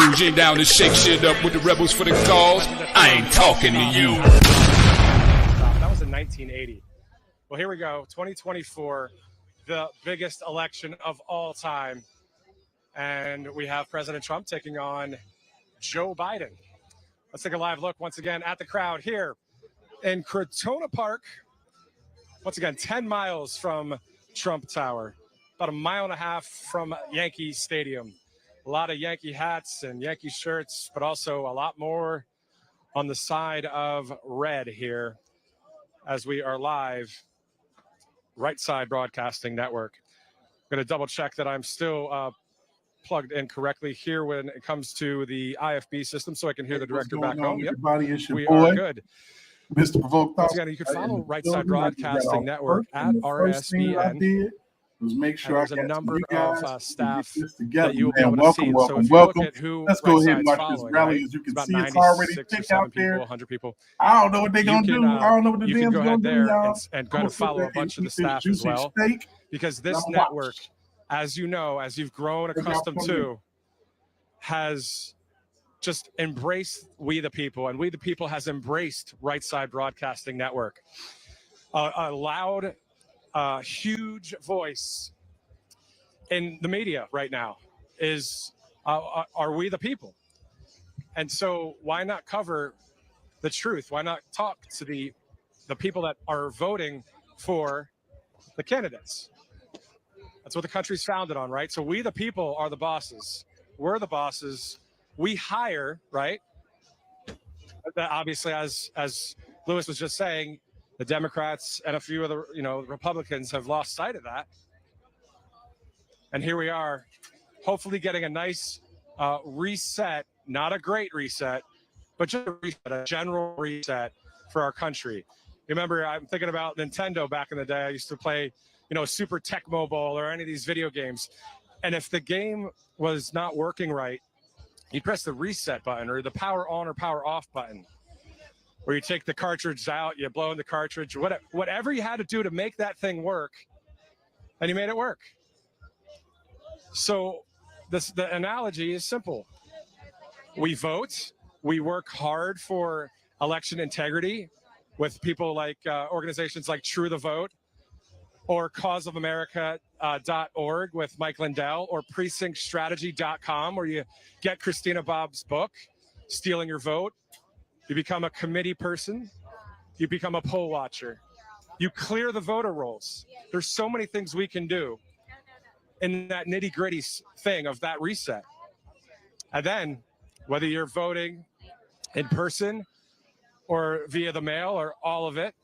Eugene down to shake shit up with the rebels for the cause. I ain't talking to you. That was in 1980. Well, here we go. 2024, the biggest election of all time. And we have President Trump taking on Joe Biden. Let's take a live look once again at the crowd here in Crotona Park. Once again, 10 miles from Trump Tower, about a mile and a half from Yankee Stadium. A lot of Yankee hats and Yankee shirts, but also a lot more on the side of red here as we are live, Right Side Broadcasting Network. I'm going to double check that I'm still plugged in correctly here when it comes to the IFB system so I can hear the director back home. Yep. We are good. Mr. Provoke Once again, you can follow Right Side Broadcasting Network at RSBN. Was make sure there's a number of staff together. that you'll be able to see. So if you look at who let's go ahead and watch following, this rally. right? As you can It's see, about it's already 96 thick or 7 out there. people, 100 people. I don't know what they're going to do. I don't know what the you can damn's go going to ahead do, there y'all. and go to follow a bunch of the staff as well. Because this network, as you know, as you've grown accustomed to, has just embraced We the People, and We the People has embraced Right Side Broadcasting Network. A loud, huge voice in the media right now is are We the People. And so why not cover the truth? Why not talk to the people that are voting for the candidates? That's what the country's founded on, right? So we the people are the bosses. We're the bosses. We hire, right? That obviously, as Lewis was just saying, the Democrats and a few of the Republicans have lost sight of that. And here we are, hopefully getting a nice reset, not a great reset, but just a reset, a general reset for our country. Remember, I'm thinking about Nintendo back in the day. I used to play, Super Tecmo Bowl or any of these video games. And if the game was not working right, you press the reset button or the power on or power off button, where you take the cartridge out, you blow in the cartridge, whatever you had to do to make that thing work, and you made it work. So the analogy is simple. We vote, we work hard for election integrity with people like organizations like True the Vote, or causeofamerica.org with Mike Lindell, or precinctstrategy.com, where you get Christina Bob's book, Stealing Your Vote. You become a committee person. You become a poll watcher. You clear the voter rolls. There's so many things we can do in that nitty-gritty thing of that reset. And then, whether you're voting in person or via the mail or all of it,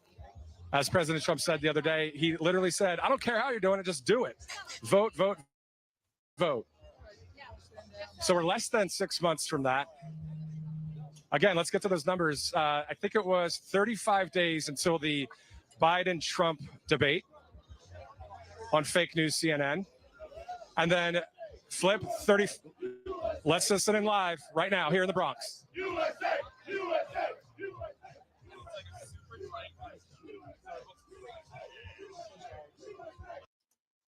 as President Trump said the other day, he literally said, I don't care how you're doing it, just do it. Vote, vote, vote. So we're less than 6 months from that. Again, let's get to those numbers. I think it was 35 days until the Biden-Trump debate on fake news CNN. And then flip 30. Let's listen in live right now here in the Bronx. USA, USA, USA.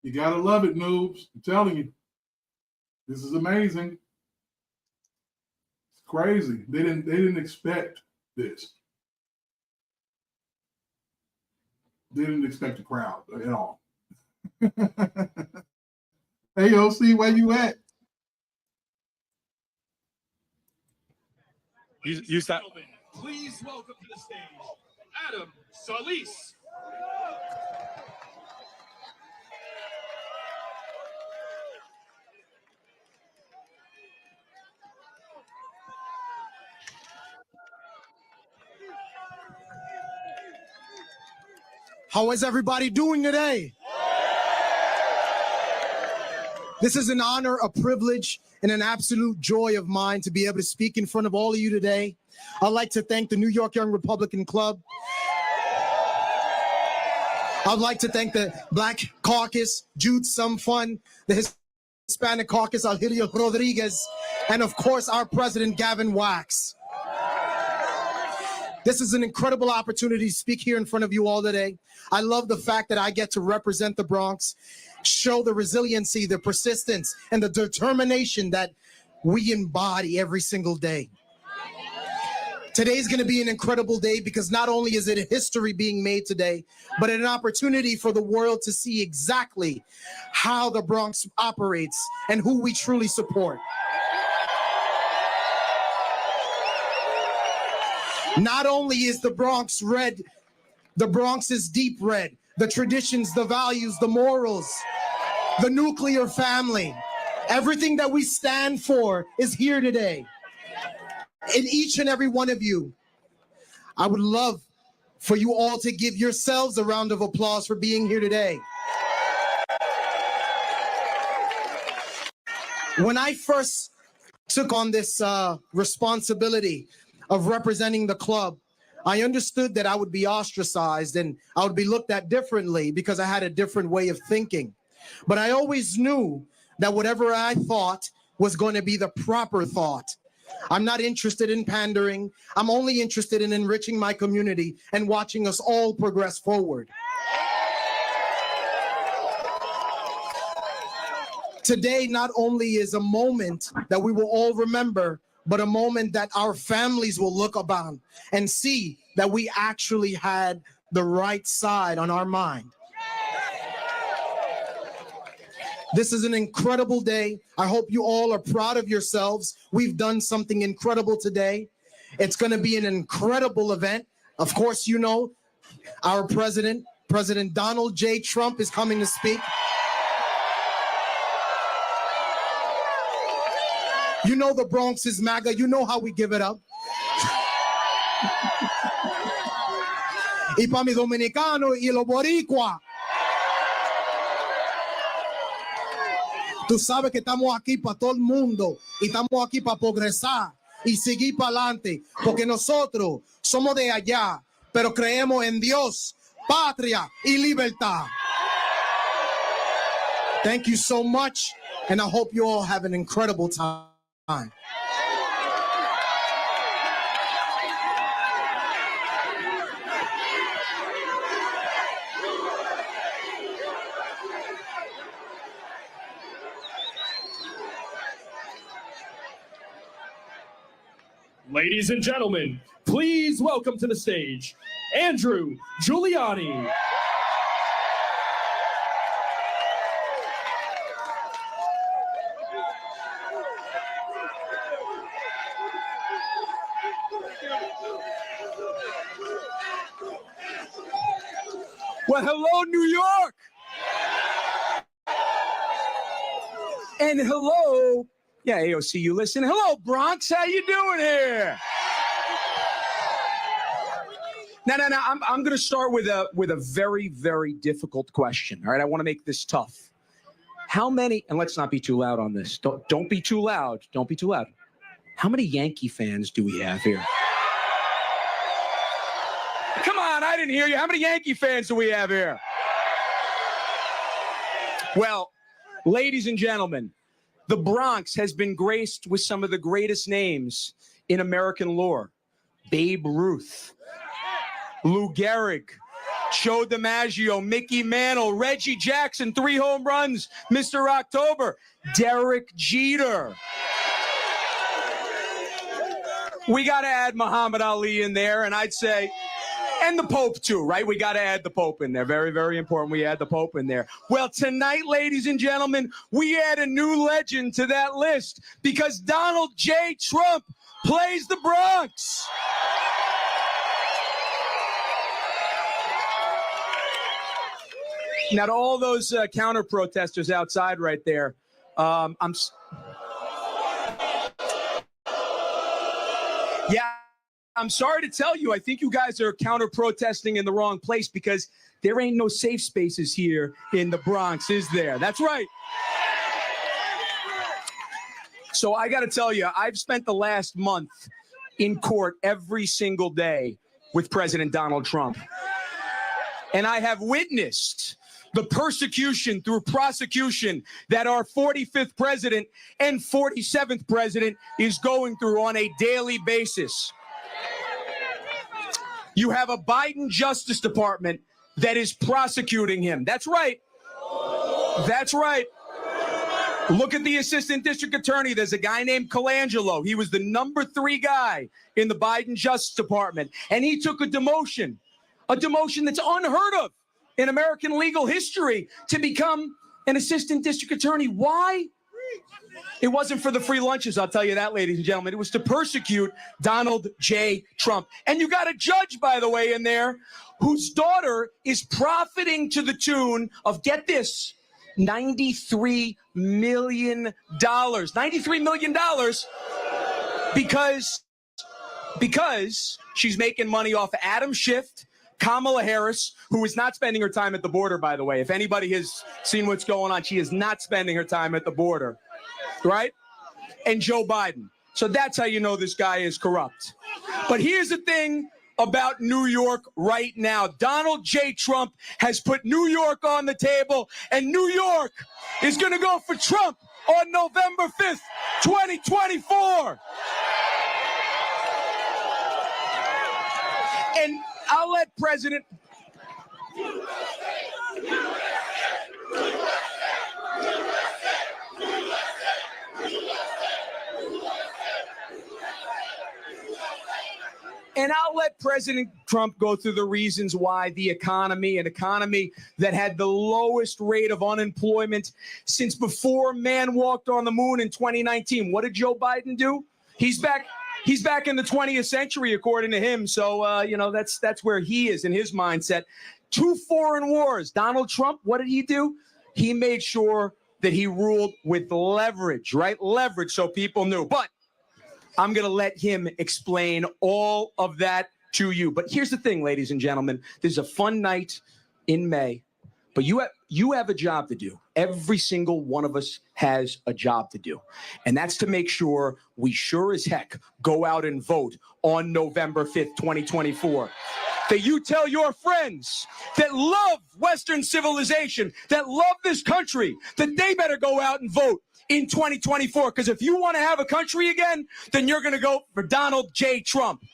You gotta love it, noobs. I'm telling you, this is amazing. It's crazy. They didn't expect this. They didn't expect the crowd at all. Hey, OC, where you at? Use that. Please welcome to the stage, Adam Solis. How is everybody doing today? This is an honor, a privilege, and an absolute joy of mine to be able to speak in front of all of you today. I'd like to thank the New York Young Republican Club. I'd like to thank the Black Caucus, Jude Some Fun, the Hispanic Caucus, Algelio Rodriguez, and of course, our president, Gavin Wax. This is an incredible opportunity to speak here in front of you all today. I love the fact that I get to represent the Bronx, show the resiliency, the persistence, and the determination that we embody every single day. Today's going to be an incredible day because not only is it a history being made today, but an opportunity for the world to see exactly how the Bronx operates and who we truly support. Not only is the Bronx red, the Bronx is deep red. The traditions, the values, the morals, the nuclear family, everything that we stand for is here today. In each and every one of you, I would love for you all to give yourselves a round of applause for being here today. When I first took on this responsibility of representing the club, I understood that I would be ostracized and I would be looked at differently because I had a different way of thinking. But I always knew that whatever I thought was going to be the proper thought. I'm not interested in pandering. I'm only interested in enriching my community and watching us all progress forward. Today not only is a moment that we will all remember, but a moment that our families will look upon and see that we actually had the right side on our mind. This is an incredible day. I hope you all are proud of yourselves. We've done something incredible today. It's going to be an incredible event. Of course, you know, our president, President Donald J. Trump, is coming to speak. You know the Bronx is MAGA. You know how we give it up. Y pa mi dominicano y los boricua. Tú sabes que estamos aquí para todo el mundo y estamos aquí para progresar y seguir para adelante, porque nosotros somos de allá, pero creemos en Dios, patria y libertad. Thank you so much, and I hope you all have an incredible time. Ladies and gentlemen, please welcome to the stage, Andrew Giuliani. Well, hello, New York. And hello, yeah, AOC, you listen. Hello, Bronx. How you doing here? No. I'm going to start with a very, very difficult question. All right, I want to make this tough. How many? And let's not be too loud on this. Don't be too loud. Don't be too loud. How many Yankee fans do we have here? Come on, I didn't hear you. How many Yankee fans do we have here? Well, ladies and gentlemen, the Bronx has been graced with some of the greatest names in American lore. Babe Ruth, Lou Gehrig, Joe DiMaggio, Mickey Mantle, Reggie Jackson, 3 home runs, Mr. October, Derek Jeter. We got to add Muhammad Ali in there, and I'd say, and the Pope too, right? We got to add the Pope in there. Very, very important. We add the Pope in there. Well, tonight, ladies and gentlemen, we add a new legend to that list because Donald J. Trump plays the Bronx. Now, to all those counter protesters outside right there, I'm sorry to tell you, I think you guys are counter-protesting in the wrong place because there ain't no safe spaces here in the Bronx, is there? That's right. So I got to tell you, I've spent the last month in court every single day with President Donald Trump. And I have witnessed the persecution through prosecution that our 45th president and 47th president is going through on a daily basis. You have a Biden Justice Department that is prosecuting him. That's right. That's right. Look at the assistant district attorney. There's a guy named Colangelo. He was the number 3 guy in the Biden Justice Department, and he took a demotion that's unheard of in American legal history to become an assistant district attorney. Why? It wasn't for the free lunches, I'll tell you that, ladies and gentlemen. It was to persecute Donald J. Trump. And you got a judge, by the way, in there whose daughter is profiting to the tune of, get this, $93 million. $93 million because she's making money off of Adam Schiff, Kamala Harris, who is not spending her time at the border, by the way. If anybody has seen what's going on, she is not spending her time at the border, right? And Joe Biden. So that's how you know this guy is corrupt. But here's the thing about New York right now. Donald J. Trump has put New York on the table, and New York is going to go for Trump on November 5th, 2024. And I'll let President... And I'll let President Trump go through the reasons why the economy, an economy that had the lowest rate of unemployment since before man walked on the moon in 2019. What did Joe Biden do? He's back in the 20th century, according to him. So, that's where he is in his mindset. 2 foreign wars. Donald Trump, what did he do? He made sure that he ruled with leverage, right? Leverage, so people knew. But I'm going to let him explain all of that to you. But here's the thing, ladies and gentlemen. This is a fun night in May, but you have a job to do. Every single one of us has a job to do. And that's to make sure we sure as heck go out and vote on November 5th, 2024. That you tell your friends that love Western civilization, that love this country, that they better go out and vote in 2024, because if you want to have a country again, then you're going to go for Donald J. Trump.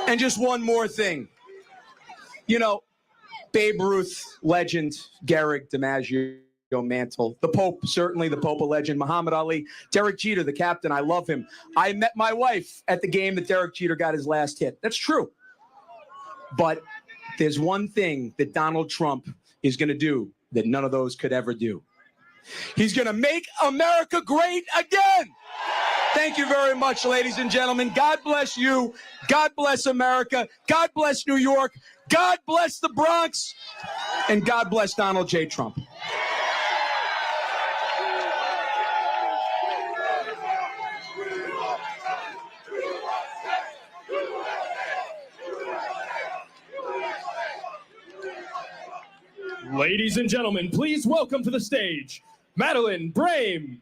And just one more thing. Babe Ruth, legend, Gehrig, DiMaggio, Mantle, the Pope, certainly the Pope, a legend, Muhammad Ali, Derek Jeter, the captain, I love him. I met my wife at the game that Derek Jeter got his last hit. That's true. But there's one thing that Donald Trump is going to do that none of those could ever do. He's going to make America great again. Thank you very much, ladies and gentlemen. God bless you. God bless America. God bless New York. God bless the Bronx. And God bless Donald J. Trump. Ladies and gentlemen, please welcome to the stage, Madeline Brame.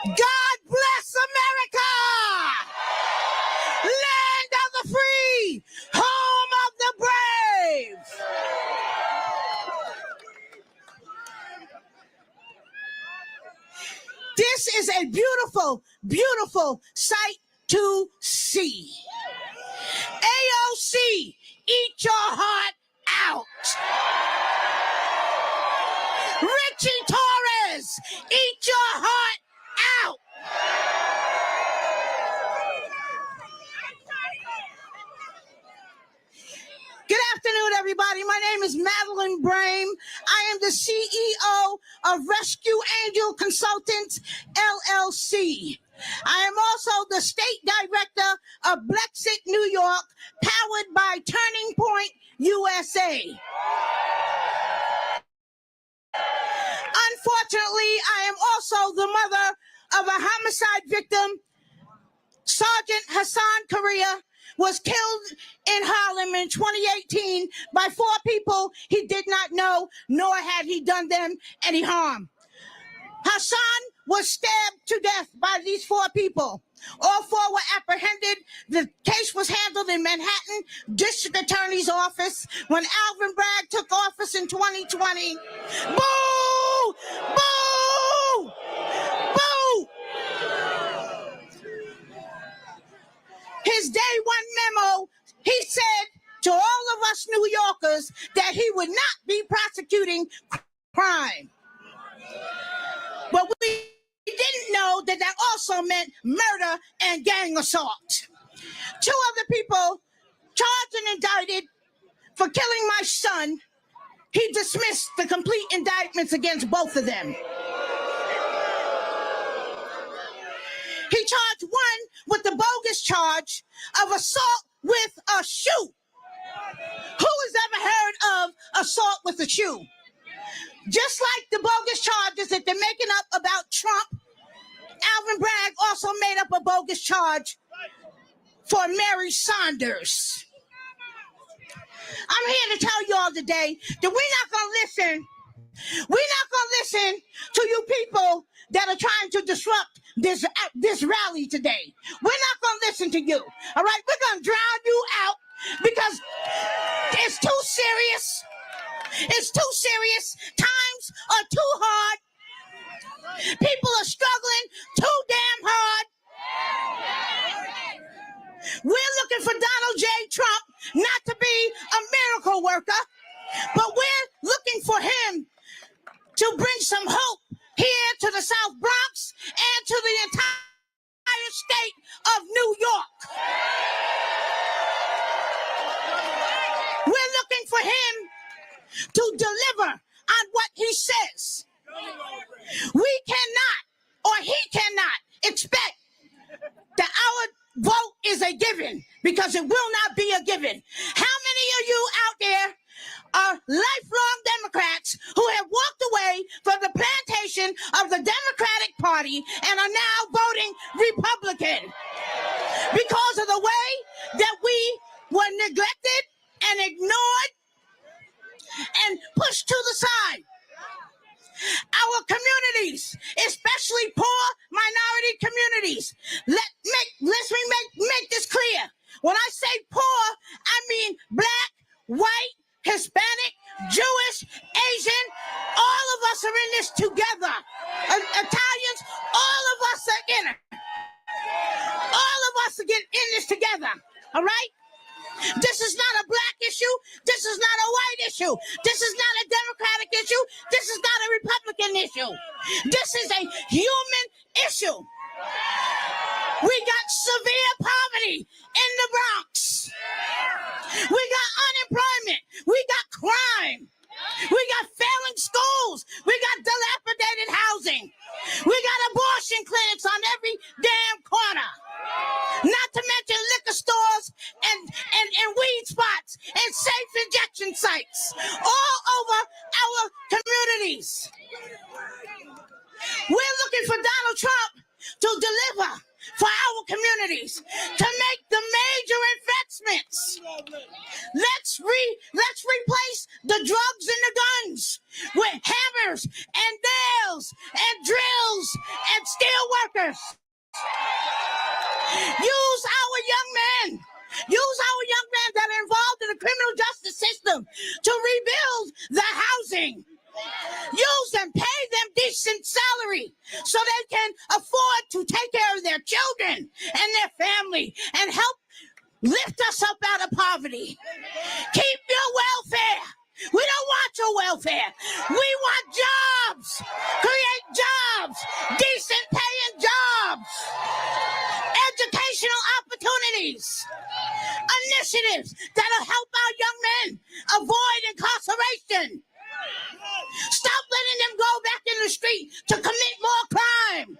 God bless America! Land of the free, home of the brave. This is a beautiful, beautiful sight to see. AOC, eat your heart out. Richie Torres, eat your heart out. Good afternoon, everybody. My name is Madeline Brame. I am the CEO of Rescue Angel Consultants, LLC. I am also the state director of Blexit, New York, powered by Turning Point USA. Unfortunately, I am also the mother of a homicide victim. Sergeant Hassan Correa was killed in Harlem in 2018 by 4 people he did not know, nor had he done them any harm. Hassan was stabbed to death by these 4 people. All 4 were apprehended. The case was handled in Manhattan District Attorney's Office when Alvin Bragg took office in 2020. Boo! Boo! Boo! His day 1 memo, he said to all of us New Yorkers that he would not be prosecuting crime. But we didn't know that that also meant murder and gang assault. 2 other people charged and indicted for killing my son. He dismissed the complete indictments against both of them. He charged one with the bogus charge of assault with a shoe. Who has ever heard of assault with a shoe? Just like the bogus charges that they're making up about Trump, Alvin Bragg also made up a bogus charge for Mary Saunders. I'm here to tell you all today that we're not going to listen. We're not going to listen to you people that are trying to disrupt this rally today. We're not going to listen to you. All right? We're going to drown you out because it's too serious. It's too serious. Times are too hard. People are struggling too damn hard. We're looking for Donald J. Trump not to be a miracle worker, but we're looking for him to bring some hope here to the South Bronx and to the entire state of New York. We're looking for him to deliver on what he says. We cannot, or he cannot, expect that our vote is a given, because it will not be a given. How many of you out there are lifelong Democrats who have walked away from the plantation of the Democratic Party and are now voting Republican because of the way that we were neglected and ignored and pushed to the side? Our communities, especially poor minority communities. Let me make this clear. When I say poor, I mean black, white, Hispanic, Jewish, Asian. All of us are in this together. Italians, all of us are in it. All of us are in this together. All right? This is not a black issue. This is not a white issue. This is not a Democratic issue. This is not a Republican issue. This is a human issue. We got severe poverty in the Bronx. We got unemployment. We got crime. We got failing schools. We got dilapidated housing. We got abortion clinics on every damn corner. Not to mention liquor stores and weed spots and safe injection sites all over our communities. We're looking for Donald Trump to deliver for our communities, to make the major investments. Let's replace the drugs and the guns with hammers and nails and drills and steel workers. Use our young men. Use our young men that are involved in the criminal justice system to rebuild the housing. Use them, pay them decent salary so they can afford to take care of their children and their family and help lift us up out of poverty. Keep your welfare. We don't want your welfare. We want jobs. Create jobs. Decent paying jobs. Educational opportunities. Initiatives that'll help our young men avoid incarceration. Stop letting them go back in the street to commit more crime.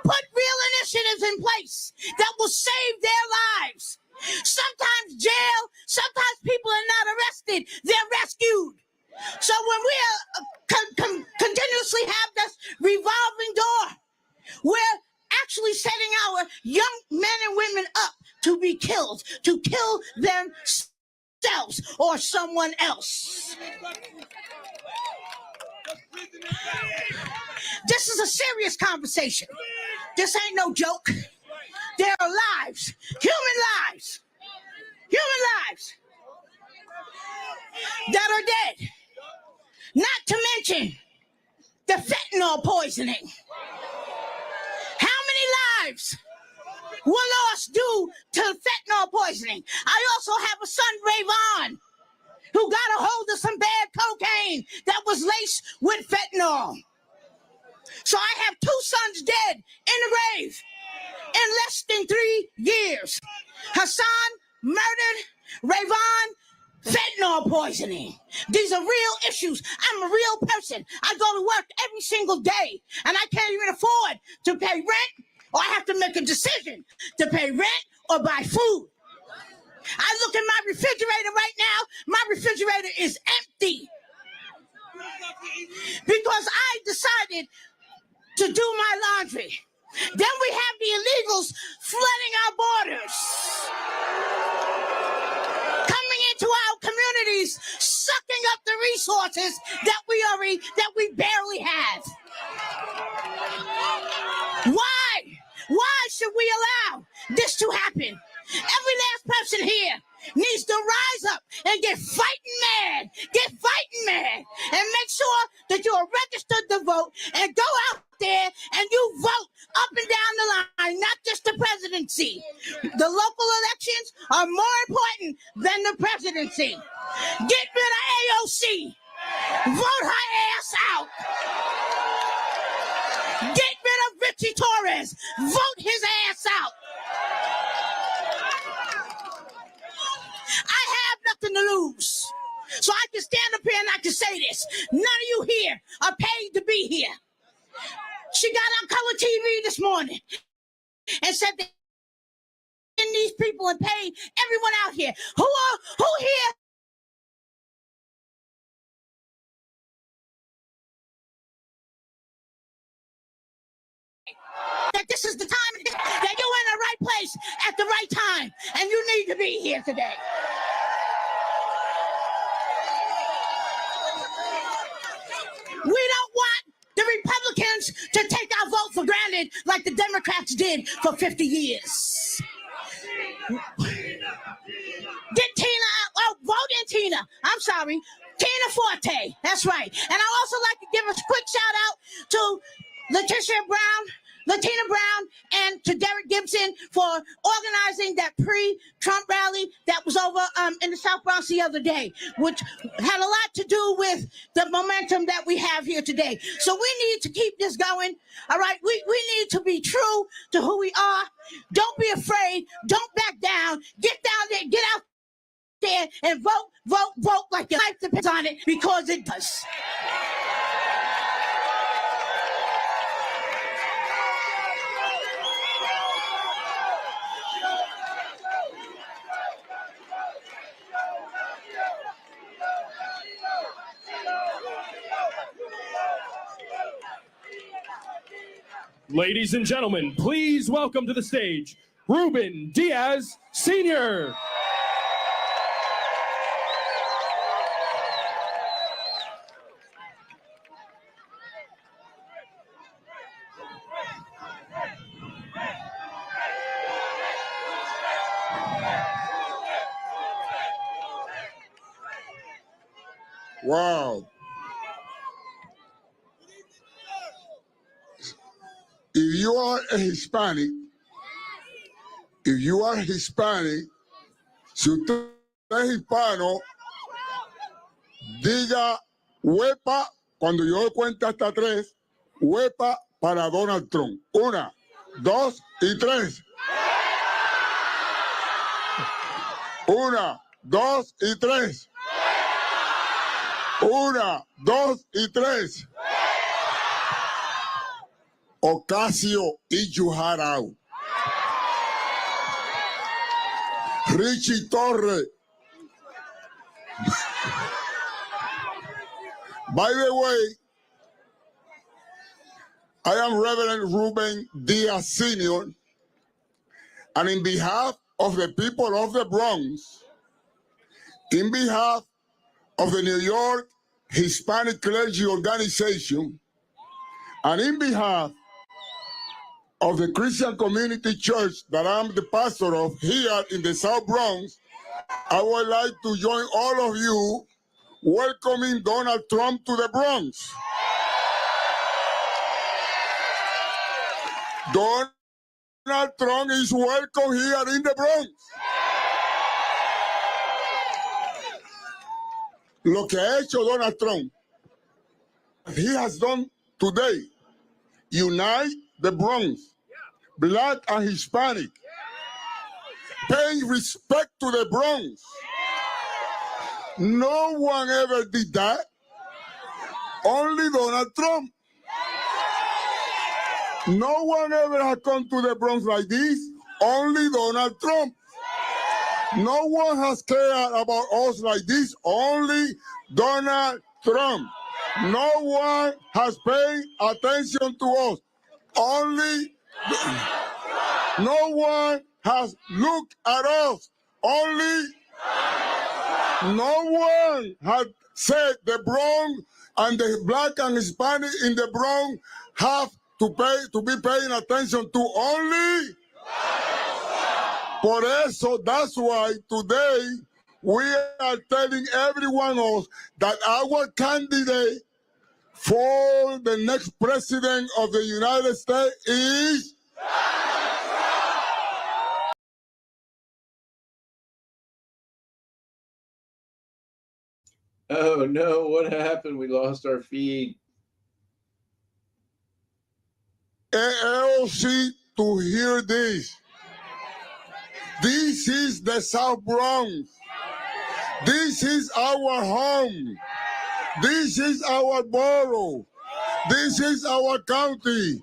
Put real initiatives in place that will save their lives. Sometimes jail, sometimes people are not arrested, they're rescued. So when we continuously have this revolving door, we're actually setting our young men and women up to be killed, to kill themselves or someone else. This is a serious conversation. This ain't no joke. There are lives, human lives that are dead. Not to mention the fentanyl poisoning. How many lives were lost due to fentanyl poisoning? I also have a son, Rayvon, who got a hold of some bad cocaine that was laced with fentanyl. So I have two sons dead in the grave in less than 3 years. Hassan murdered, Rayvon fentanyl poisoning. These are real issues. I'm a real person. I go to work every single day, and I can't even afford to pay rent, or I have to make a decision to pay rent or buy food. I look at my refrigerator right now. My refrigerator is empty because I decided to do my laundry. Then we have the illegals flooding our borders, coming into our communities, sucking up the resources that we barely have. Why should we allow this to happen? Every last person here needs to rise up and get fighting mad, and make sure that you are registered to vote and go out there and you vote up and down the line, not just the presidency. The local elections are more important than the presidency. Get rid of AOC. Vote her ass out. Get rid of Richie Torres. Vote his ass out. I have nothing to lose. So I can stand up here and I can say this. None of you here are paid to be here. She got on color TV this morning and said that these people and paid everyone out here. Who here? That this is the time that you're in the right place at the right time, and you need to be here today. We don't want the Republicans to take our vote for granted like the Democrats did for 50 years. Get Tina, vote in Tina. I'm sorry, Tina Forte. That's right. And I also like to give a quick shout out to Latina Brown, and to Derek Gibson for organizing that pre-Trump rally that was over in the South Bronx the other day, which had a lot to do with the momentum that we have here today. So we need to keep this going. All right, we need to be true to who we are. Don't be afraid. Don't back down. Get down there. Get out there and vote like your life depends on it, because it does. Ladies and gentlemen, please welcome to the stage, Ruben Diaz, Sr. Wow. If you are a Hispanic, si usted es hispano, diga huepa cuando yo cuente hasta 3, huepa para Donald Trump. 1, 2 y 3. 1, 2 y 3. 1, 2 y 3. Ocasio y Yujarau. Richie Torres. By the way, I am Reverend Ruben Diaz Sr., and in behalf of the people of the Bronx, in behalf of the New York Hispanic Clergy Organization, and in behalf of the Christian Community Church that I'm the pastor of here in the South Bronx, I would like to join all of you welcoming Donald Trump to the Bronx. Donald Trump is welcome here in the Bronx. Lo que ha hecho Donald Trump, he has done today, unite the Bronx, Black and Hispanic, pay respect to the Bronx. No one ever did that. Only Donald Trump. No one ever has come to the Bronx like this. Only Donald Trump. No one has cared about us like this. Only Donald Trump. No one has paid attention to us. Only. No one has looked at us. Only. No one has said the Bronx and the Black and Hispanic in the Bronx have to be paying attention to. Only. Por eso, that's why today we are telling everyone else that our candidate for the next president of the United States is Oh no, what happened? We lost our feed. ALC to hear this. This is the South Bronx. This is our home. This is our borough. This is our county.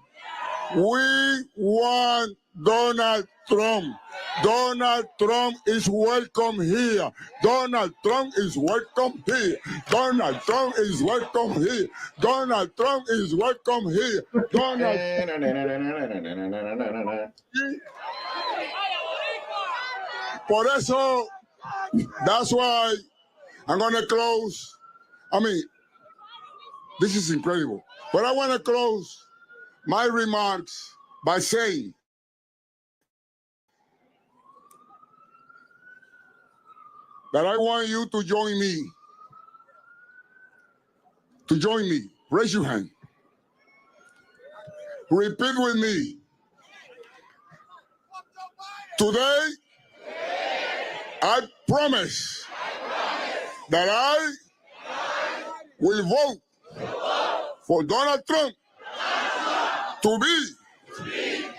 We want Donald Trump. Donald Trump is welcome here. Donald Trump is welcome here. Donald Trump is welcome here. Donald Trump is welcome here. Donald. Por eso, that's why I'm going to close. I mean, this is incredible. But I want to close my remarks by saying that I want you to join me. To join me. Raise your hand. Repeat with me. Today, I promise that I will vote for Donald Trump to be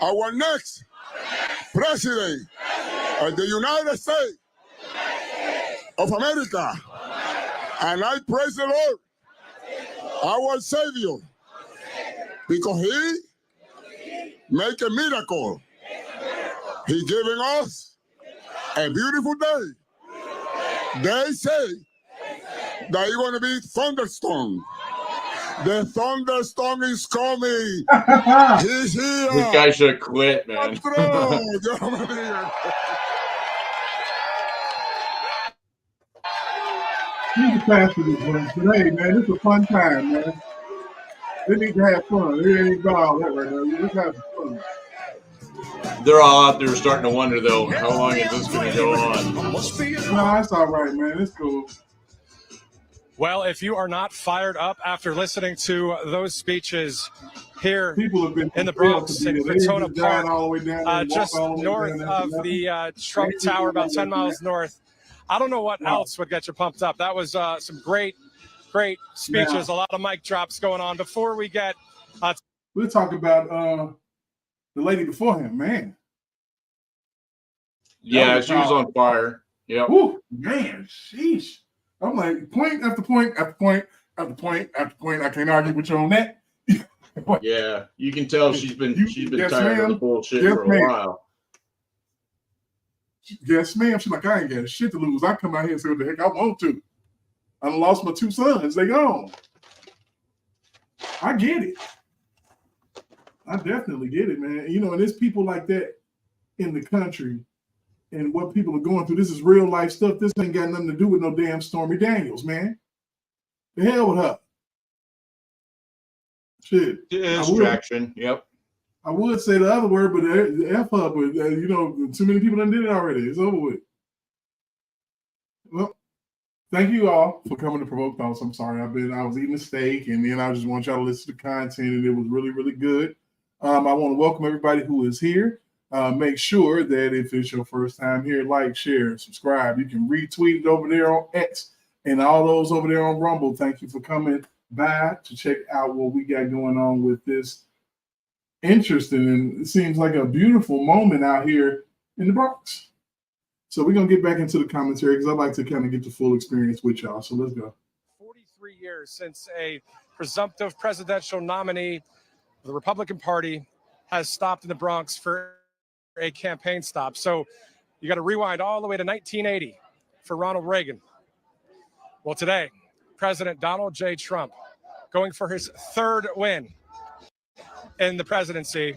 our next president of the United States of America. And I praise the Lord, our Savior, because He make a miracle. He giving us a beautiful day. They say that it's going to be thunderstorm. The thunderstorm is coming. He's here. This guy should quit, man. He's the pastor this one today, man. It's a fun time, man. They need to have fun. They ain't got all that right now. You just have some fun. They're all out there starting to wonder, though, how long is this going to go on? No, that's all right, man. It's cool. Well, if you are not fired up after listening to those speeches here in the Bronx, in Crotona Park, just north of the Trump Tower, about 10 miles north, I don't know what else would get you pumped up. That was some great speeches, a lot of mic drops going on. Before we get... we'll talk about the lady before him, man. Yeah, she was on fire. Yeah. Ooh, man, sheesh. I'm like, point after point after point after point after point. I can't argue with you on that. Yeah, you can tell she's been tired of the bullshit for a while. Yes, ma'am. She's like, I ain't got shit to lose. I come out here and say what the heck I want to. I lost my 2 sons. They gone. I get it. I definitely get it, man. You know, and there's people like that in the country, and what people are going through. This is real life stuff. This ain't got nothing to do with no damn Stormy Daniels, man. The hell with her. Shit. Distraction. Yep. I would say the other word, but the F her, but too many people done did it already. It's over with. Well, thank you all for coming to Provoke Thoughts. I'm sorry. I was eating a steak, and then I just want y'all to listen to the content, and it was really, really good. I want to welcome everybody who is here. Make sure that if it's your first time here, like, share, subscribe. You can retweet it over there on X and all those over there on Rumble. Thank you for coming by to check out what we got going on with this interesting, and it seems like a beautiful moment out here in the Bronx. So we're going to get back into the commentary because I'd like to kind of get the full experience with y'all. So let's go. 43 years since a presumptive presidential nominee of the Republican Party has stopped in the Bronx for a campaign stop. So you got to rewind all the way to 1980 for Ronald Reagan. Well, today, President Donald J. Trump going for his third win in the presidency,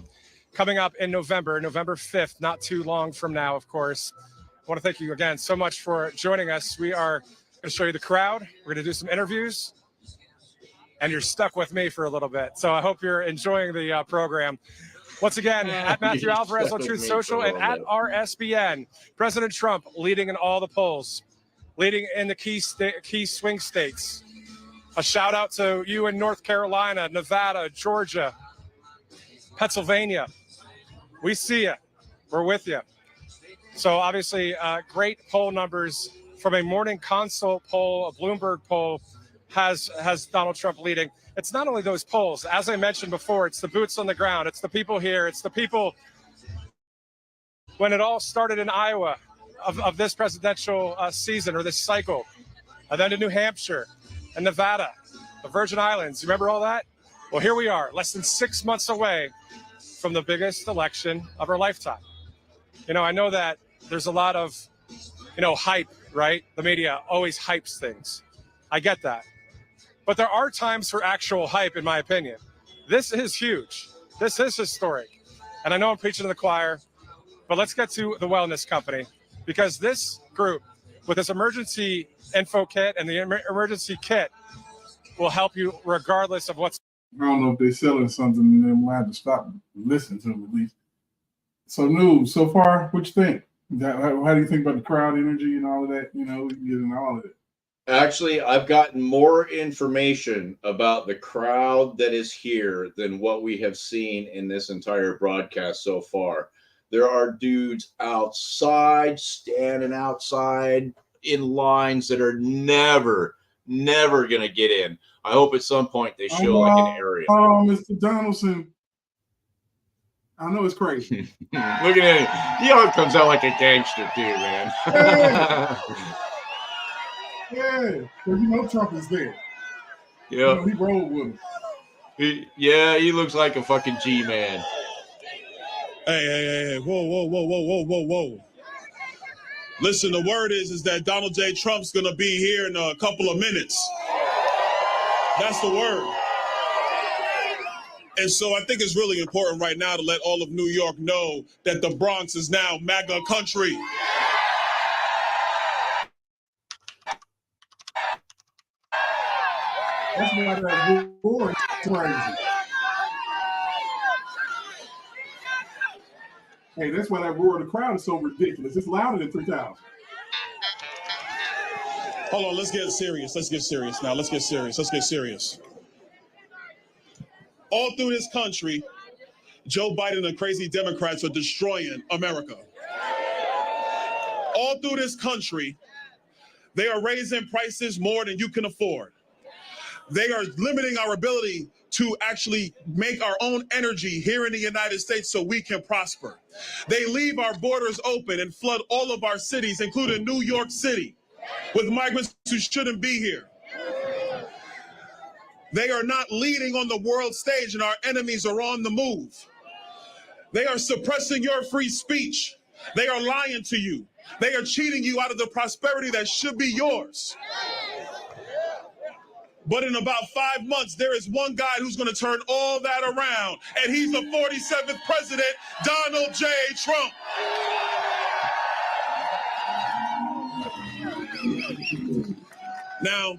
coming up in November 5th, not too long from now, of course. I want to thank you again so much for joining us. We are going to show you the crowd. We're going to do some interviews, and you're stuck with me for a little bit. So I hope you're enjoying the program. Once again, at Matthew Alvarez on Truth Social and at RSBN, President Trump leading in all the polls, leading in the key swing states. A shout out to you in North Carolina, Nevada, Georgia, Pennsylvania. We see you. We're with you. So obviously, great poll numbers from a morning consult poll, a Bloomberg poll has Donald Trump leading. It's not only those polls. As I mentioned before, it's the boots on the ground. It's the people here. It's the people when it all started in Iowa of this presidential season or this cycle, and then to New Hampshire and Nevada, the Virgin Islands. You remember all that? Well, here we are, less than 6 months away from the biggest election of our lifetime. I know that there's a lot of, hype, right? The media always hypes things. I get that. But there are times for actual hype, in my opinion. This is huge. This is historic. And I know I'm preaching to the choir, but let's get to the wellness company, because this group with this emergency info kit and the emergency kit will help you regardless of what's. I don't know if they're selling something, and then we'll have to stop and listen to them at least. So, news so far, what you think? How do you think about the crowd energy and all of that? We can get into all of it. Actually, I've gotten more information about the crowd that is here than what we have seen in this entire broadcast so far. There are dudes outside, standing outside in lines that are never going to get in. I hope at some point they show like an area. Oh, Mr. Donaldson. I know it's crazy. Look at him. He always comes out like a gangster too, man. Yeah, because Trump is there. Yeah, he rolled with him. He looks like a fucking G-man. Hey, whoa. Listen, the word is that Donald J. Trump's gonna be here in a couple of minutes. That's the word. And so I think it's really important right now to let all of New York know that the Bronx is now MAGA country. That's why that roar is crazy. Hey, that's why that roar of the crowd is so ridiculous. It's louder than 3,000. Hold on, let's get serious. Let's get serious now. Let's get serious. All through this country, Joe Biden and crazy Democrats are destroying America. All through this country, they are raising prices more than you can afford. They are limiting our ability to actually make our own energy here in the United States so we can prosper. They leave our borders open and flood all of our cities, including New York City, with migrants who shouldn't be here. They are not leading on the world stage, and our enemies are on the move. They are suppressing your free speech. They are lying to you. They are cheating you out of the prosperity that should be yours. But in about 5 months, there is one guy who's going to turn all that around, and he's the 47th president, Donald J. Trump. Now,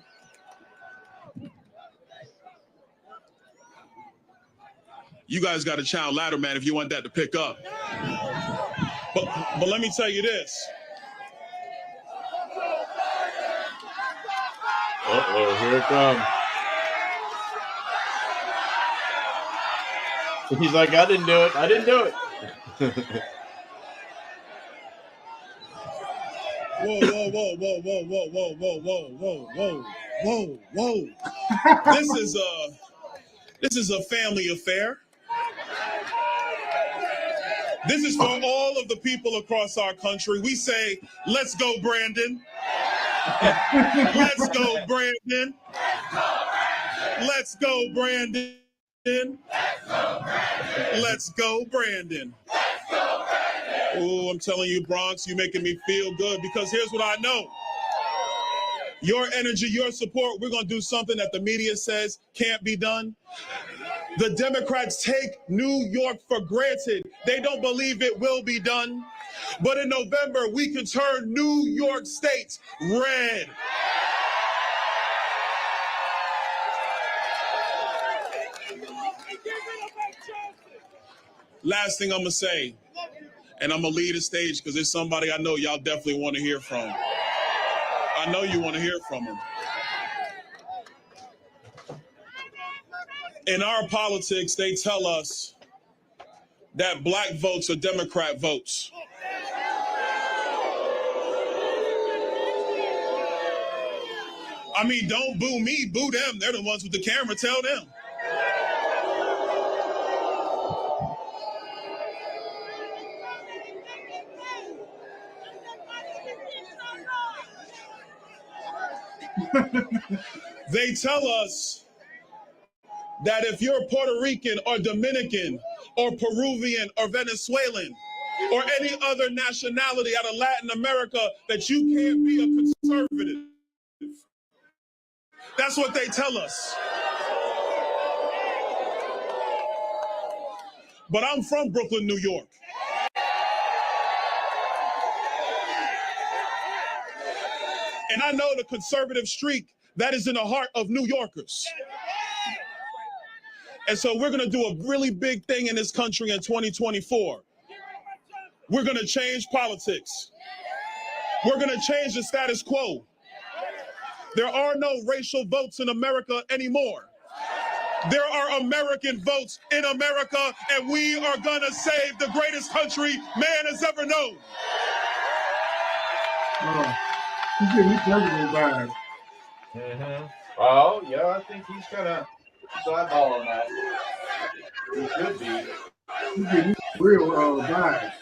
You guys got a child ladder, man, if you want that to pick up. But let me tell you this. Uh-oh, here it comes. He's like, I didn't do it. I didn't do it. Whoa, whoa, whoa, whoa, whoa, whoa, whoa, whoa, whoa, whoa, whoa, whoa, whoa. This is a family affair. This is for all of the people across our country. We say, let's go, Brandon. Let's go, Brandon. Let's go, Brandon. Let's go, Brandon. Oh, I'm telling you, Bronx, you're making me feel good because here's what I know. Your energy, your support, we're going to do something that the media says can't be done. The Democrats take New York for granted. They don't believe it will be done. But in November, we can turn New York State red. Last thing I'm going to say, and I'm going to lead the stage because there's somebody I know y'all definitely want to hear from. I know you want to hear from him. In our politics, they tell us that black votes are Democrat votes. I mean, don't boo me, boo them. They're the ones with the camera, tell them. They tell us that if you're Puerto Rican or Dominican or Peruvian or Venezuelan or any other nationality out of Latin America, that you can't be a conservative. That's what they tell us. But I'm from Brooklyn, New York. And I know the conservative streak that is in the heart of New Yorkers. And so we're going to do a really big thing in this country in 2024. We're going to change politics. We're going to change the status quo. There are no racial votes in America anymore. There are American votes in America, and we are going to save the greatest country man has ever known. He's getting his president vibe. Mm-hmm. Oh, yeah, I think he's kind of eyeball on that. He could be. He's getting his real vibe.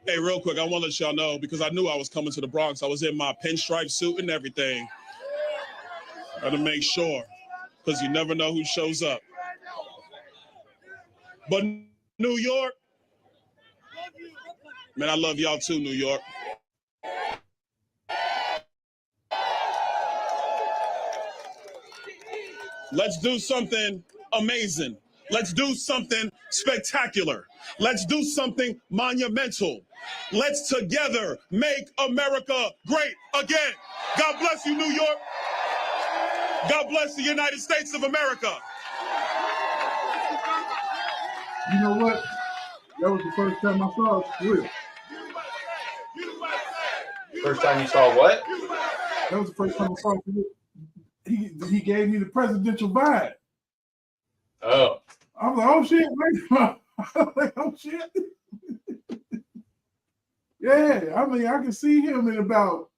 Hey, real quick, I want to let y'all know, because I knew I was coming to the Bronx. I was in my pinstripe suit and everything. Got to make sure, because you never know who shows up. But New York, man, I love y'all too, New York. Let's do something amazing. Let's do something spectacular. Let's do something monumental. Let's together make America great again. God bless you, New York. God bless the United States of America. You know what? That was the first time I saw Will. First time you saw what? That was the first time I saw Will. He gave me the presidential vibe. Oh. I was like, oh shit, wait. I was like, oh shit. Yeah, I mean, I can see him in about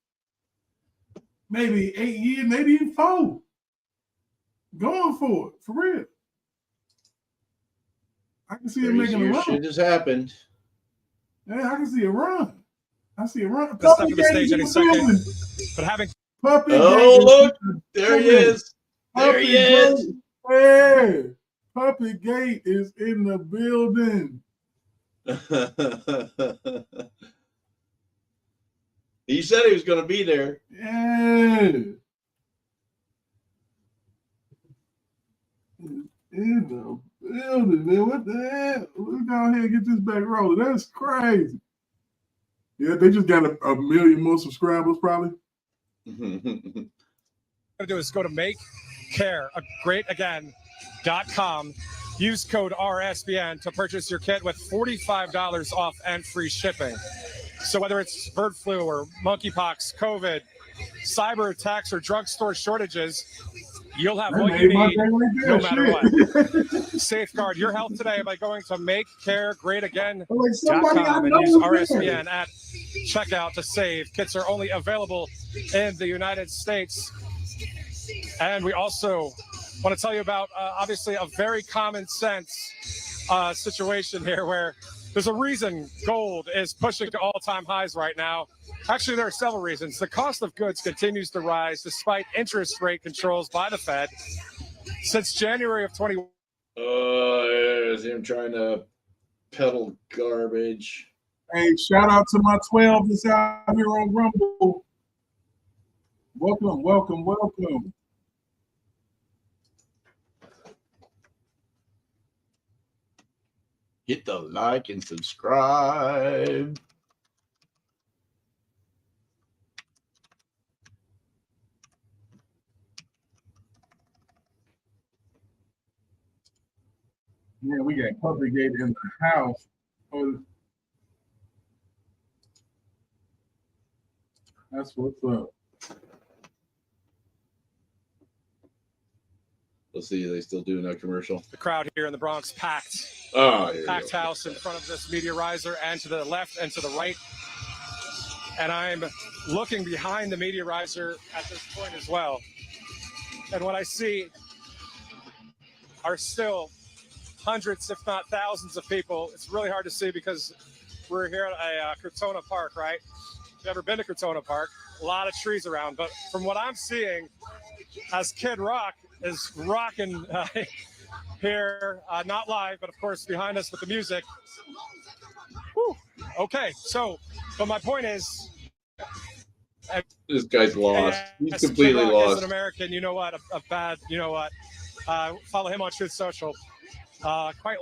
maybe 8 years, maybe even 4. Going for it, for real. I can see him making a run. Shit has happened. Yeah, I can see a run. I see a run. Let's step to the stage any second. But having Puppy oh, Gate look, there he is. There he is. Hey, Puppy Gate is in the building. He said he was going to be there. Yeah. In the building, man. What the hell? Let's go ahead and get this back rolling. That's crazy. Yeah, they just got a million more subscribers, probably. to do is go to makecaregreatagain.com. Use code RSBN to purchase your kit with $45 off and free shipping. So whether it's bird flu or monkeypox, COVID, cyber attacks, or drugstore shortages, you'll have what you need no matter what. Safeguard your health today by going to makecaregreatagain.com and use RSBN at checkout to save. Kits are only available in the United States. And we also want to tell you about, obviously, a very common sense situation here where there's a reason gold is pushing to all-time highs right now. Actually, there are several reasons. The cost of goods continues to rise despite interest rate controls by the Fed. Since January of 20. There's him trying to peddle garbage. Hey, shout out to my 12 that's out here on Rumble. Welcome, welcome, welcome. Hit the like and subscribe. Man, we got Public-Gate in the house. Oh, that's what's up. Let's see, are they still doing that commercial? The crowd here in the Bronx packed. Packed house in front of this media riser, and to the left and to the right. And I'm looking behind the media riser at this point as well. And what I see are still hundreds, if not thousands of people. It's really hard to see because we're here at a Crotona Park, right? If you've ever been to Crotona Park, a lot of trees around. But from what I'm seeing, as Kid Rock is rocking here, not live, but of course behind us with the music. Whew. Okay, so, but my point is, this guy's lost. He's as completely Kid Rock lost. is an American, you know what? A bad, you know what? Follow him on Truth Social. Quite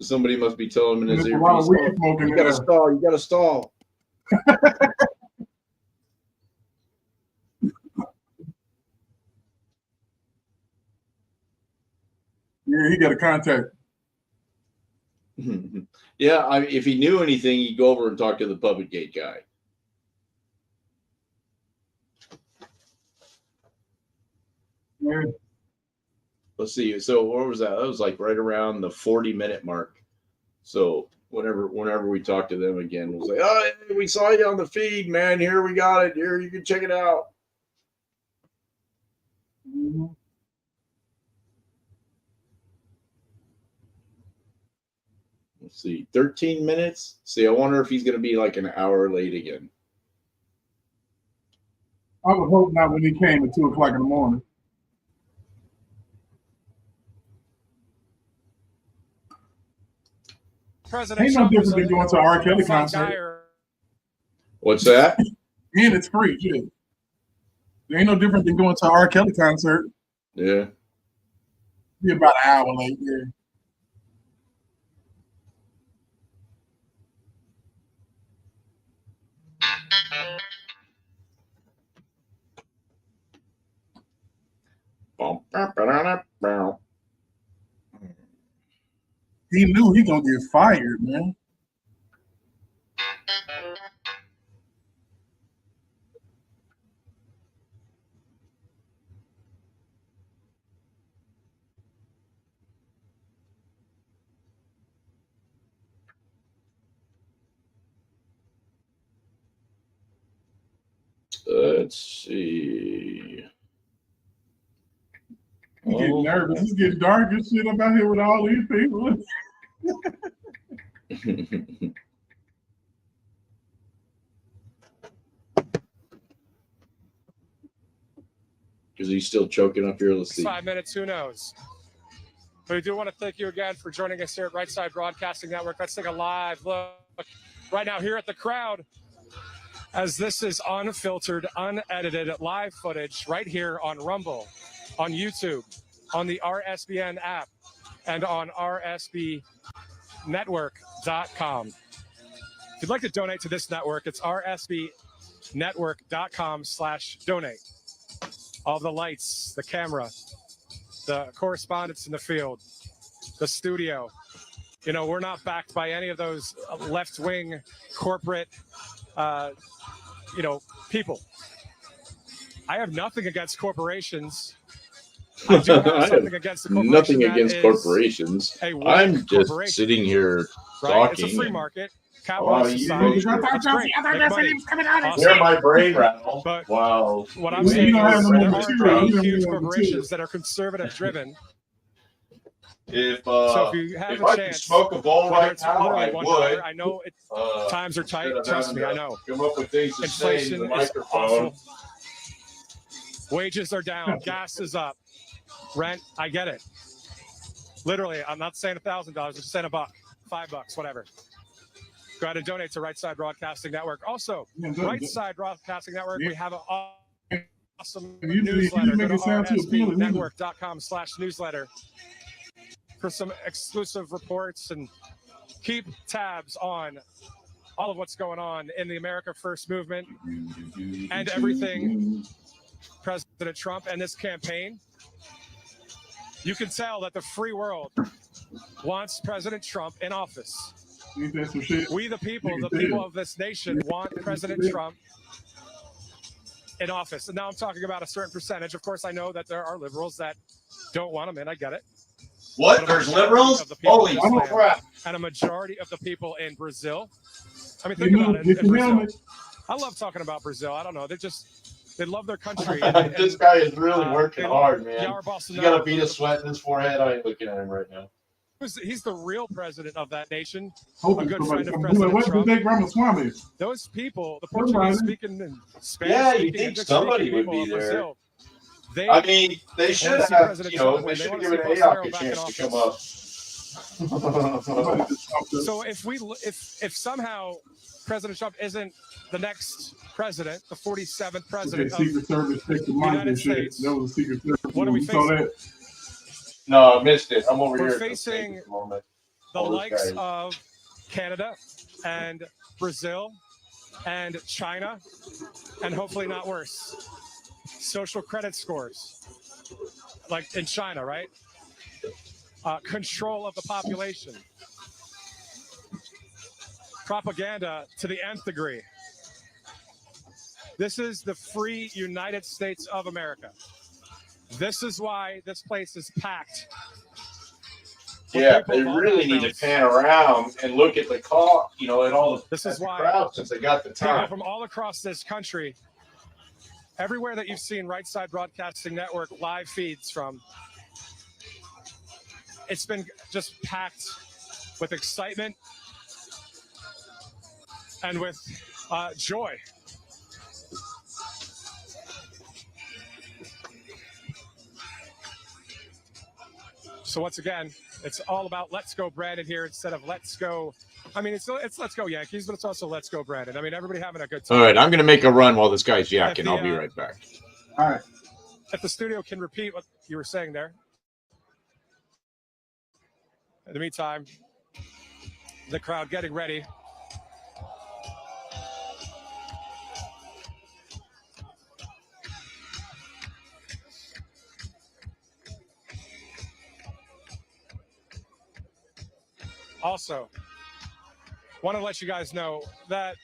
Somebody must be telling him in his ear. You gotta stall. You gotta stall. Yeah, he got a contact. Yeah, if he knew anything, he'd go over and talk to the Public-Gate guy. Yeah. Let's see. So what was that? That was like right around the 40-minute mark. So whenever we talk to them again, we'll say, "Oh, hey, we saw you on the feed, man. Here we got it. Here, you can check it out." Mm-hmm. Let's see, 13 minutes. See, I wonder if he's going to be like an hour late again. I would hope not when he came at 2 o'clock in the morning. President Ain't no different than going to an R. Kelly concert. What's that? And it's free, too. There ain't no different than going to an R. Kelly concert. Yeah. Be about an hour late, yeah. He knew he gonna get fired, man. Let's see. He's getting nervous. It's getting dark and shit. I'm out here with all these people. Because he's still choking up here. Let's see. 5 minutes, who knows? But we do want to thank you again for joining us here at Right Side Broadcasting Network. Let's take a live look right now here at the crowd, as this is unfiltered, unedited live footage right here on Rumble, on YouTube, on the RSBN app. and on rsbnetwork.com. If you'd like to donate to this network, it's rsbnetwork.com/donate. All the lights, the camera, the correspondents in the field, the studio. You know, we're not backed by any of those left-wing corporate, people. I have nothing against corporations. I do have something against the corporation. Nothing against corporations. I'm just sitting here talking. It's a free market. Capitalist society. It's great. Hear my brain rattle. But wow. What I'm saying is there are huge corporations that are conservative driven. If you have if a I chance, could smoke a bowl right now, I would. I know times are tight. Trust me, I know. Come up with things to say in the microphone. Wages are down. Gas is up. Rent, I get it. Literally, I'm not saying $1,000. I'm just saying $1, $5, whatever. Go ahead and donate to Right Side Broadcasting Network. Also, Right Side Broadcasting Network, we have an awesome newsletter. Go to rsbnetwork.com/newsletter for some exclusive reports and keep tabs on all of what's going on in the America First movement and everything President Trump and this campaign. You can tell that the free world wants President Trump in office. We, the people of this nation, want President Trump in office. And now I'm talking about a certain percentage. Of course, I know that there are liberals that don't want him in. I get it. What? There's liberals? Holy crap. And a majority of the people in Brazil. I mean, think about it. In Brazil. I love talking about Brazil. I don't know. They love their country. This guy is really working hard, man. He's got a bead of sweat in his forehead. I ain't looking at him right now. He's the real president of that nation. A good friend of President Trump. Those people, the Portuguese speaking and Spanish yeah, speaking, you think somebody would be there. Brazil, they should have, they should give an AOC a chance to come up. So if somehow President Trump isn't the next president, the 47th president of the United States, what are we facing? No, I missed it. I'm over here. We're facing the likes of Canada and Brazil and China, and hopefully not worse. Social credit scores, like in China, right? Control of the population. Propaganda to the nth degree. This is the free United States of America. This is why this place is packed. Yeah, they really need to pan around and look at the call, at all the, this is why crowd since they got the time. From all across this country, everywhere that you've seen Right Side Broadcasting Network live feeds from, it's been just packed with excitement and with joy. So once again, it's all about let's go Brandon here instead of let's go. I mean, it's let's go Yankees, but it's also let's go Brandon. I mean, everybody having a good time. All right, I'm going to make a run while this guy's yakking. I'll be right back. All right. If the studio can repeat what you were saying there. In the meantime, the crowd getting ready. Also, want to let you guys know that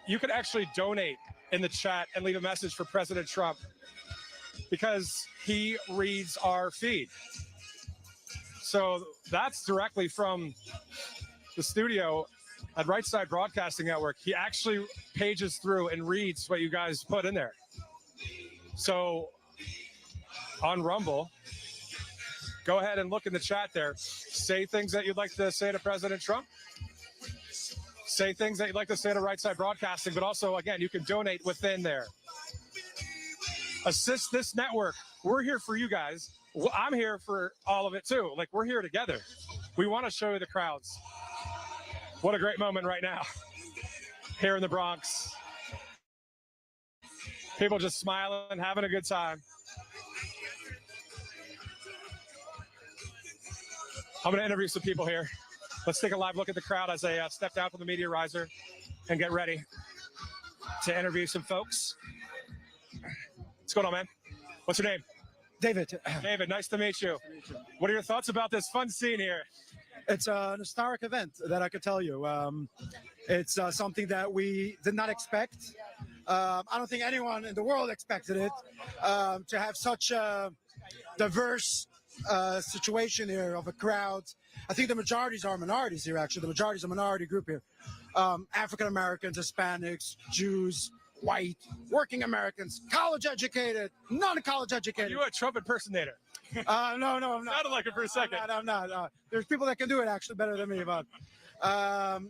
you can actually donate in the chat and leave a message for President Trump because he reads our feed. So that's directly from the studio at Right Side Broadcasting Network. He actually pages through and reads what you guys put in there. So on Rumble, go ahead and look in the chat there. Say things that you'd like to say to President Trump. Say things that you'd like to say to Right Side Broadcasting, but also, again, you can donate within there. Assist this network. We're here for you guys. I'm here for all of it, too. Like, we're here together. We want to show you the crowds. What a great moment right now here in the Bronx. People just smiling, having a good time. I'm going to interview some people here. Let's take a live look at the crowd as they step down from the media riser and get ready to interview some folks. What's going on, man? What's your name? David. David, nice to meet you. What are your thoughts about this fun scene here? It's an historic event that I could tell you. It's something that we did not expect. I don't think anyone in the world expected it, to have such a diverse situation here of a crowd. I think the majorities are minorities here, actually. The majority is a minority group here. African Americans, Hispanics, Jews, white, working Americans, college educated, non-college educated. Are you a Trump impersonator? No, I'm not. Sounded like it for a second. I'm not. There's people that can do it actually better than me, but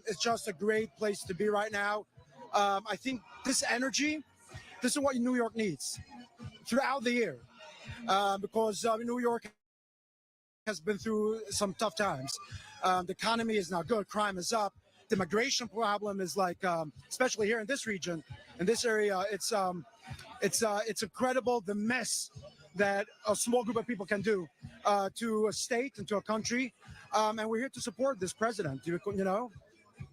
it's just a great place to be right now. I think this energy, this is what New York needs throughout the year, because New York has been through some tough times. The economy is not good. Crime is up. The migration problem is like, especially here in this region, in this area, it's incredible the mess that a small group of people can do to a state and to a country. And we're here to support this president. You know,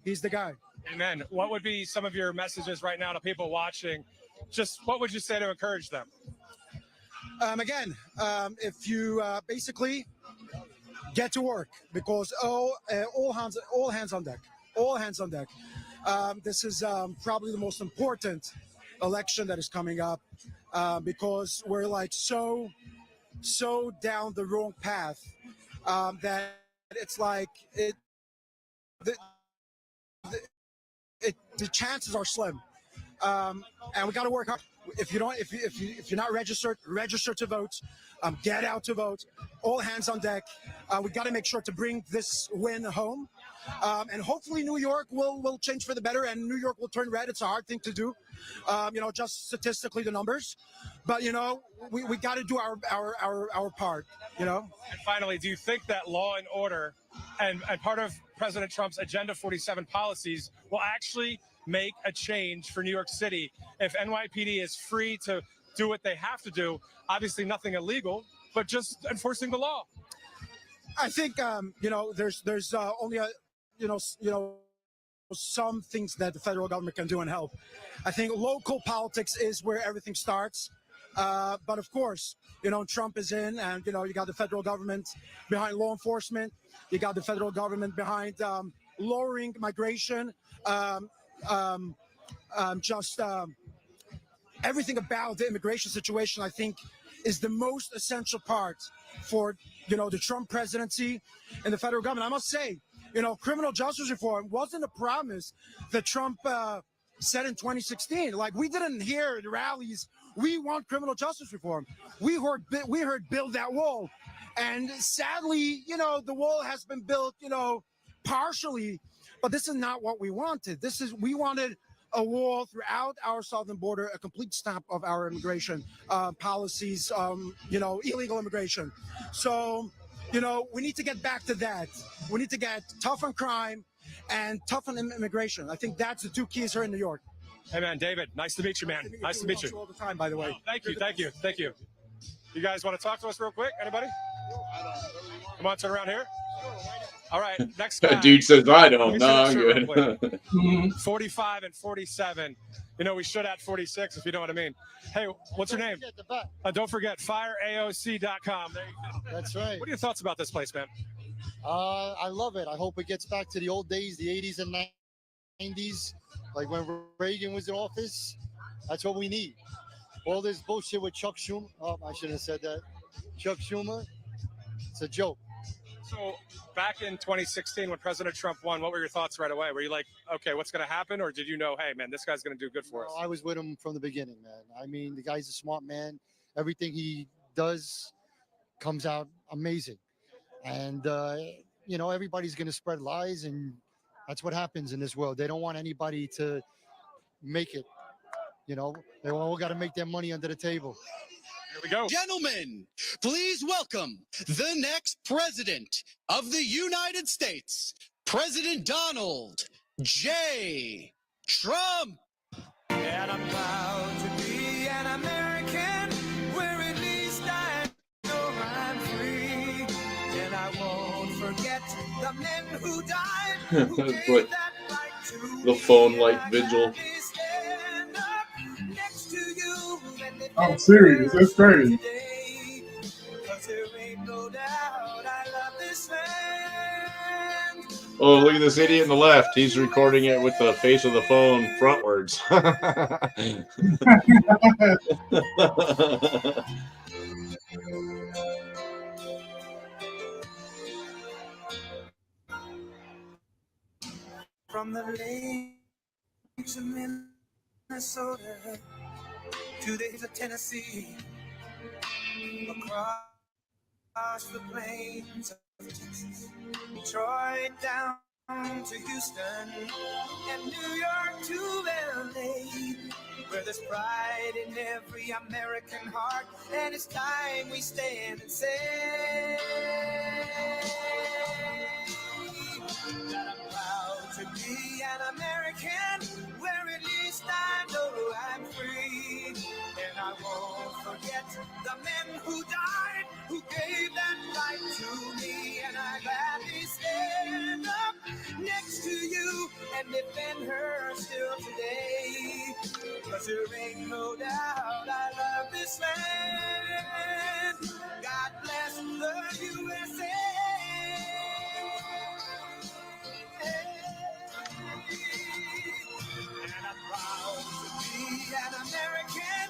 he's the guy. Amen. What would be some of your messages right now to people watching? Just what would you say to encourage them? Again, if you basically get to work, because all hands on deck. All hands on deck. This is probably the most important election that is coming up, because we're like so down the wrong path that it's like the chances are slim, and we got to work hard. If you're not registered, register to vote. Get out to vote. All hands on deck. We got to make sure to bring this win home, and hopefully New York will change for the better, and New York will turn red. It's a hard thing to do, just statistically the numbers, but we got to do our part. And finally, do you think that law and order and part of President Trump's Agenda 47 policies will actually make a change for New York City if NYPD is free to do what they have to do? Obviously nothing illegal, but just enforcing the law. I think there's only some things that the federal government can do and help. I think local politics is where everything starts. But of course, Trump is in, and you got the federal government behind law enforcement. You got the federal government behind lowering migration. Everything about the immigration situation, I think, is the most essential part for the Trump presidency and the federal government. I must say, criminal justice reform wasn't a promise that Trump said in 2016. Like, we didn't hear the rallies, we want criminal justice reform. We heard build that wall, and sadly, the wall has been built, partially. But this is not what we wanted. We wanted a wall throughout our southern border, a complete stop of our immigration policies, illegal immigration. So, we need to get back to that. We need to get tough on crime and tough on immigration. I think that's the two keys here in New York. Hey, man, David, nice to meet you, man. Nice to meet you. All the time, by the way. Thank you. You guys want to talk to us real quick? Anybody? Come on, turn around here. All right, next guy. Dude says I don't. No, I'm good. 45 and 47. We should add 46, if you know what I mean. Hey, what's your name? Don't forget, fireaoc.com. There you go. That's right. What are your thoughts about this place, man? I love it. I hope it gets back to the old days, the 80s and 90s, like when Reagan was in office. That's what we need. All this bullshit with Chuck Schumer. Oh, I shouldn't have said that. Chuck Schumer. It's a joke. So back in 2016, when President Trump won, what were your thoughts right away? Were you like, okay, what's going to happen? Or did you know, hey, man, this guy's going to do good for us? I was with him from the beginning, man. I mean, the guy's a smart man. Everything he does comes out amazing. And, everybody's going to spread lies. And that's what happens in this world. They don't want anybody to make it. They all got to make their money under the table. Here we go. Gentlemen, please welcome the next president of the United States, President Donald J. Trump. And I'm proud to be an American, where at least I know I'm free. And I won't forget who died, who gave that right to the me, phone and light I vigil. gladly stand up next to you and I'm serious. That's crazy. today, 'cause there ain't no doubt I love this land. Oh, look at this idiot on the left. He's recording it with the face of the phone frontwards. From the lakes of Minnesota to the hills of Tennessee, across the plains of Texas, Detroit down to Houston, and New York to LA, where there's pride in every American heart, and it's time we stand and say that I'm proud to be an American, where at least I know I'm free. And I won't forget the men who died, who gave that right to me. And I gladly stand up next to you and defend her still today. 'Cause there ain't no doubt I love this land. God bless the USA. And I'm proud to be an American,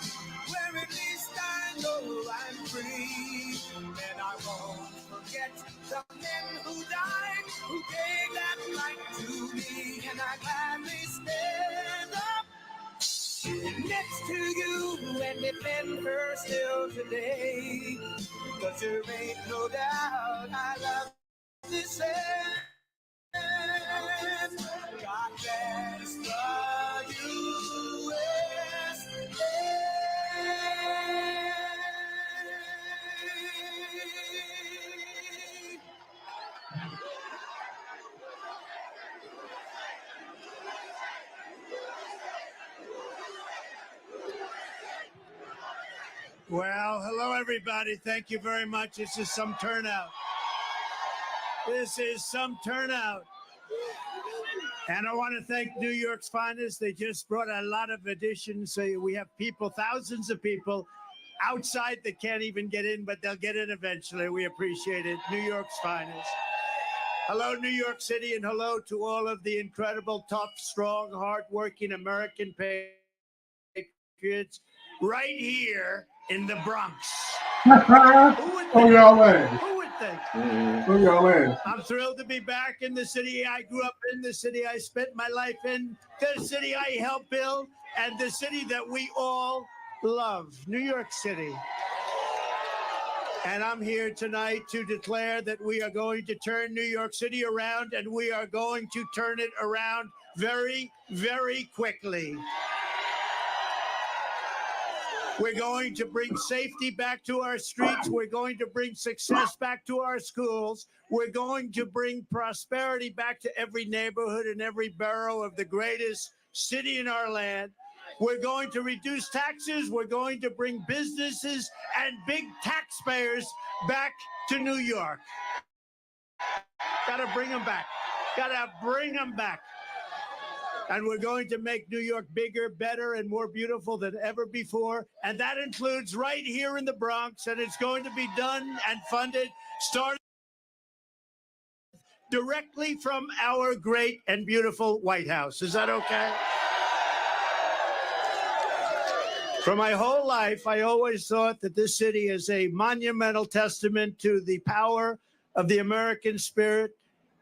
where at least I know I'm free. And I won't forget the men who died, who gave that right to me. And I gladly stand up next to you and defend her still today. 'Cause there ain't no doubt I love this land. God bless the USA. Well, hello, everybody. Thank you very much. This is some turnout. This is some turnout. And I want to thank New York's finest. They just brought a lot of additions. So we have people, thousands of people outside that can't even get in, but they'll get in eventually. We appreciate it. New York's finest. Hello, New York City, and hello to all of the incredible, tough, strong, hardworking American patriots right here in the Bronx. Oh, y'all ass. Who would think? Oh, y'all ass. I'm thrilled to be back in the city I grew up in, the city I spent my life in, the city I helped build, and the city that we all love, New York City. And I'm here tonight to declare that we are going to turn New York City around, and we are going to turn it around very, very quickly. We're going to bring safety back to our streets. We're going to bring success back to our schools. We're going to bring prosperity back to every neighborhood and every borough of the greatest city in our land. We're going to reduce taxes. We're going to bring businesses and big taxpayers back to New York. Gotta bring them back. Gotta bring them back. And we're going to make New York bigger, better, and more beautiful than ever before. And that includes right here in the Bronx. And it's going to be done and funded, started directly from our great and beautiful White House. Is that okay? For my whole life, I always thought that this city is a monumental testament to the power of the American spirit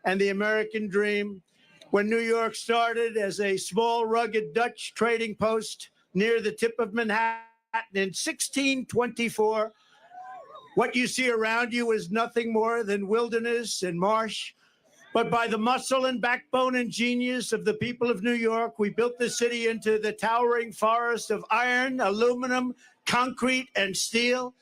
and the American dream. When New York started as a small, rugged Dutch trading post near the tip of Manhattan in 1624, what you see around you is nothing more than wilderness and marsh. But by the muscle and backbone and genius of the people of New York, we built the city into the towering forest of iron, aluminum, concrete, and steel.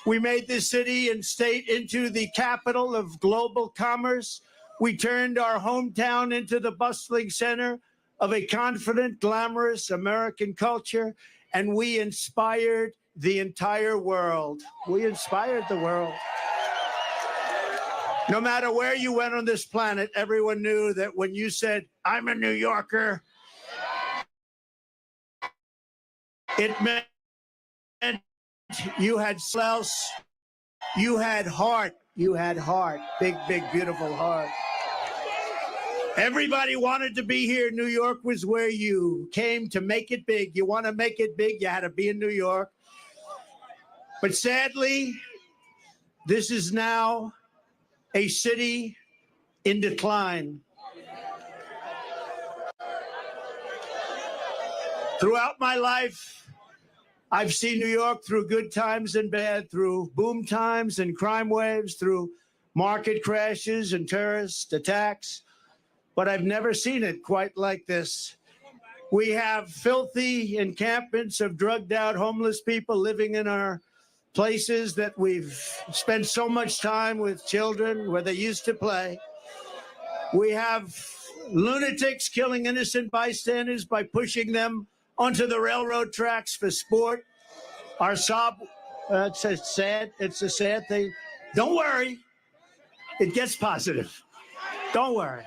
We made this city and state into the capital of global commerce. We turned our hometown into the bustling center of a confident, glamorous American culture, and we inspired the entire world. We inspired the world. No matter where you went on this planet, everyone knew that when you said, I'm a New Yorker, it meant you had else. You had heart. You had heart. Big, big, beautiful heart. Everybody wanted to be here. New York was where you came to make it big. You want to make it big, you had to be in New York. But sadly, this is now a city in decline. Throughout my life, I've seen New York through good times and bad, through boom times and crime waves, through market crashes and terrorist attacks, but I've never seen it quite like this. We have filthy encampments of drugged out homeless people living in our places that we've spent so much time with children where they used to play. We have lunatics killing innocent bystanders by pushing them onto the railroad tracks for sport. Our it's a sad thing. Don't worry, it gets positive. Don't worry,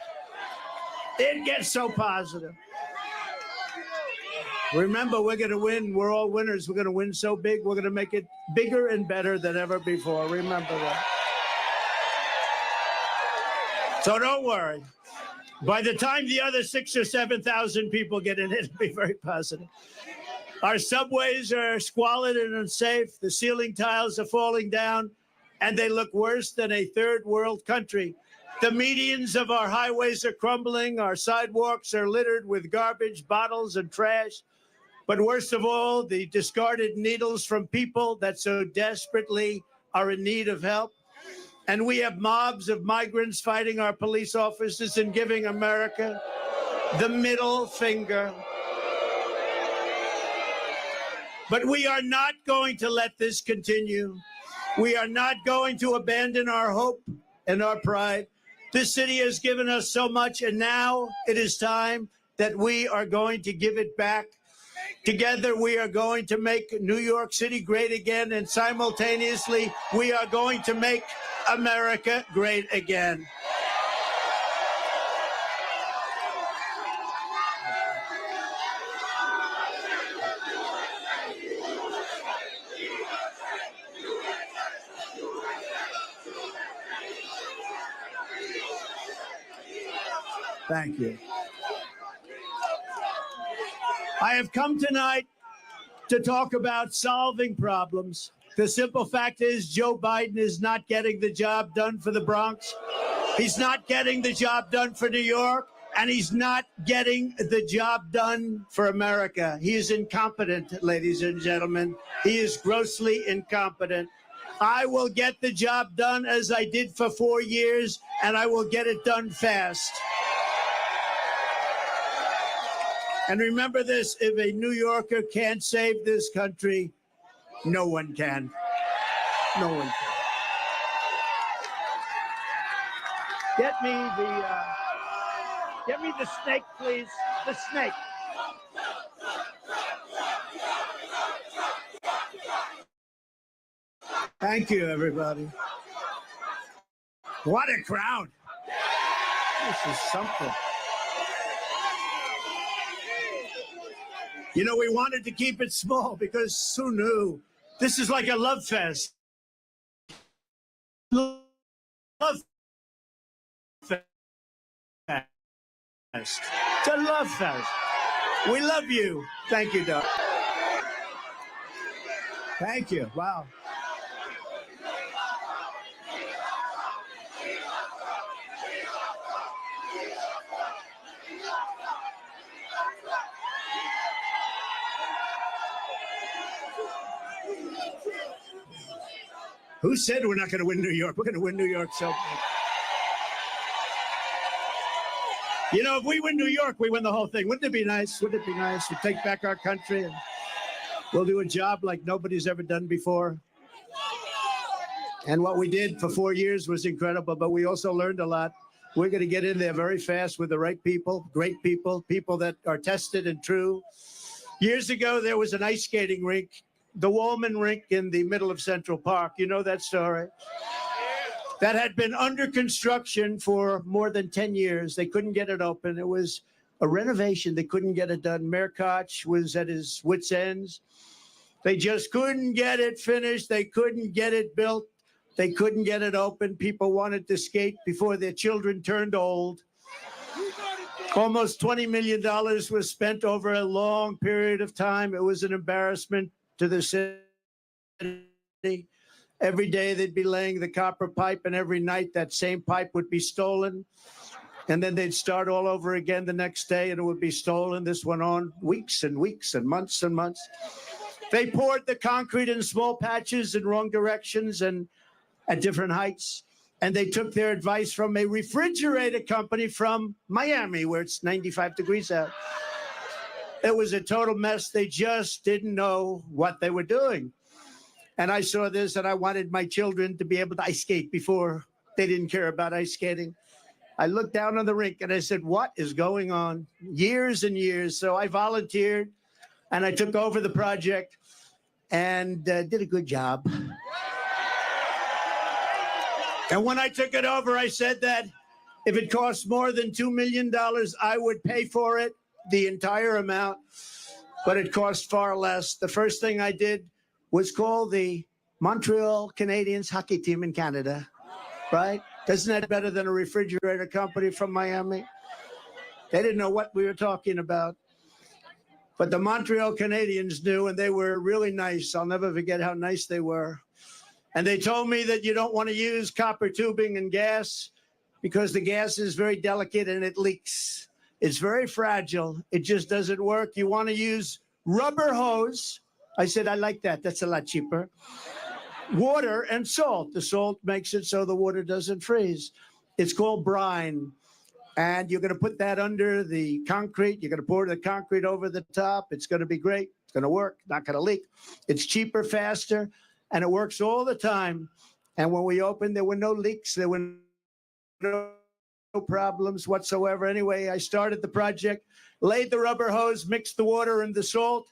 it gets so positive. Remember, we're going to win. We're all winners. We're going to win so big. We're going to make it bigger and better than ever before. Remember that. So don't worry. By the time the other 6,000 or 7,000 people get in, it'll be very positive. Our subways are squalid and unsafe. The ceiling tiles are falling down, and they look worse than a third world country. The medians of our highways are crumbling. Our sidewalks are littered with garbage, bottles, and trash. But worst of all, the discarded needles from people that so desperately are in need of help. And we have mobs of migrants fighting our police officers and giving America the middle finger. But we are not going to let this continue. We are not going to abandon our hope and our pride. This city has given us so much, and now it is time that we are going to give it back. Together, we are going to make New York City great again, and simultaneously, we are going to make America great again. Thank you. I have come tonight to talk about solving problems. The simple fact is Joe Biden is not getting the job done for the Bronx. He's not getting the job done for New York, and he's not getting the job done for America. He is incompetent, ladies and gentlemen. He is grossly incompetent. I will get the job done as I did for 4 years, and I will get it done fast. And remember this, if a New Yorker can't save this country, no one can. No one can. Get me the snake, please. The snake. Thank you, everybody. What a crowd. This is something. You know, we wanted to keep it small because who knew? This is like a love fest. Love fest. It's a love fest. We love you. Thank you, Doug. Thank you. Wow. Who said we're not going to win New York? We're going to win New York so bad. You know, if we win New York, we win the whole thing. Wouldn't it be nice? Wouldn't it be nice? We take back our country and we'll do a job like nobody's ever done before. And what we did for 4 years was incredible, but we also learned a lot. We're going to get in there very fast with the right people, great people, people that are tested and true. Years ago, there was an ice skating rink, the Wallman rink in the middle of Central Park. You know that story? that had been under construction for more than 10 years. They couldn't get it open. It was a renovation. They couldn't get it done. Mayor Koch was at his wits' ends. They just couldn't get it finished. They couldn't get it built. They couldn't get it open. People wanted to skate before their children turned old. Almost $20 million was spent over a long period of time. It was an embarrassment to the city. Every day they'd be laying the copper pipe, and every night that same pipe would be stolen. And then they'd start all over again the next day, and it would be stolen. This went on weeks and weeks and months and months. They poured the concrete in small patches in wrong directions and at different heights. And they took their advice from a refrigerator company from Miami, where it's 95 degrees out. It was a total mess. They just didn't know what they were doing. And I saw this, and I wanted my children to be able to ice skate before. They didn't care about ice skating. I looked down on the rink, and I said, what is going on? Years and years. So I volunteered, and I took over the project and did a good job. And when I took it over, I said that if it cost more than $2 million, I would pay for it, the entire amount. But it cost far less. The first thing I did was call the Montreal Canadiens hockey team in Canada, right? Isn't that better than a refrigerator company from Miami? They didn't know what we were talking about. But the Montreal Canadiens knew, and they were really nice. I'll never forget how nice they were. And they told me that you don't want to use copper tubing and gas because the gas is very delicate and it leaks. It's very fragile. It just doesn't work. You want to use rubber hose. I said, I like that. That's a lot cheaper. Water and salt. The salt makes it so the water doesn't freeze. It's called brine. And you're going to put that under the concrete. You're going to pour the concrete over the top. It's going to be great. It's going to work. Not going to leak. It's cheaper, faster. And it works all the time. And when we opened, there were no leaks. There were no problems whatsoever. Anyway, I started the project, laid the rubber hose, mixed the water and the salt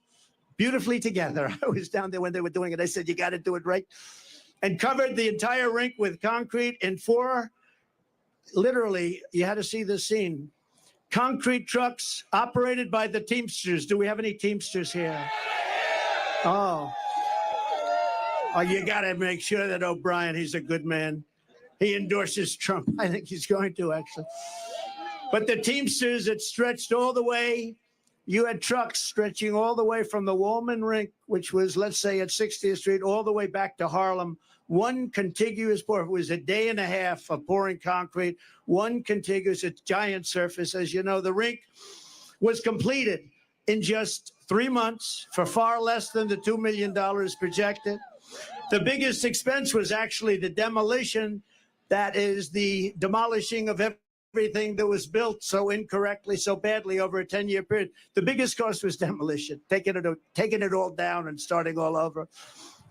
beautifully together. I was down there when they were doing it. I said, you got to do it right. And covered the entire rink with concrete in 4, literally, you had to see this scene, concrete trucks operated by the Teamsters. Do we have any Teamsters here? Oh, you got to make sure that O'Brien, he's a good man. He endorses Trump. I think he's going to, actually. But the Teamsters, it stretched all the way. You had trucks stretching all the way from the Woolman Rink, which was, let's say, at 60th Street, all the way back to Harlem. One contiguous pour. It was a day and a half of pouring concrete. One contiguous, a giant surface. As you know, the rink was completed in just 3 months for far less than the $2 million projected. The biggest expense was actually the demolition. That is the demolishing of everything that was built so incorrectly, so badly over a 10-year period. The biggest cost was demolition, taking it all down and starting all over.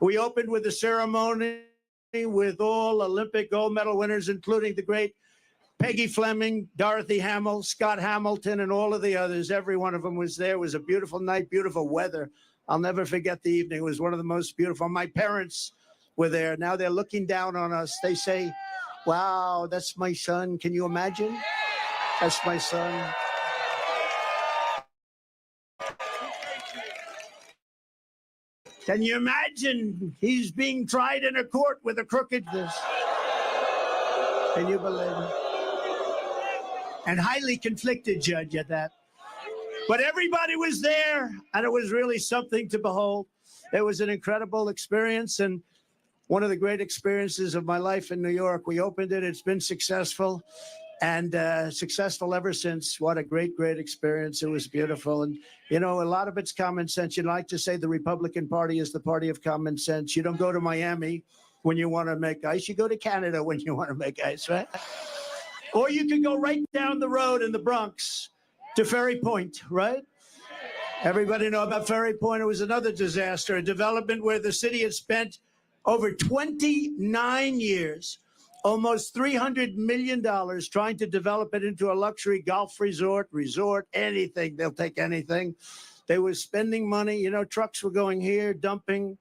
We opened with a ceremony with all Olympic gold medal winners, including the great Peggy Fleming, Dorothy Hamill, Scott Hamilton, and all of the others. Every one of them was there. It was a beautiful night, beautiful weather. I'll never forget the evening. It was one of the most beautiful. My parents were there. Now they're looking down on us. They say, wow, that's my son. Can you imagine? That's my son. Can you imagine? He's being tried in a court with a crooked fist. Can you believe it? And highly conflicted judge at that. But everybody was there, and it was really something to behold. It was an incredible experience, and one of the great experiences of my life in New York. We opened it. It's been successful, and successful ever since. What a great, great experience. It was beautiful. And, you know, a lot of it's common sense. You like to say the Republican Party is the party of common sense. You don't go to Miami when you want to make ice. You go to Canada when you want to make ice, right? Or you can go right down the road in the Bronx to Ferry Point, right? Everybody know about Ferry Point. It was another disaster, a development where the city had spent over 29 years, almost $300 million trying to develop it into a luxury golf resort, anything. They'll take anything. They were spending money. You know, trucks were going here, dumping,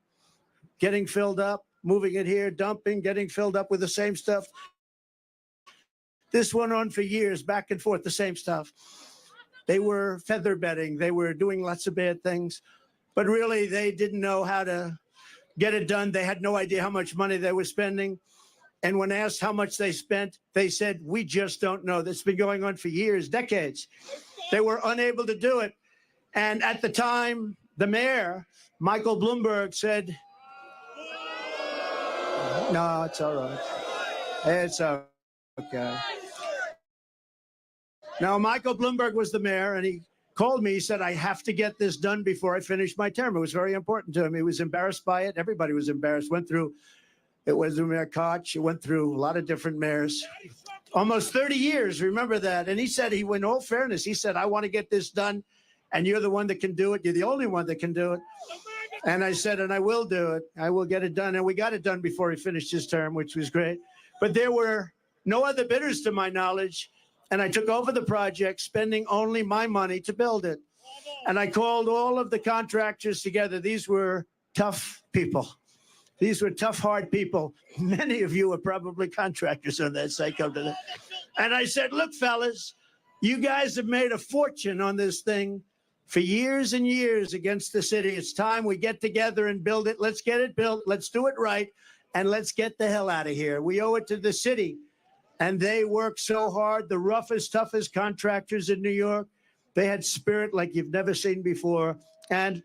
getting filled up, moving it here, dumping, getting filled up with the same stuff. This went on for years, back and forth, the same stuff. They were feather bedding. They were doing lots of bad things. But really, they didn't know how to get it done. They had no idea how much money they were spending. And when asked how much they spent, they said, we just don't know. That's been going on for years, decades. They were unable to do it. And at the time, the mayor, Michael Bloomberg, said, no, it's all right. It's okay. Now, Michael Bloomberg was the mayor, and he called me. He said, I have to get this done before I finish my term. It was very important to him. He was embarrassed by it. Everybody was embarrassed. It was the Mayor Koch. It went through a lot of different mayors. Almost 30 years, remember that. And he said, in all fairness, he said, I want to get this done, and you're the one that can do it. You're the only one that can do it. And I said, and I will do it. I will get it done. And we got it done before he finished his term, which was great. But there were no other bidders to my knowledge. And I took over the project, spending only my money to build it. And I called all of the contractors together. These were tough people. These were tough, hard people. Many of you are probably contractors on that site. And I said, look, fellas, you guys have made a fortune on this thing for years and years against the city. It's time we get together and build it. Let's get it built. Let's do it right. And let's get the hell out of here. We owe it to the city. And they worked so hard, the roughest, toughest contractors in New York. They had spirit like you've never seen before. And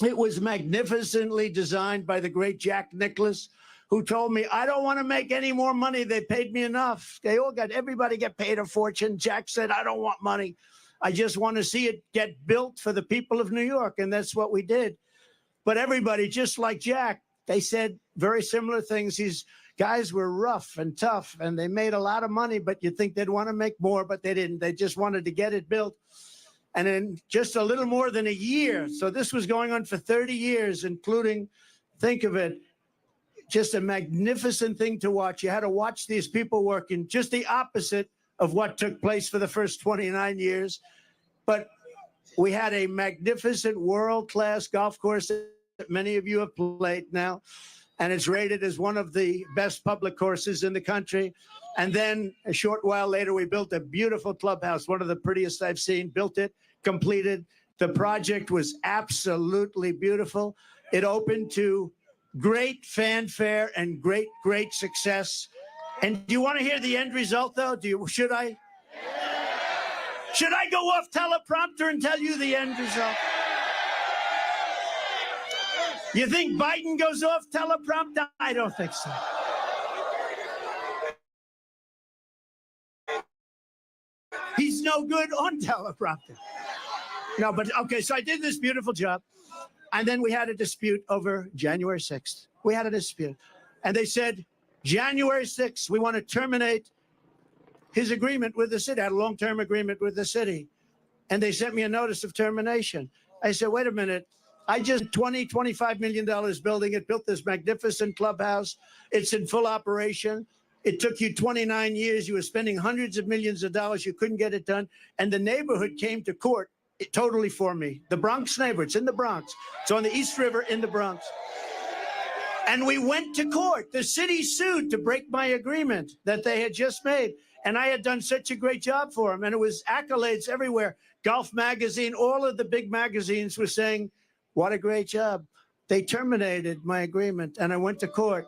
it was magnificently designed by the great Jack Nicklaus, who told me, I don't want to make any more money. They paid me enough. Everybody get paid a fortune. Jack said, I don't want money. I just want to see it get built for the people of New York. And that's what we did. But everybody, just like Jack, they said very similar things. These guys were rough and tough, and they made a lot of money, but you'd think they'd want to make more, but they didn't. They just wanted to get it built. And in just a little more than a year, so this was going on for 30 years, including, think of it, just a magnificent thing to watch. You had to watch these people working, just the opposite of what took place for the first 29 years. But we had a magnificent world-class golf course that many of you have played now. And it's rated as one of the best public courses in the country. And then a short while later, we built a beautiful clubhouse, one of the prettiest I've seen, built it, completed. The project was absolutely beautiful. It opened to great fanfare and great, great success. And do you want to hear the end result, though? Should I? Should I go off teleprompter and tell you the end result? You think Biden goes off teleprompter? I don't think so. He's no good on teleprompter. No, but okay, so I did this beautiful job. And then we had a dispute over January 6th. We had a dispute. And they said, January 6th, we want to terminate his agreement with the city, had a long-term agreement with the city. And they sent me a notice of termination. I said, wait a minute. I just $25 million building it, built this magnificent clubhouse. It's in full operation. It took you 29 years. You were spending hundreds of millions of dollars. You couldn't get it done. And the neighborhood came to court totally for me. The Bronx neighborhood, it's in the Bronx. It's on the East River in the Bronx. And we went to court. The city sued to break my agreement that they had just made. And I had done such a great job for them. And it was accolades everywhere. Golf Magazine, all of the big magazines were saying, what a great job. They terminated my agreement, and I went to court.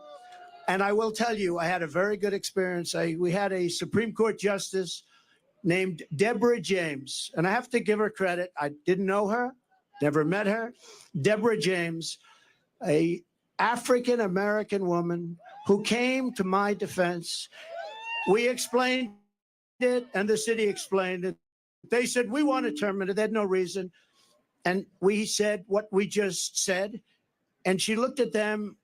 And I will tell you, I had a very good experience. We had a Supreme Court justice named Deborah James, and I have to give her credit. I didn't know her, never met her. Deborah James, a African-American woman who came to my defense. We explained it, and the city explained it. They said, we want to terminate. They had no reason. And we said what we just said. And she looked at them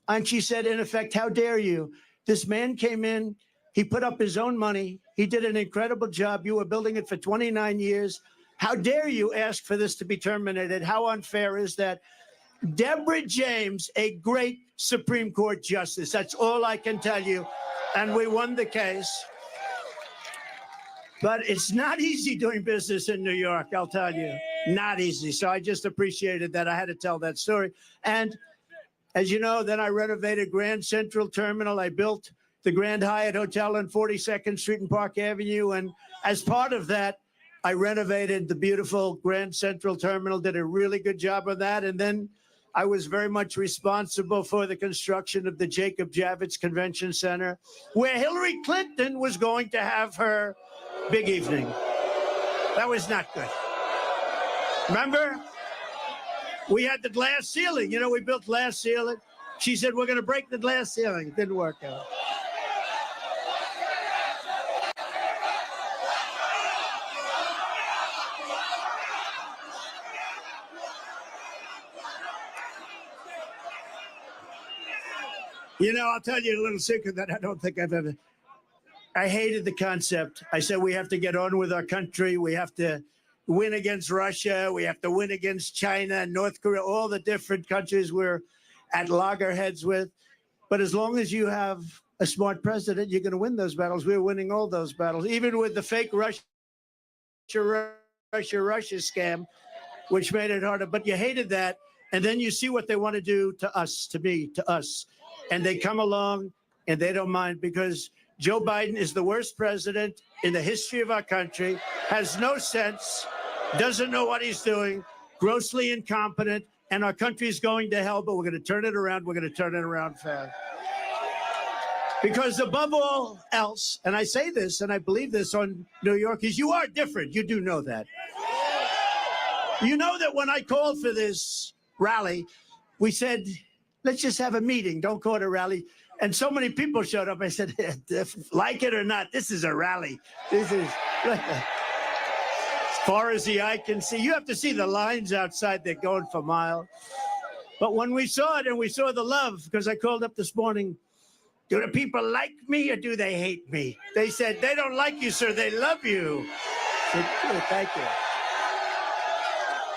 and she said, in effect, how dare you? This man came in, he put up his own money. He did an incredible job. You were building it for 29 years. How dare you ask for this to be terminated? How unfair is that? Deborah James, a great Supreme Court justice. That's all I can tell you. And we won the case. But it's not easy doing business in New York, I'll tell you. Not easy. So I just appreciated that. I had to tell that story. And As you know, then I renovated Grand Central Terminal. I built the Grand Hyatt Hotel on 42nd Street and Park Avenue. And as part of that, I renovated the beautiful Grand Central Terminal, did a really good job of that. And then I was very much responsible for the construction of the Jacob Javits Convention Center, where Hillary Clinton was going to have her big evening. That was not good. Remember? We had the glass ceiling. You know, we built glass ceiling. She said, we're going to break the glass ceiling. It didn't work out. You know, I'll tell you a little secret that I don't think I've ever. I hated the concept. I said we have to get on with our country. We have to win against Russia. We have to win against China, North Korea, all the different countries we're at loggerheads with. But as long as you have a smart president, you're going to win those battles. We're winning all those battles, even with the fake Russia scam, which made it harder. But you hated that. And then you see what they want to do to us, to me, to us. And they come along and they don't mind because Joe Biden is the worst president in the history of our country, has no sense, doesn't know what he's doing, grossly incompetent, and our country is going to hell, but we're going to turn it around. We're going to turn it around fast. Because above all else, and I say this and I believe this on New York, is you are different. You do know that. You know that when I called for this rally, we said, let's just have a meeting. Don't call it a rally. And so many people showed up. I said, like it or not, this is a rally. This is as far as the eye can see. You have to see the lines outside. They're going for miles. But when we saw it and we saw the love, because I called up this morning, do the people like me or do they hate me? They said, they don't like you, sir. They love you. I said, thank you.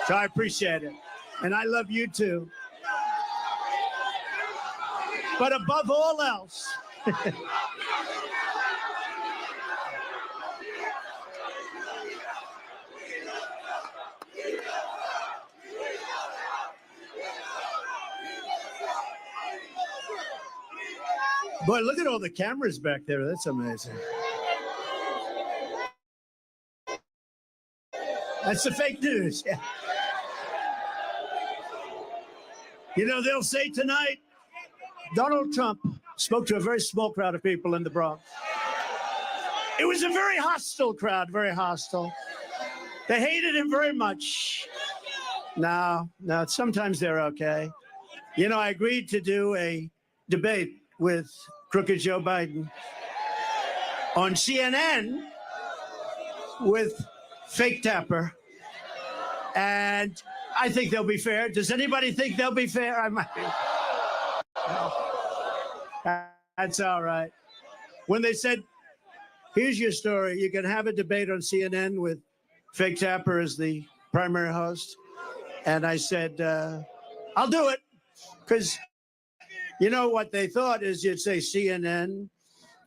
So I appreciate it. And I love you too. But above all else, boy, look at all the cameras back there. That's amazing. That's the fake news. Yeah. You know, they'll say tonight, Donald Trump spoke to a very small crowd of people in the Bronx. It was a very hostile crowd, very hostile. They hated him very much. No, sometimes they're okay. You know, I agreed to do a debate with crooked Joe Biden on CNN with fake Tapper. And I think they'll be fair. Does anybody think they'll be fair? I might be. That's all right. When they said, here's your story, you can have a debate on CNN with fake Tapper as the primary host. And I said, I'll do it. Because you know what they thought is you'd say CNN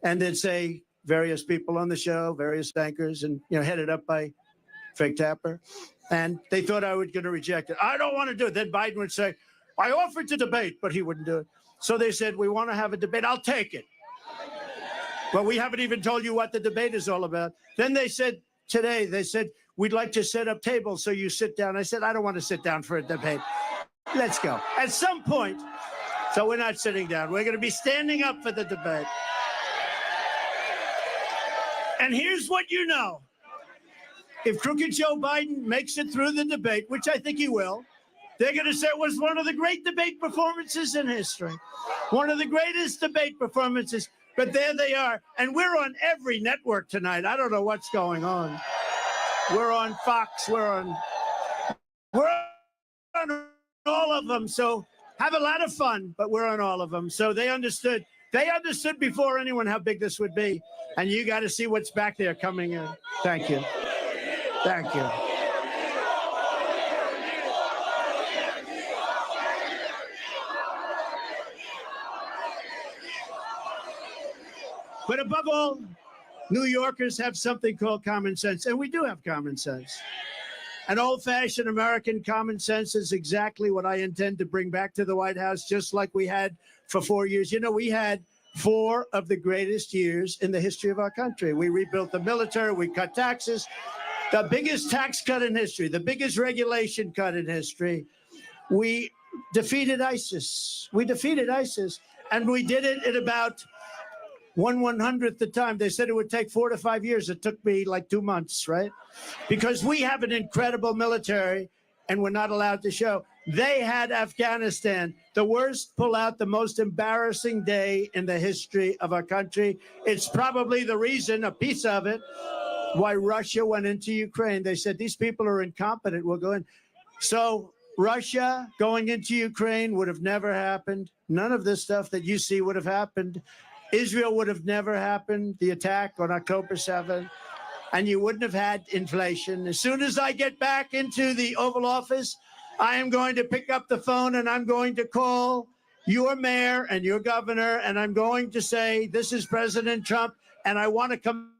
and they'd say various people on the show, various bankers, and, you know, headed up by fake Tapper. And they thought I was going to reject it. I don't want to do it. Then Biden would say, I offered to debate, but he wouldn't do it. So they said, we want to have a debate. I'll take it. But we haven't even told you what the debate is all about. Then they said today, they said, we'd like to set up tables so you sit down. I said, I don't want to sit down for a debate. Let's go. At some point, so we're not sitting down. We're going to be standing up for the debate. And here's what you know. If crooked Joe Biden makes it through the debate, which I think he will, they're going to say it was one of the great debate performances in history. One of the greatest debate performances. But there they are. And we're on every network tonight. I don't know what's going on. We're on Fox. We're on all of them. So have a lot of fun, but we're on all of them. So they understood. They understood before anyone how big this would be. And you got to see what's back there coming in. Thank you. Thank you. But above all, New Yorkers have something called common sense, and we do have common sense. And old-fashioned American common sense is exactly what I intend to bring back to the White House, just like we had for 4 years. You know, we had 4 of the greatest years in the history of our country. We rebuilt the military, we cut taxes, the biggest tax cut in history, the biggest regulation cut in history. We defeated ISIS. We defeated ISIS, and we did it in about 1/100th the time. They said it would take 4 to 5 years. It took me like 2 months, right? Because we have an incredible military and we're not allowed to show. They had Afghanistan, the worst pullout, the most embarrassing day in the history of our country. It's probably the reason, a piece of it, why Russia went into Ukraine. They said, these people are incompetent, we'll go in. So Russia going into Ukraine would have never happened. None of this stuff that you see would have happened. Israel would have never happened, the attack on October 7th, and you wouldn't have had inflation. As soon as I get back into the Oval Office, I am going to pick up the phone and I'm going to call your mayor and your governor, and I'm going to say, this is President Trump, and I want to come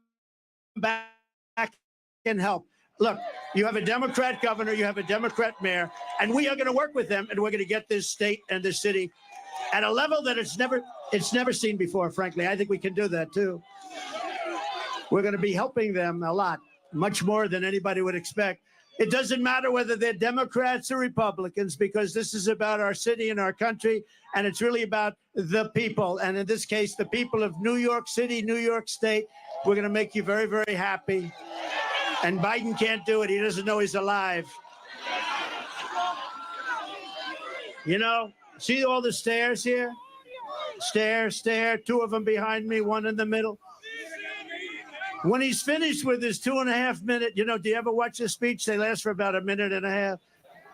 back and help. Look, you have a Democrat governor, you have a Democrat mayor, and we are going to work with them, and we're going to get this state and this city at a level that it's never seen before, frankly. I think we can do that, too. We're going to be helping them a lot, much more than anybody would expect. It doesn't matter whether they're Democrats or Republicans, because this is about our city and our country, and it's really about the people. And in this case, the people of New York City, New York State. We're going to make you very, very happy. And Biden can't do it. He doesn't know he's alive. You know, see all the stairs here? Stair, 2 of them behind me, 1 in the middle. When he's finished with his 2.5 minute, you know, do you ever watch a speech? They last for about 1.5 minutes.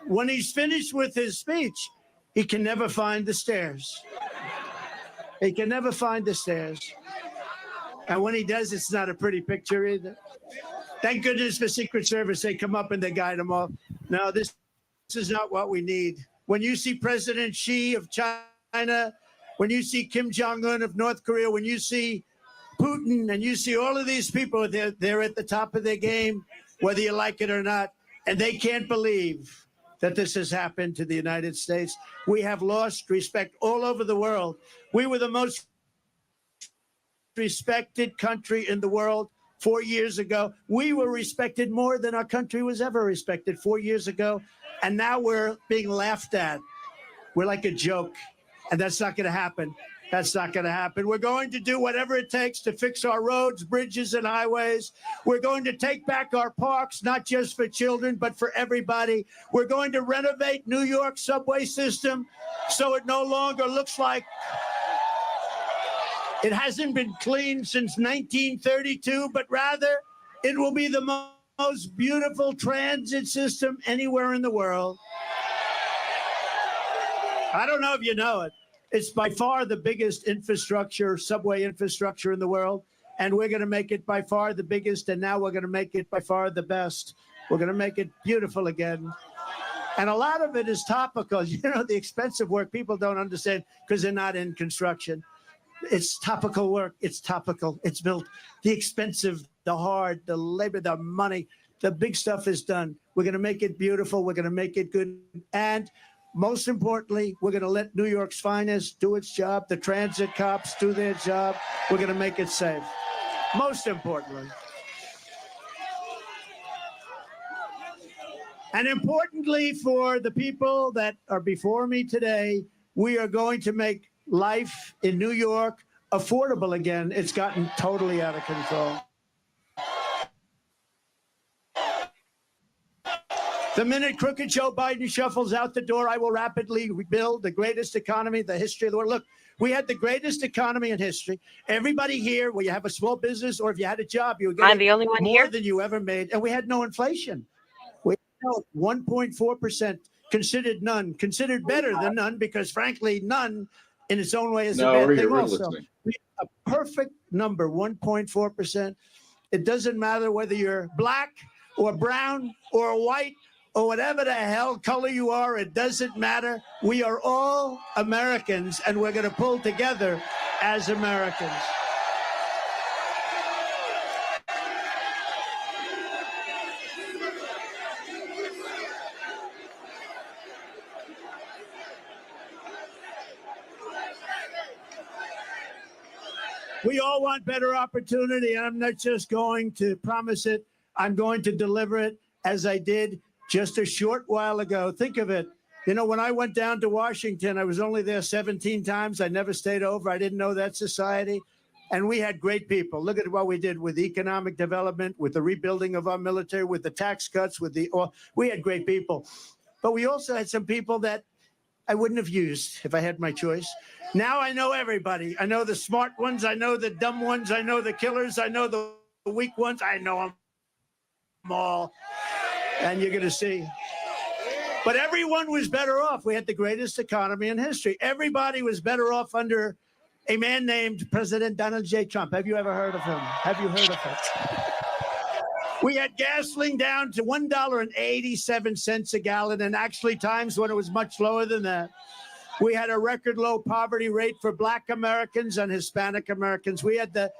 When he's finished with his speech, he can never find the stairs. He can never find the stairs. And when he does, it's not a pretty picture either. Thank goodness for Secret Service. They come up and they guide him off. No, this is not what we need. When you see President Xi of China, when you see Kim Jong-un of North Korea, when you see Putin, and you see all of these people, they're at the top of their game, whether you like it or not, and they can't believe that this has happened to the United States. We have lost respect all over the world. We were the most respected country in the world 4 years ago. We were respected more than our country was ever respected 4 years ago, and now we're being laughed at. We're like a joke, and that's not going to happen. That's not going to happen. We're going to do whatever it takes to fix our roads, bridges, and highways. We're going to take back our parks, not just for children, but for everybody. We're going to renovate New York's subway system so it no longer looks like it hasn't been cleaned since 1932, but rather it will be the most beautiful transit system anywhere in the world. I don't know if you know it. It's by far the biggest infrastructure, subway infrastructure in the world, and we're going to make it by far the biggest, and now we're going to make it by far the best. We're going to make it beautiful again. And a lot of it is topical. You know, the expensive work people don't understand because they're not in construction. It's topical work. It's topical. It's built. The expensive, the hard, the labor, the money, the big stuff is done. We're going to make it beautiful. We're going to make it good. And most importantly, we're going to let New York's finest do its job. The transit cops do their job. We're going to make it safe. Most importantly. And importantly for the people that are before me today, we are going to make life in New York affordable again. It's gotten totally out of control. The minute crooked Joe Biden shuffles out the door, I will rapidly rebuild the greatest economy in the history of the world. Look, we had the greatest economy in history. Everybody here, where you have a small business or if you had a job, you were getting the only one more here? than you ever made. And we had no inflation. We had 1.4%, considered none, considered better than none, because frankly, none in its own way is a bad thing also. We have a perfect number, 1.4%. It doesn't matter whether you're black or brown or white or whatever the hell color you are, it doesn't matter. We are all Americans, and we're going to pull together as Americans. We all want better opportunity, and I'm not just going to promise it. I'm going to deliver it as I did just a short while ago. Think of it. You know, when I went down to Washington, I was only there 17 times. I never stayed over. I didn't know that society. And we had great people. Look at what we did with economic development, with the rebuilding of our military, with the tax cuts, we had great people. But we also had some people that I wouldn't have used if I had my choice. Now I know everybody. I know the smart ones. I know the dumb ones. I know the killers. I know the weak ones. I know them all. And you're going to see. But everyone was better off. We had the greatest economy in history. Everybody was better off under a man named President Donald J. Trump. Have you ever heard of him? Have you heard of him? We had gasoline down to $1.87 a gallon, and actually times when it was much lower than that. We had a record low poverty rate for Black Americans and Hispanic Americans. We had the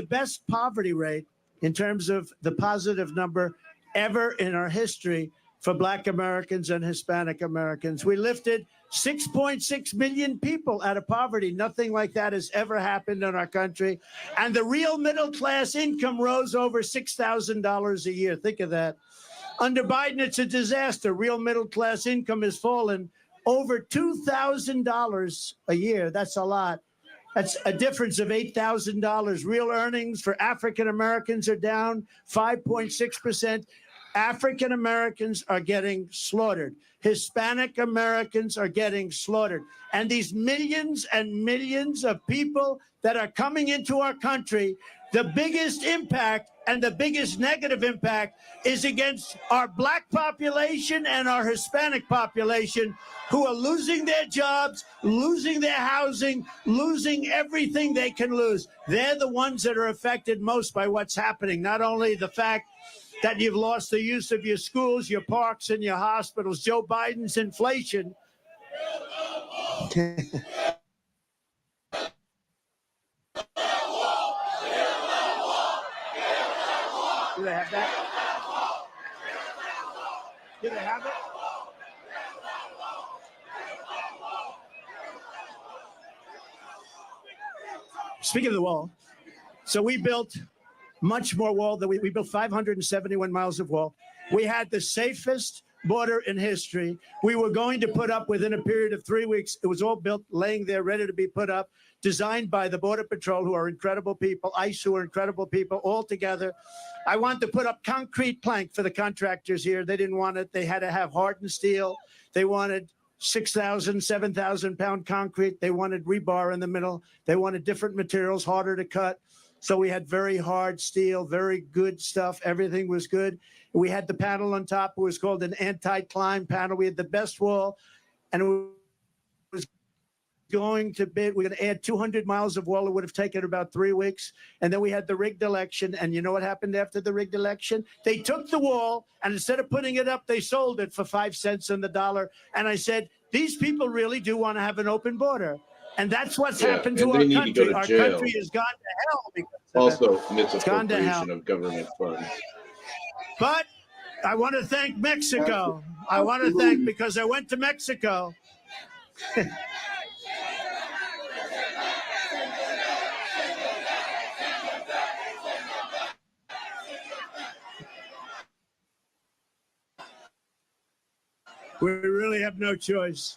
best poverty rate in terms of the positive number ever in our history for Black Americans and Hispanic Americans. We lifted 6.6 million people out of poverty. Nothing like that has ever happened in our country. And the real middle class income rose over $6,000 a year. Think of that. Under Biden, it's a disaster. Real middle class income has fallen over $2,000 a year. That's a lot. That's a difference of $8,000. Real earnings for African Americans are down 5.6%. African Americans are getting slaughtered. Hispanic Americans are getting slaughtered. And these millions and millions of people that are coming into our country, the biggest impact and the biggest negative impact is against our Black population and our Hispanic population, who are losing their jobs, losing their housing, losing everything they can lose. They're the ones that are affected most by what's happening. Not only the fact that you've lost the use of your schools, your parks, and your hospitals. Joe Biden's inflation. Do they have that? Do they have it? Speaking of the wall, so we built much more wall than we built 571 miles of wall. We had the safest border in history. We were going to put up within a period of 3 weeks. It was all built, laying there, ready to be put up, designed by the Border Patrol, who are incredible people, ICE, who are incredible people, all together. I wanted to put up concrete plank for the contractors here. They didn't want it. They had to have hardened steel. They wanted 6,000, 7,000 pound concrete. They wanted rebar in the middle. They wanted different materials, harder to cut. So we had very hard steel, very good stuff. Everything was good. We had the panel on top. It was called an anti-climb panel. We had the best wall, and it was going to bid. We're going to add 200 miles of wall. It would have taken about 3 weeks. And then we had the rigged election. And you know what happened after the rigged election? They took the wall, and instead of putting it up, they sold it for 5 cents on the dollar. And I said, these people really do want to have an open border. And that's what's happened to our country. Our country has gone to hell because also misappropriation of government funds. But I want to thank Mexico. I want to thank, because I went to Mexico. We really have no choice.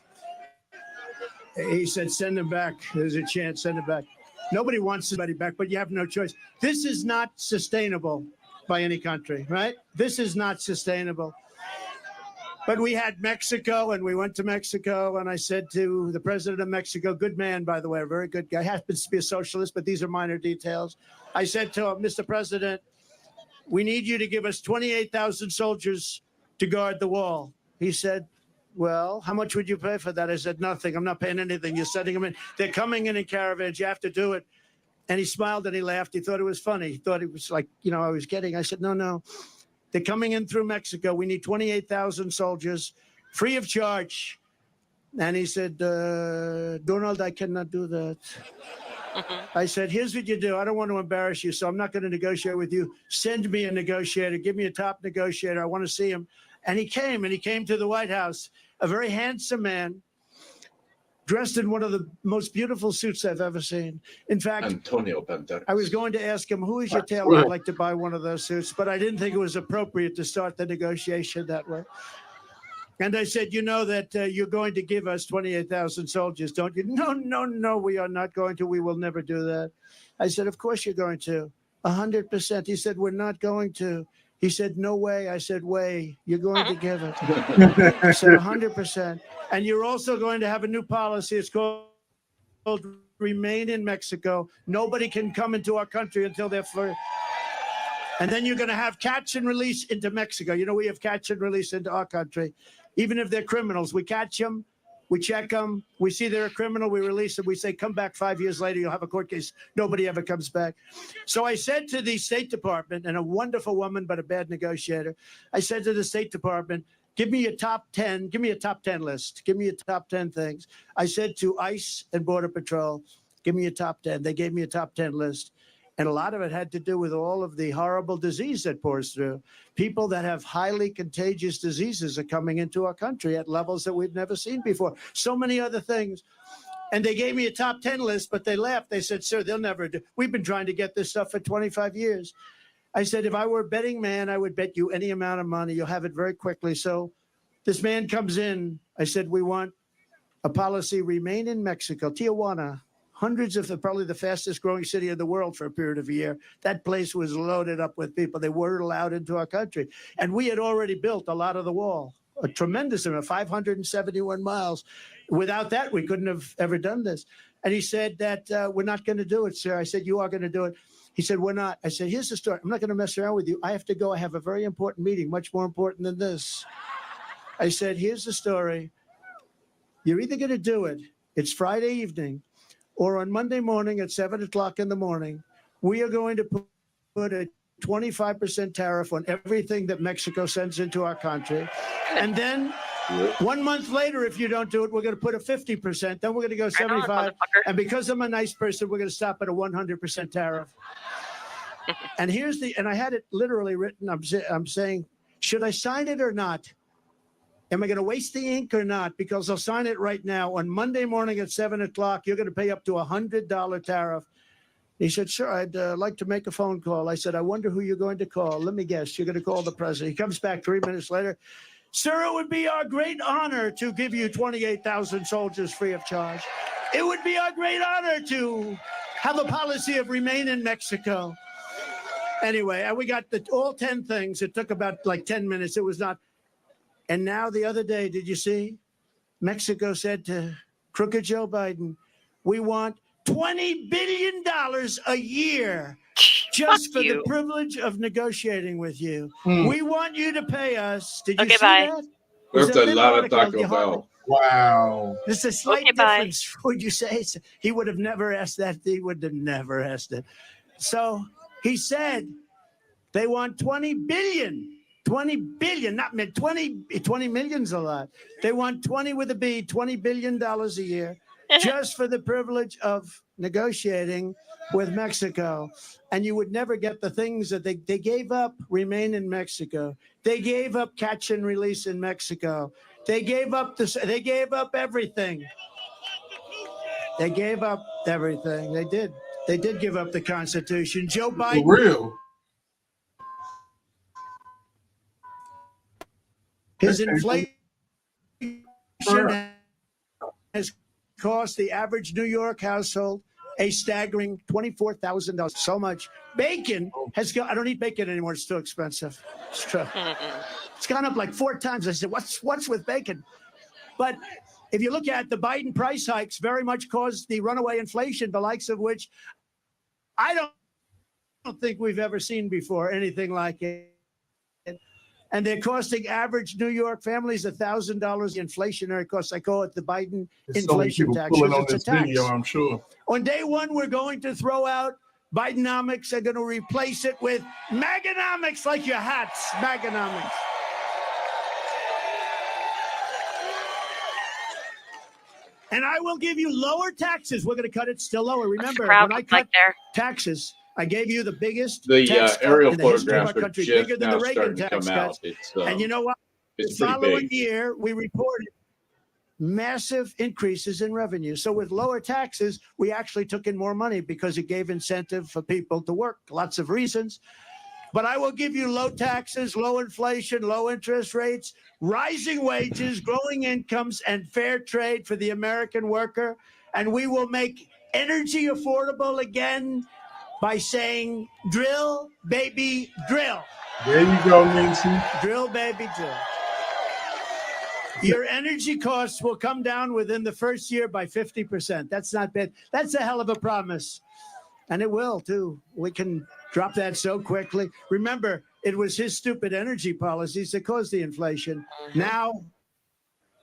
He said, send him back. There's a chance, send him back. Nobody wants somebody back, but you have no choice. This is not sustainable by any country, right? This is not sustainable. But we had Mexico, and we went to Mexico, and I said to the president of Mexico, good man, by the way, a very good guy, happens to be a socialist, but these are minor details. I said to him, Mr. President, we need you to give us 28,000 soldiers to guard the wall. He said, well, how much would you pay for that? I said, nothing. I'm not paying anything. You're sending them in. They're coming in caravans. You have to do it. And he smiled and he laughed. He thought it was funny. He thought it was like, I was kidding. I said, no. They're coming in through Mexico. We need 28,000 soldiers, free of charge. And he said, Donald, I cannot do that. I said, here's what you do. I don't want to embarrass you, so I'm not going to negotiate with you. Send me a negotiator. Give me a top negotiator. I want to see him. And he came to the White House, a very handsome man. dressed in one of the most beautiful suits I've ever seen. In fact, Antonio Banderas. I was going to ask him, who is your tailor? I'd like to buy one of those suits, but I didn't think it was appropriate to start the negotiation that way. And I said, you know that you're going to give us 28,000 soldiers, don't you? No, no, no, we are not going to. We will never do that. I said, of course you're going to. 100%. He said, we're not going to. He said, no way. I said, way. You're going to give it. I said, 100%. And you're also going to have a new policy. It's called Remain in Mexico. Nobody can come into our country until they're free. And then you're going to have catch and release into Mexico. You know, we have catch and release into our country. Even if they're criminals, we catch them, we check them, we see they're a criminal, we release them, we say, come back 5 years later, you'll have a court case. Nobody ever comes back. So I said to the State Department, and a wonderful woman, but a bad negotiator, I said to the State Department, give me a top 10, give me a top 10 list. Give me a top 10 things. I said to ICE and Border Patrol, give me a top 10. They gave me a top 10 list. And a lot of it had to do with all of the horrible disease that pours through. People that have highly contagious diseases are coming into our country at levels that we've never seen before. So many other things. And they gave me a top 10 list, but they laughed. They said, sir, they'll never do. We've been trying to get this stuff for 25 years. I said, if I were a betting man, I would bet you any amount of money. You'll have it very quickly. So this man comes in. I said, we want a policy, remain in Mexico, Tijuana. Hundreds of probably the fastest growing city in the world for a period of a year. That place was loaded up with people. They weren't allowed into our country. And we had already built a lot of the wall, a tremendous amount, 571 miles. Without that, we couldn't have ever done this. And he said that we're not going to do it, sir. I said, you are going to do it. He said, we're not. I said, here's the story. I'm not going to mess around with you. I have to go. I have a very important meeting, much more important than this. I said, here's the story. You're either going to do it. It's Friday evening. Or on Monday morning at 7 o'clock in the morning, we are going to put a 25% tariff on everything that Mexico sends into our country. And then 1 month later, if you don't do it, we're going to put a 50%. Then we're going to go 75. And because I'm a nice person, we're going to stop at a 100% tariff. And here's and I had it literally written. I'm saying, should I sign it or not? Am I going to waste the ink or not? Because I'll sign it right now. On Monday morning at 7 o'clock, you're going to pay up to $100 tariff. He said, sure, I'd like to make a phone call. I said, I wonder who you're going to call. Let me guess. You're going to call the president. He comes back 3 minutes later. Sir, it would be our great honor to give you 28,000 soldiers free of charge. It would be our great honor to have a policy of remain in Mexico. Anyway, we got all 10 things. It took about like 10 minutes. It was not. And now the other day, did you see? Mexico said to crooked Joe Biden, we want $20 billion a year just for the privilege of negotiating with you. We want you to pay us. Did you see that? That's a lot of Taco Bell. Wow. There's a slight difference. Would you say? He would have never asked that. He would have never asked it. So he said they want 20 billion. 20 billion, not 20 million's a lot. They want 20 with a B, $20 billion a year, just for the privilege of negotiating with Mexico. And you would never get the things that they gave up, remain in Mexico. They gave up catch and release in Mexico. They gave up everything. They gave up everything. They did. They did give up the Constitution. Joe Biden. For real. His inflation has cost the average New York household a staggering $24,000. So much. Bacon has gone. I don't eat bacon anymore. It's too expensive. It's true. It's gone up like 4 times. I said, what's with bacon? But if you look at the Biden price hikes, very much caused the runaway inflation, the likes of which I don't think we've ever seen before, anything like it. And they're costing average New York families $1,000 inflationary costs. I call it the Biden inflation tax. On this video, I'm sure. On day one, we're going to throw out Bidenomics. They're going to replace it with Maganomics, like your hats, Maganomics. And I will give you lower taxes. We're going to cut it still lower. Remember, when I cut taxes, I gave you the biggest tax aerial cut in the history of our photographs are country, just bigger than now the Reagan starting to tax come cuts. out. And you know what? The It's pretty following big. year, we reported massive increases in revenue. So with lower taxes, we actually took in more money because it gave incentive for people to work. Lots of reasons. But I will give you low taxes, low inflation, low interest rates, rising wages, growing incomes, and fair trade for the American worker. And we will make energy affordable again by saying, drill, baby, drill. There you go, Nancy. Drill, baby, drill. Your energy costs will come down within the first year by 50%. That's not bad. That's a hell of a promise. And it will, too. We can drop that so quickly. Remember, it was his stupid energy policies that caused the inflation. Now,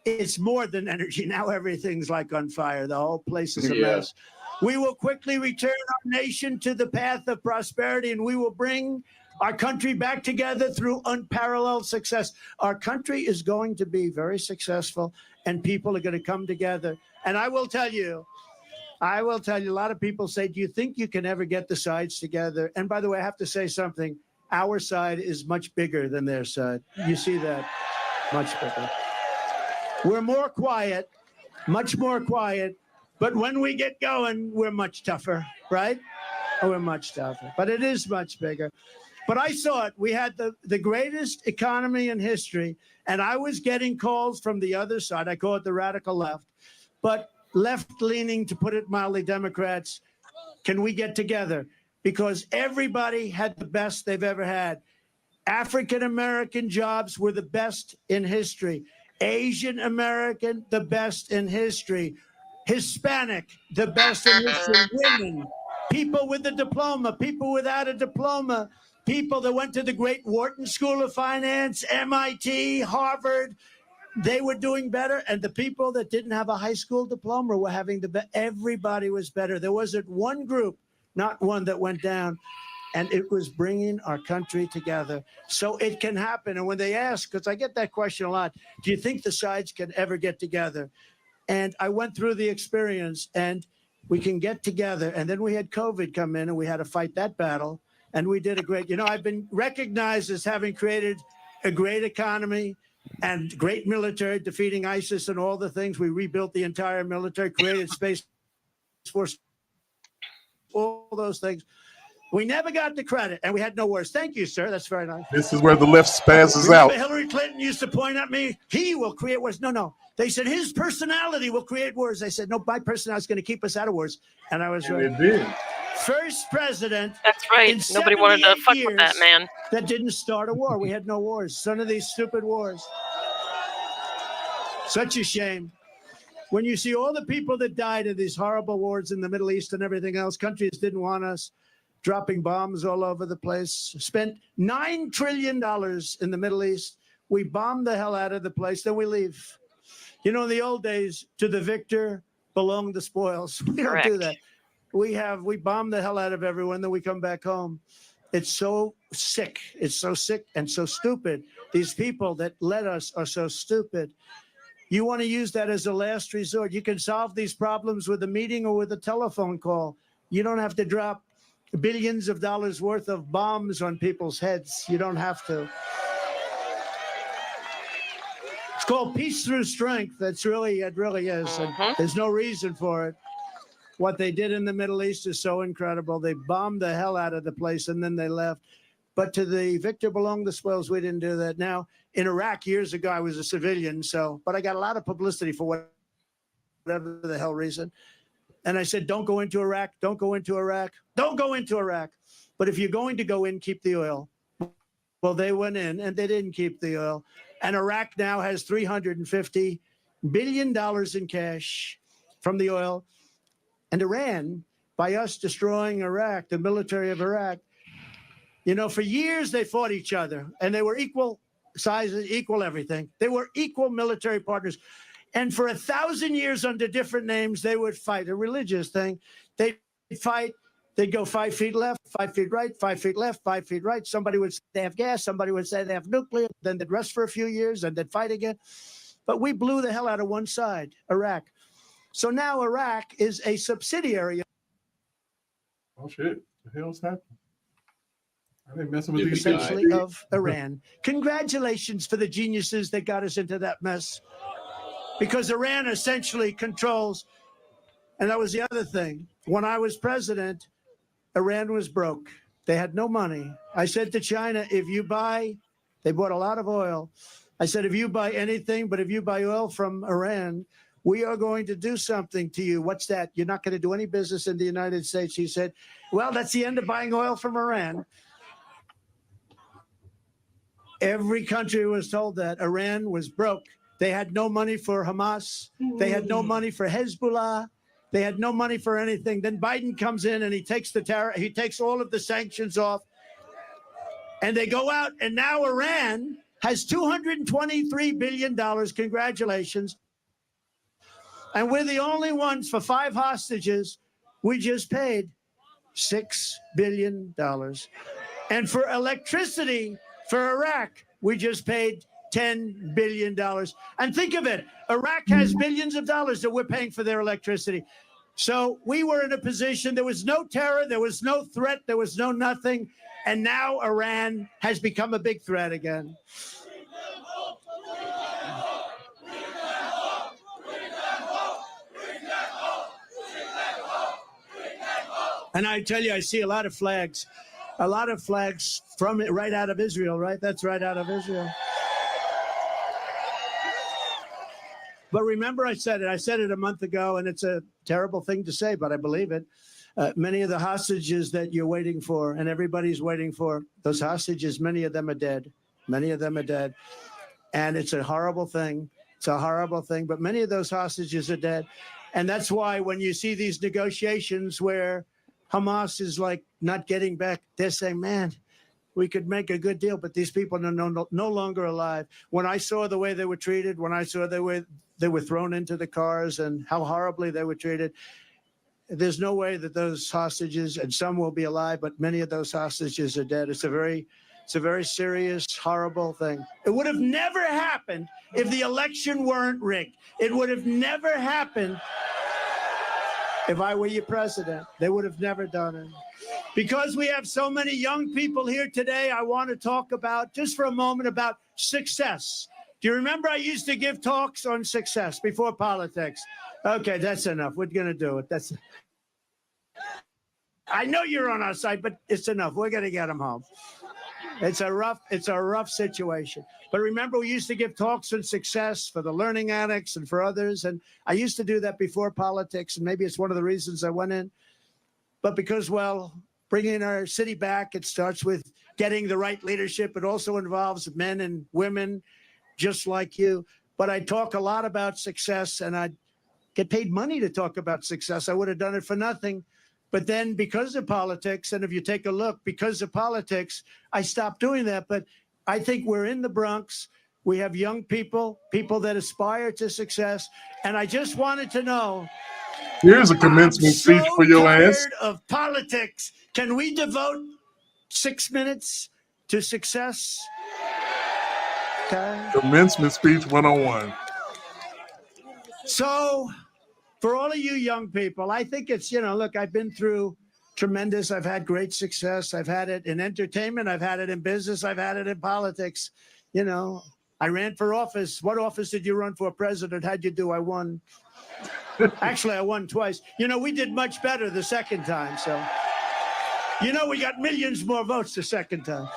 it's more than energy. Now everything's like on fire. The whole place is a mess. We will quickly return our nation to the path of prosperity, and we will bring our country back together through unparalleled success. Our country is going to be very successful, and people are going to come together. And I will tell you, a lot of people say, do you think you can ever get the sides together? And by the way, I have to say something. Our side is much bigger than their side. You see that? Much bigger. We're more quiet, much more quiet. But when we get going, we're much tougher, right? Oh, we're much tougher. But it is much bigger. But I saw it. We had the greatest economy in history. And I was getting calls from the other side. I call it the radical left. But left-leaning, to put it mildly, Democrats, can we get together? Because everybody had the best they've ever had. African-American jobs were the best in history. Asian American, the best in history. Hispanic, the best in history. Women, people with a diploma, people without a diploma, people that went to the great Wharton School of Finance, MIT, Harvard, they were doing better. And the people that didn't have a high school diploma were having the best. Everybody was better. There wasn't one group, not one, that went down. And it was bringing our country together. So it can happen. And when they ask, because I get that question a lot, do you think the sides can ever get together? And I went through the experience, and we can get together. And then we had COVID come in, and we had to fight that battle. And we did a great, I've been recognized as having created a great economy and great military, defeating ISIS and all the things. We rebuilt the entire military, created Space Force, all those things. We never got the credit, and we had no wars. Thank you, sir. That's very nice. This is where the left spazzes Remember out. Hillary Clinton used to point at me, he will create wars. No. They said his personality will create wars. I said, no, my personality is going to keep us out of wars. And I was right. It did. First president. That's right. Nobody wanted to fuck with that man. That didn't start a war. We had no wars. None of these stupid wars. Such a shame. When you see all the people that died in these horrible wars in the Middle East and everything else, countries didn't want us, dropping bombs all over the place, spent $9 trillion in the Middle East. We bombed the hell out of the place, then we leave. In the old days, to the victor belong the spoils. We don't do that. We bomb the hell out of everyone, then we come back home. It's so sick. It's so sick and so stupid. These people that led us are so stupid. You want to use that as a last resort. You can solve these problems with a meeting or with a telephone call. You don't have to drop billions of dollars worth of bombs on people's heads. You don't have to. It's called peace through strength. It really is. And there's no reason for it. What they did in the Middle East is so incredible. They bombed the hell out of the place, and then they left. But to the victor belong the spoils. We didn't do that. Now, in Iraq years ago, I was a civilian, but I got a lot of publicity for whatever the hell reason. And I said, don't go into Iraq. Don't go into Iraq. Don't go into Iraq. But if you're going to go in, keep the oil. Well, they went in, and they didn't keep the oil. And Iraq now has $350 billion in cash from the oil. And Iran, by us destroying Iraq, the military of Iraq, for years they fought each other. And they were equal sizes, equal everything. They were equal military partners. And for 1,000 years under different names, they would fight, a religious thing. They'd fight. They'd go 5 feet left, 5 feet right, 5 feet left, 5 feet right. Somebody would say they have gas. Somebody would say they have nuclear. Then they'd rest for a few years and they'd fight again. But we blew the hell out of one side, Iraq. So now Iraq is a subsidiary. Oh, shit. The hell's happening? I didn't mess with these guys. Essentially of Iran. Congratulations for the geniuses that got us into that mess. because Iran essentially controls. And that was the other thing. When I was president, Iran was broke. They had no money. I said to China, if you buy, they bought a lot of oil. I said, if you buy anything, but if you buy oil from Iran, we are going to do something to you. What's that? You're not going to do any business in the United States. He said, well, that's the end of buying oil from Iran. Every country was told that Iran was broke. They had no money for Hamas. They had no money for Hezbollah. They had no money for anything. Then Biden comes in and he takes he takes all of the sanctions off. And they go out, and now Iran has $223 billion. Congratulations. And we're the only ones for 5 hostages. We just paid $6 billion. And for electricity for Iraq, we just paid $10 billion. And think of it, Iraq has billions of dollars that we're paying for their electricity. So we were in a position, there was no terror, there was no threat, there was no nothing. And now Iran has become a big threat again. And I tell you, I see a lot of flags from it, right out of Israel, right? That's right out of Israel. But remember, I said it a month ago, and it's a terrible thing to say, but I believe it. Many of the hostages that you're waiting for and everybody's waiting for, those hostages, many of them are dead. Many of them are dead. And it's a horrible thing. It's a horrible thing, but many of those hostages are dead. And that's why when you see these negotiations where Hamas is like not getting back, they're saying, man, we could make a good deal, but these people are no longer alive. When I saw the way they were treated, when I saw they were thrown into the cars and how horribly they were treated, there's no way that those hostages, and some will be alive, but many of those hostages are dead. It's a very serious, horrible thing. It would have never happened if the election weren't rigged. It would have never happened if I were your president. They would have never done it. Because we have so many young people here today, I want to talk about, just for a moment, about success. Do you remember I used to give talks on success before politics? Okay, that's enough. We're going to do it. I know you're on our side, but it's enough. We're going to get them home. It's a rough situation. But remember, we used to give talks on success for the learning addicts and for others. And I used to do that before politics. And maybe it's one of the reasons I went in. But because, well, bringing our city back, it starts with getting the right leadership. It also involves men and women just like you. But I talk a lot about success, and I get paid money to talk about success. I would have done it for nothing. But then because of politics, and if you take a look, because of politics, I stopped doing that. But I think we're in the Bronx. We have young people that aspire to success. And I just wanted to know. Here's a commencement speech for your ass. I'm tired of politics. Can we devote 6 minutes to success? Okay. Commencement speech 101. So, for all of you young people, I think it's, look, I've been through tremendous. I've had great success. I've had it in entertainment. I've had it in business. I've had it in politics. I ran for office. What office did you run for? President? How'd you do? I won. Actually, I won twice. We did much better the second time. So, we got millions more votes the second time.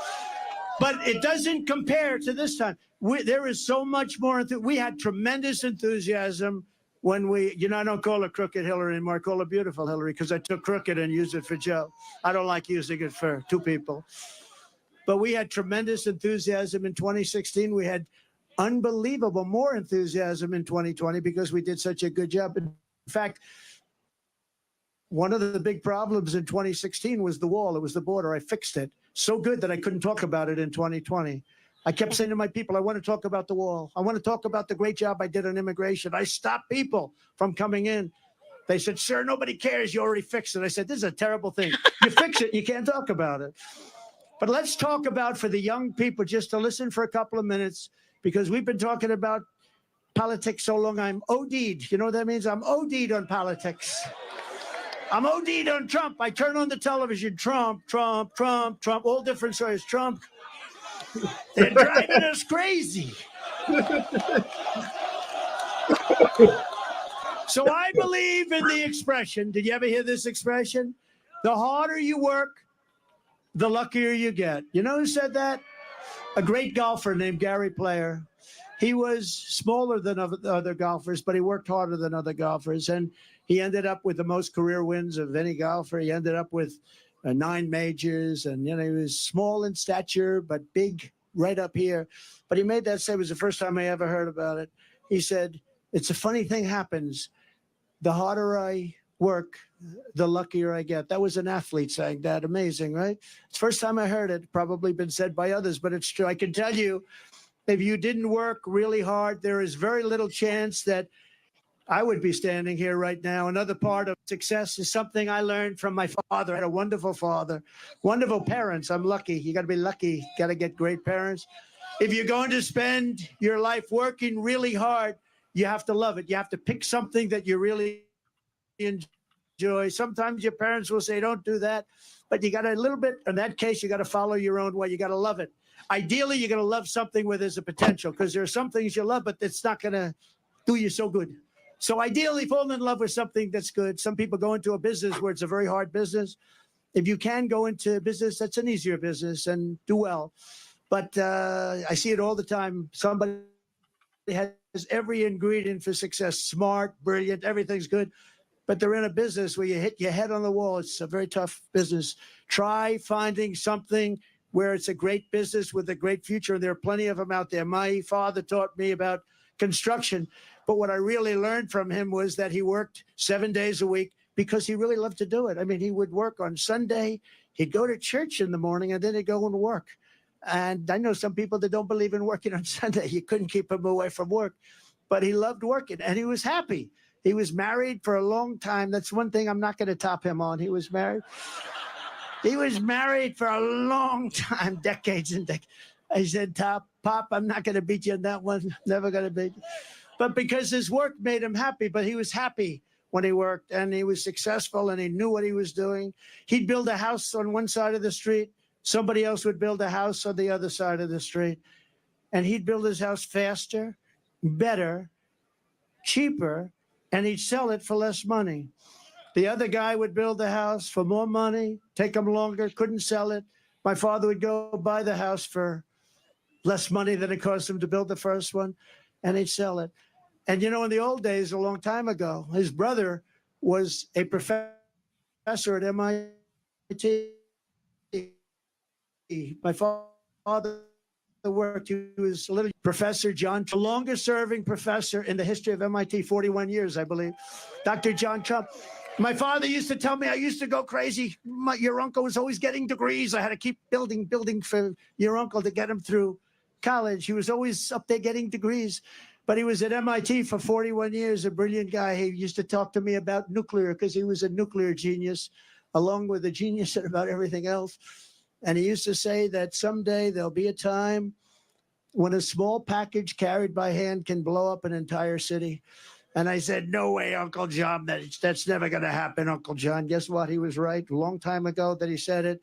But it doesn't compare to this time. There is so much more. We had tremendous enthusiasm when I don't call her Crooked Hillary anymore. I call her Beautiful Hillary because I took crooked and used it for Joe. I don't like using it for two people. But we had tremendous enthusiasm in 2016. We had unbelievable more enthusiasm in 2020 because we did such a good job. In fact, one of the big problems in 2016 was the wall. It was the border. I fixed it so good that I couldn't talk about it in 2020. I kept saying to my people, I want to talk about the wall. I want to talk about the great job I did on immigration. I stopped people from coming in. They said, sir, nobody cares. You already fixed it. I said, this is a terrible thing. You fix it, you can't talk about it. But let's talk about, for the young people, just to listen for a couple of minutes, because we've been talking about politics so long, I'm OD'd. You know what that means? I'm OD'd on politics. I'm OD'd on Trump. I turn on the television, Trump, all different stories, Trump. They're driving us crazy. So I believe in the expression. Did you ever hear this expression? The harder you work, the luckier you get. You know who said that? A great golfer named Gary Player. He was smaller than other golfers, but he worked harder than other golfers. And he ended up with the most career wins of any golfer. He ended up with 9 majors. And, you know, he was small in stature, but big right up here. But he made that say, it was the first time I ever heard about it. He said, it's a funny thing happens. The harder I work, the luckier I get. That was an athlete saying that. Amazing, right? It's the first time I heard it. Probably been said by others, but it's true. I can tell you, if you didn't work really hard, there is very little chance that I would be standing here right now. Another part of success is something I learned from my father. I had a wonderful father, wonderful parents. I'm lucky. You got to be lucky. Got to get great parents. If you're going to spend your life working really hard, you have to love it. You have to pick something that you really enjoy. Sometimes your parents will say, don't do that. But you got a little bit, in that case, you got to follow your own way. You got to love it. Ideally, you're going to love something where there's a potential, because there are some things you love, but it's not going to do you so good. So ideally, fall in love with something that's good. Some people go into a business where it's a very hard business. If you can go into a business, that's an easier business and do well. But I see it all the time. Somebody has every ingredient for success, smart, brilliant, everything's good. But they're in a business where you hit your head on the wall. It's a very tough business. Try finding something where it's a great business with a great future. There are plenty of them out there. My father taught me about construction, but what I really learned from him was that he worked 7 days a week because he really loved to do it. I mean, he would work on Sunday. He'd go to church in the morning, and then he'd go and work. And I know some people that don't believe in working on Sunday. You couldn't keep him away from work, but he loved working, and he was happy. He was married for a long time. That's one thing I'm not going to top him on. He was married. He was married for a long time, decades and decades. I said, Pop, I'm not going to beat you on that one. Never going to beat you. But because his work made him happy, but he was happy when he worked, and he was successful, and he knew what he was doing. He'd build a house on one side of the street. Somebody else would build a house on the other side of the street. And he'd build his house faster, better, cheaper, and he'd sell it for less money. The other guy would build the house for more money, take him longer, couldn't sell it. My father would go buy the house for less money than it cost him to build the first one, and he'd sell it. And, you know, in the old days, a long time ago, his brother was a professor at MIT. My father worked, he was a little Professor John, the longest serving professor in the history of MIT, 41 years, I believe, Dr. John Trump. My father used to tell me I used to go crazy. Your uncle was always getting degrees. I had to keep building for your uncle to get him through college. He was always up there getting degrees. But he was at MIT for 41 years, a brilliant guy. He used to talk to me about nuclear because he was a nuclear genius, along with a genius at about everything else. And he used to say that someday there'll be a time when a small package carried by hand can blow up an entire city. And I said, no way, Uncle John, that's never going to happen, Uncle John. Guess what? He was right a long time ago that he said it.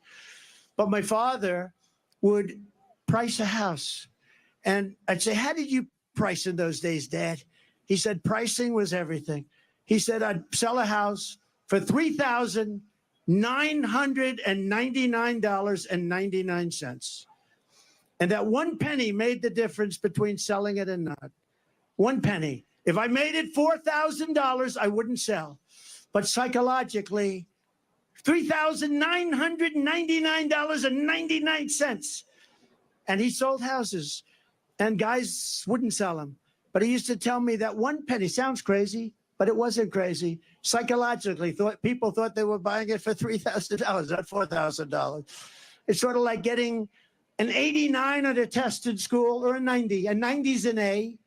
But my father would price a house. And I'd say, how did you price in those days, Dad? He said, pricing was everything. He said, I'd sell a house for $3,999.99. And that 1 penny made the difference between selling it and not. 1 penny. If I made it $4,000, I wouldn't sell. But psychologically, $3,999.99. And he sold houses, and guys wouldn't sell them. But he used to tell me that 1 penny sounds crazy, but it wasn't crazy. Psychologically, people thought they were buying it for $3,000, not $4,000. It's sort of like getting an 89 on a test in school or a 90. A 90's an A,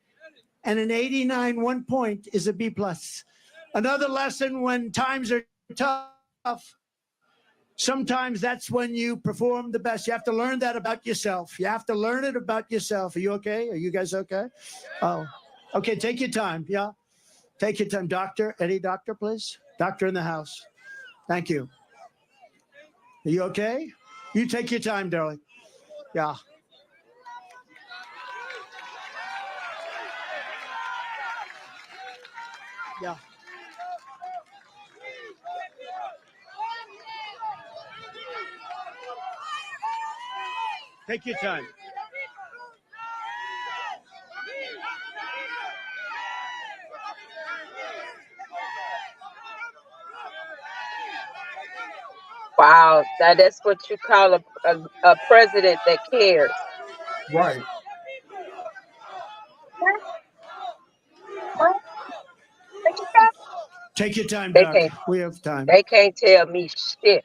and an 89, 1 point, is a B+. Another lesson: when times are tough, sometimes that's when you perform the best. You have to learn that about yourself. You have to learn it about yourself. Are you okay? Are you guys okay? Oh, okay. Take your time. Yeah. Take your time. Doctor, any doctor, please? Doctor in the house. Thank you. Are you okay? You take your time, darling. Yeah. Yeah. Take your time. Wow, that's what you call a president that cares. Right. Take your time, They Doc. can't We have time. they can't tell me shit.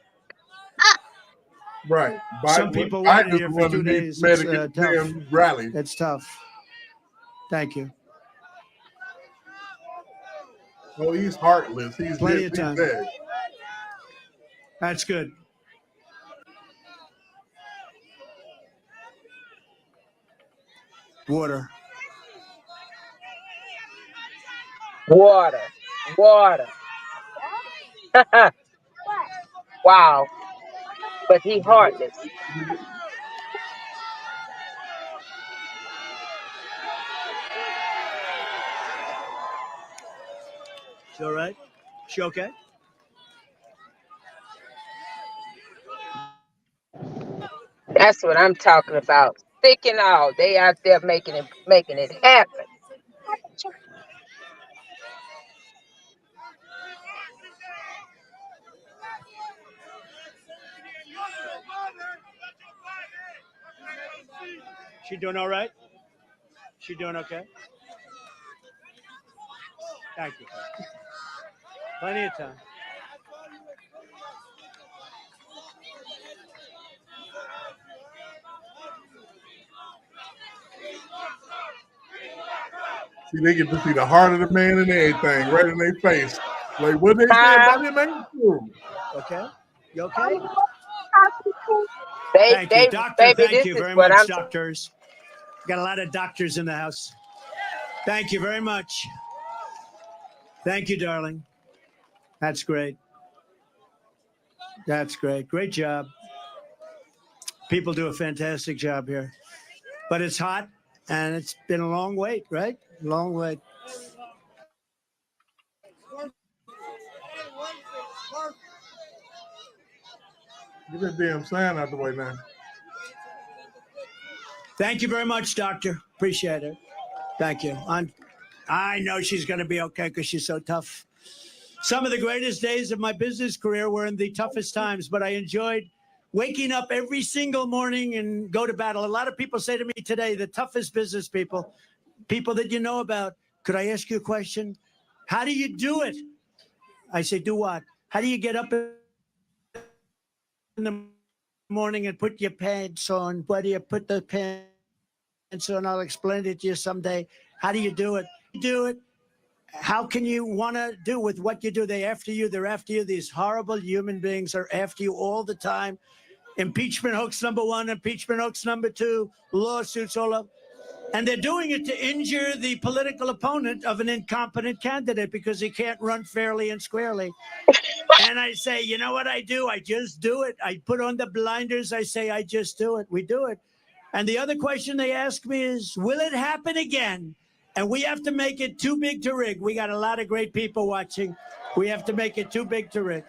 Right. Some Biden, people Biden waited is here the for one 2 that needs days. to It's get the tough. damn rally. It's tough. Thank you. Oh, he's heartless. He's Plenty this, of he's time. that. That's good. Water. Water. Water. Wow. But he heartless. She all right? She okay? That's what I'm talking about. Sick and all. They out there making it happen. She doing all right? She doing okay? Thank you. Plenty of time. See, they get to see the heart of the man and everything right in their face. Like, what they say about him ain't true. Okay? You okay? Thank you. They Doctor, baby, thank this you is very what much, I'm doctors. Got a lot of doctors in the house. Thank you very much. Thank you, darling. That's great. That's great. Great job. People do a fantastic job here. But it's hot, and it's been a long wait, right? Long wait. Get that damn sign out the way now. Thank you very much, doctor. Appreciate it. Thank you. I know she's going to be okay because she's so tough. Some of the greatest days of my business career were in the toughest times, but I enjoyed waking up every single morning and go to battle. A lot of people say to me today, the toughest business people, people that you know about, could I ask you a question? How do you do it? I say, do what? How do you get up in the morning and put your pants on? Where do you put the pants on? I'll explain it to you someday. How do you do it? Do it. How can you want to do with what you do? They're after you. They're after you. These horrible human beings are after you all the time. Impeachment hoax number one, impeachment hoax number two, lawsuits all up. And they're doing it to injure the political opponent of an incompetent candidate because he can't run fairly and squarely. And I say, you know what I do? I just do it. I put on the blinders. I say, I just do it. We do it. And the other question they ask me is, will it happen again? And we have to make it too big to rig. We got a lot of great people watching. We have to make it too big to rig.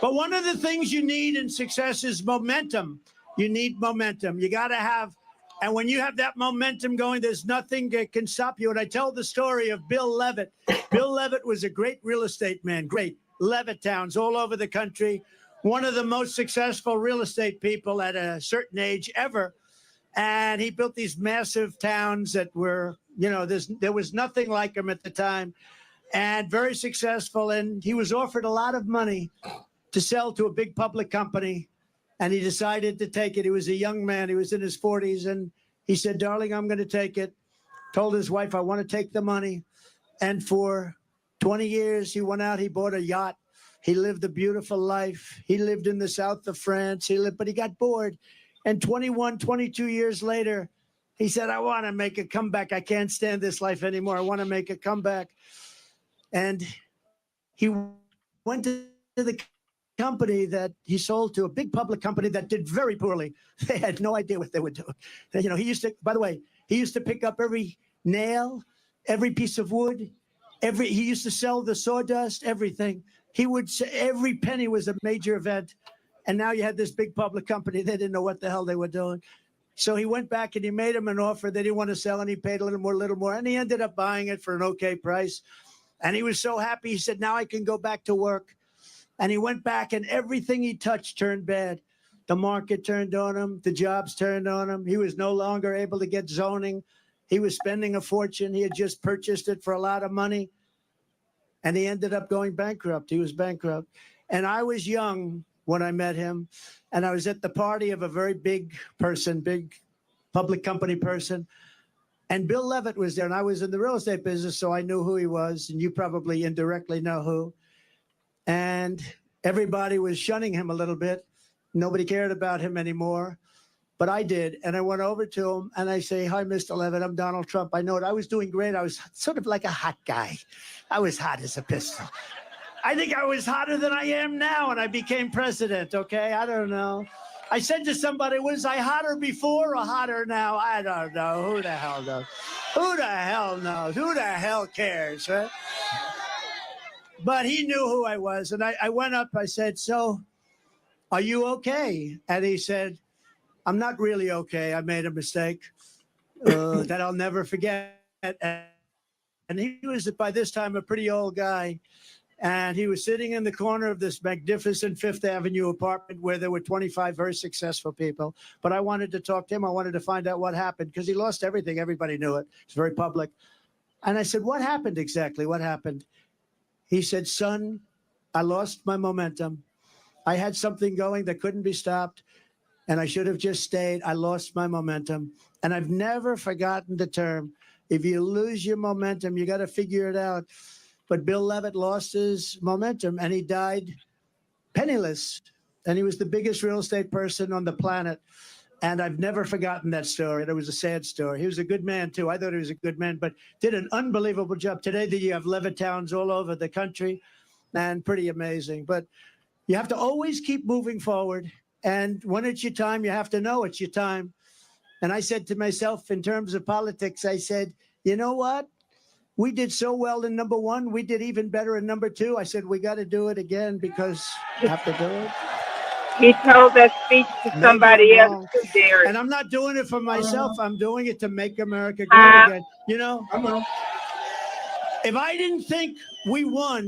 But one of the things you need in success is momentum. You need momentum. You got to have, and when you have that momentum going, there's nothing that can stop you. And I tell the story of Bill Levitt. Bill Levitt was a great real estate man, great Levitt towns all over the country. One of the most successful real estate people at a certain age ever. And he built these massive towns that were, you know, there was nothing like him at the time, and very successful. And he was offered a lot of money to sell to a big public company, and he decided to take it. He was a young man. He was in his 40s, and he said, darling, I'm going to take it. Told his wife, I want to take the money. And for 20 years, he went out, he bought a yacht. He lived a beautiful life. He lived in the south of France. But he got bored. And 21, 22 years later, he said, I want to make a comeback. I can't stand this life anymore. I want to make a comeback. And he went to the company that he sold to, a big public company that did very poorly. They had no idea what they were doing. You know, he used to, by the way, he used to pick up every nail every piece of wood, he used to sell the sawdust, everything. He would say every penny was a major event. And now you had this big public company. They didn't know what the hell they were doing. So he went back and he made him an offer they didn't want to sell, and he paid a little more. And he ended up buying it for an okay price. And he was so happy. He said, now I can go back to work. And he went back, and everything he touched turned bad. The market turned on him. The jobs turned on him. He was no longer able to get zoning. He was spending a fortune. He had just purchased it for a lot of money. And he ended up going bankrupt. He was bankrupt. And I was young when I met him. And I was at the party of a very big person, big public company person. And Bill Levitt was there. And I was in the real estate business, so I knew who he was. And you probably indirectly know who. And everybody was shunning him a little bit. Nobody cared about him anymore. But I did. And I went over to him and I say, hi, Mr. Levitt, I'm Donald Trump. I know it. I was doing great. I was sort of like a hot guy. I was hot as a pistol. I think I was hotter than I am now, and I became president, okay? I don't know. I said to somebody, was I hotter before or hotter now? I don't know. Who the hell knows? Who the hell knows? Who the hell cares, right? But he knew who I was. And I went up, I said, so are you okay? And he said, I'm not really okay. I made a mistake that I'll never forget. And he was, by this time, a pretty old guy. And he was sitting in the corner of this magnificent Fifth Avenue apartment where there were 25 very successful people. But I wanted to talk to him. I wanted to find out what happened because he lost everything. Everybody knew it. It's very public. And I said, what happened exactly? What happened? He said, son, I lost my momentum. I had something going that couldn't be stopped. And I should have just stayed. I lost my momentum. And I've never forgotten the term. If you lose your momentum, you got to figure it out. But Bill Levitt lost his momentum and he died penniless. And he was the biggest real estate person on the planet. And I've never forgotten that story. It was a sad story. He was a good man, too. I thought he was a good man, but did an unbelievable job. Today, you have Levittowns all over the country, and pretty amazing. But you have to always keep moving forward. And when it's your time, you have to know it's your time. And I said to myself, in terms of politics, I said, you know what? We did so well in number one. We did even better in number two. I said, we got to do it again because we have to do it. He told that speech to somebody else too, Derek. And I'm not doing it for myself. I'm doing it to make America great again. You know, if I didn't think we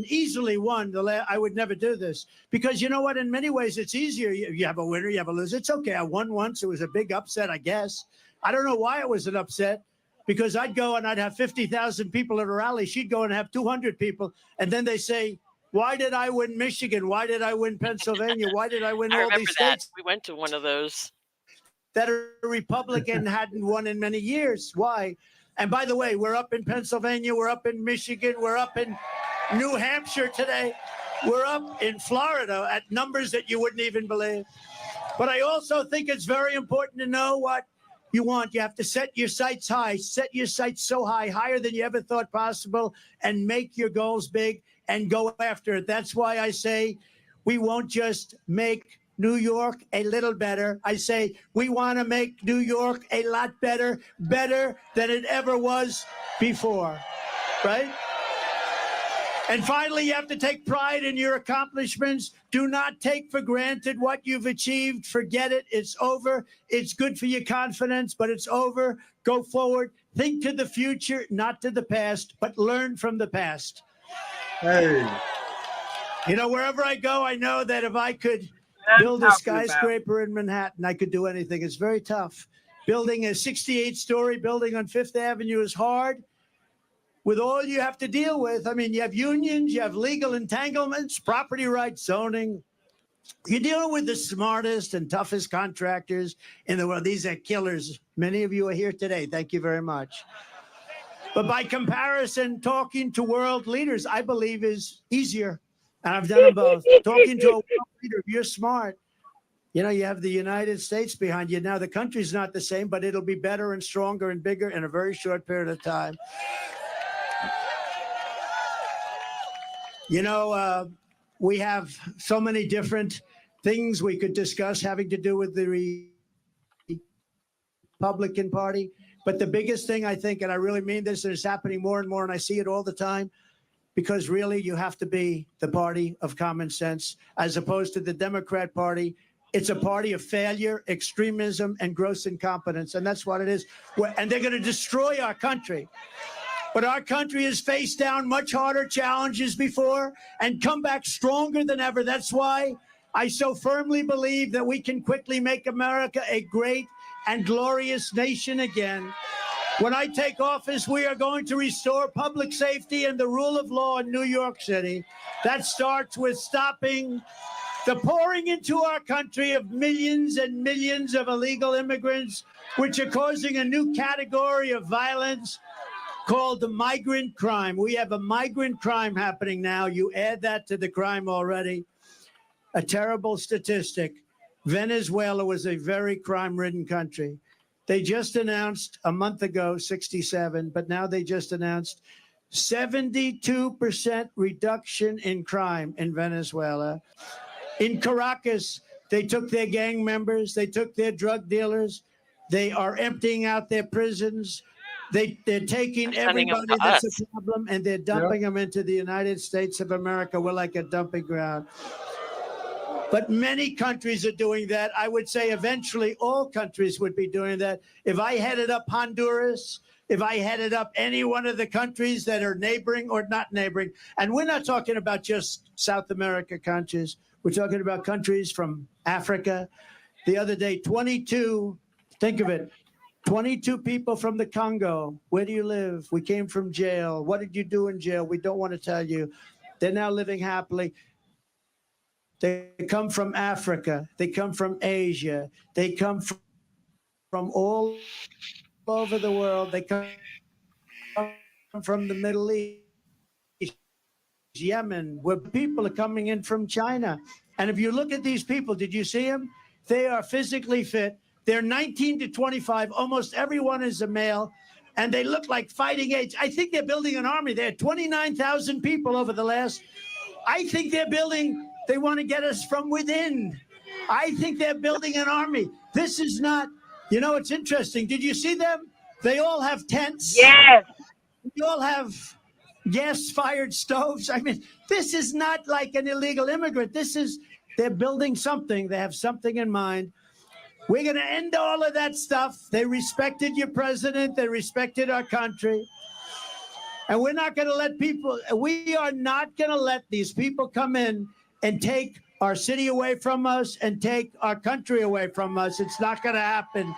easily won, I would never do this. Because you know what? In many ways, it's easier. You have a winner, you have a loser. It's okay. I won once. It was a big upset, I guess. I don't know why it was an upset. Because I'd go and I'd have 50,000 people at a rally. She'd go and have 200 people. And then they say, why did I win Michigan? Why did I win Pennsylvania? Why did I win all these states? We went to one of those. That a Republican hadn't won in many years. Why? And by the way, we're up in Pennsylvania. We're up in Michigan. We're up in New Hampshire today. We're up in Florida at numbers that you wouldn't even believe. But I also think it's very important to know what you want. You have to set your sights high, set your sights so high, higher than you ever thought possible, and make your goals big and go after it. That's why I say we won't just make New York a little better. I say we want to make New York a lot better, better than it ever was before, right? And finally, you have to take pride in your accomplishments. Do not take for granted what you've achieved. Forget it. It's over. It's good for your confidence, but it's over. Go forward. Think to the future, not to the past, but learn from the past. Hey. You know, wherever I go, I know that if I could build a skyscraper in Manhattan, I could do anything. It's very tough. Building a 68-story building on Fifth Avenue is hard. With all you have to deal with, I mean, you have unions, you have legal entanglements, property rights, zoning. You're dealing with the smartest and toughest contractors in the world. These are killers. Many of you are here today. Thank you very much. But by comparison, talking to world leaders, I believe, is easier. And I've done them both. Talking to a world leader, if you're smart, you know, you have the United States behind you. Now, the country's not the same, but it'll be better and stronger and bigger in a very short period of time. You know, we have so many different things we could discuss having to do with the Republican Party. But the biggest thing I think, and I really mean this, and it's happening more and more, and I see it all the time, because really you have to be the party of common sense as opposed to the Democrat Party. It's a party of failure, extremism, and gross incompetence, and that's what it is. And they're going to destroy our country. But our country has faced down much harder challenges before and come back stronger than ever. That's why I so firmly believe that we can quickly make America a great and glorious nation again. When I take office, we are going to restore public safety and the rule of law in New York City. That starts with stopping the pouring into our country of millions and millions of illegal immigrants, which are causing a new category of violence called the migrant crime. We have a migrant crime happening now. You add that to the crime already. A terrible statistic. Venezuela was a very crime-ridden country. They just announced a month ago, 67, but now they just announced 72% reduction in crime in Venezuela. In Caracas, they took their gang members, they took their drug dealers, they are emptying out their prisons. They're taking everybody that's a problem and they're dumping them into the United States of America. We're like a dumping ground. But many countries are doing that. I would say eventually all countries would be doing that. If I headed up Honduras, if I headed up any one of the countries that are neighboring or not neighboring, and we're not talking about just South America countries, we're talking about countries from Africa. The other day, 22, think of it, 22 people from the Congo. Where do you live? We came from jail. What did you do in jail? We don't want to tell you. They're now living happily. They come from Africa. They come from Asia. They come from all over the world. They come from the Middle East, Yemen, where people are coming in from China. And if you look at these people, did you see them? They are physically fit. They're 19 to 25. Almost everyone is a male. And they look like fighting age. I think they're building an army. They had 29,000 people over the last. I think they're building. They want to get us from within. I think they're building an army. This is not, you know, it's interesting. Did you see them? They all have tents. Yes. They all have gas-fired stoves. I mean, this is not like an illegal immigrant. They're building something. They have something in mind. We're going to end all of that stuff. They respected your president. They respected our country. And we're not going to let we are not going to let these people come in and take our city away from us and take our country away from us. It's not going to happen.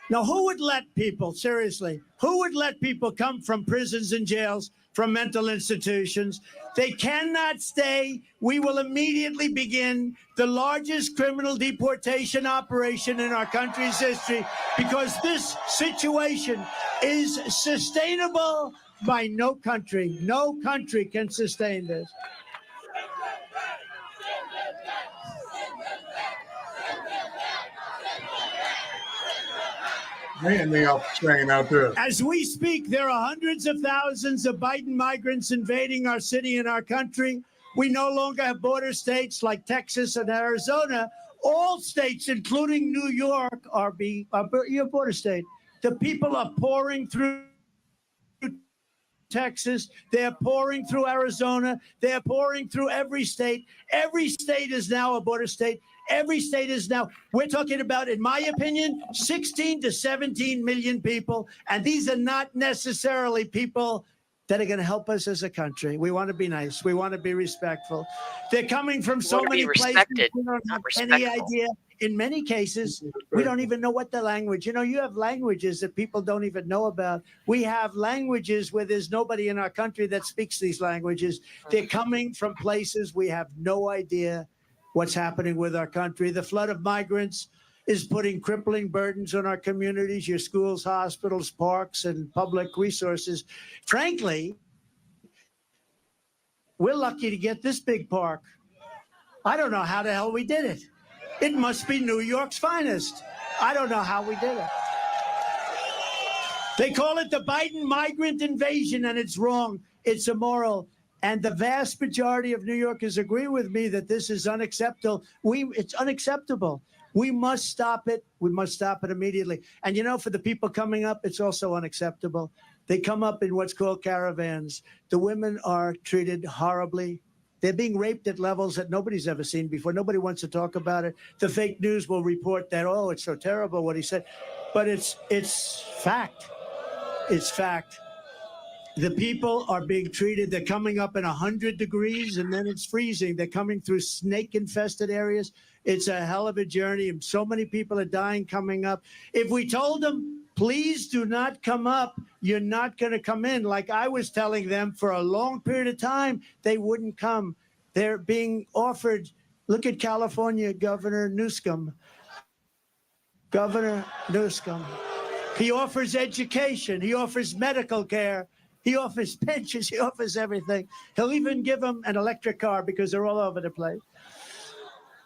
Now, who would let people, seriously, who would let people come from prisons and jails, from mental institutions? They cannot stay. We will immediately begin the largest criminal deportation operation in our country's history because this situation is sustainable by no country. No country can sustain this. Man, they off the train out there. As we speak, there are hundreds of thousands of Biden migrants invading our city and our country. We no longer have border states like Texas and Arizona. All states, including New York, are your border state. The people are pouring through Texas. They're pouring through Arizona. They're pouring through every state. Every state is now a border state. Every state is now, we're talking about, in my opinion, 16 to 17 million people. And these are not necessarily people that are going to help us as a country. We want to be nice. We want to be respectful. They're coming from so many places. We don't have any idea. In many cases, we don't even know what the language. You know, you have languages that people don't even know about. We have languages where there's nobody in our country that speaks these languages. They're coming from places we have no idea what's happening with our country. The flood of migrants is putting crippling burdens on our communities, your schools, hospitals, parks, and public resources. Frankly, we're lucky to get this big park. I don't know how the hell we did it. It must be New York's finest. I don't know how we did it. They call it the Biden migrant invasion, and it's wrong. It's immoral. And the vast majority of New Yorkers agree with me that this is unacceptable. It's unacceptable. We must stop it. We must stop it immediately. And, you know, for the people coming up, it's also unacceptable. They come up in what's called caravans. The women are treated horribly. They're being raped at levels that nobody's ever seen before. Nobody wants to talk about it. The fake news will report that, oh, it's so terrible what he said. But it's fact. It's fact. The people are being treated. They're coming up in 100 degrees, and then it's freezing. They're coming through snake-infested areas. It's a hell of a journey, and so many people are dying coming up. If we told them, please do not come up, you're not going to come in, like I was telling them for a long period of time, they wouldn't come. They're being offered. Look at California Governor Newsom. Governor Newsom. He offers education. He offers medical care. He offers pensions. He offers everything. He'll even give them an electric car because they're all over the place.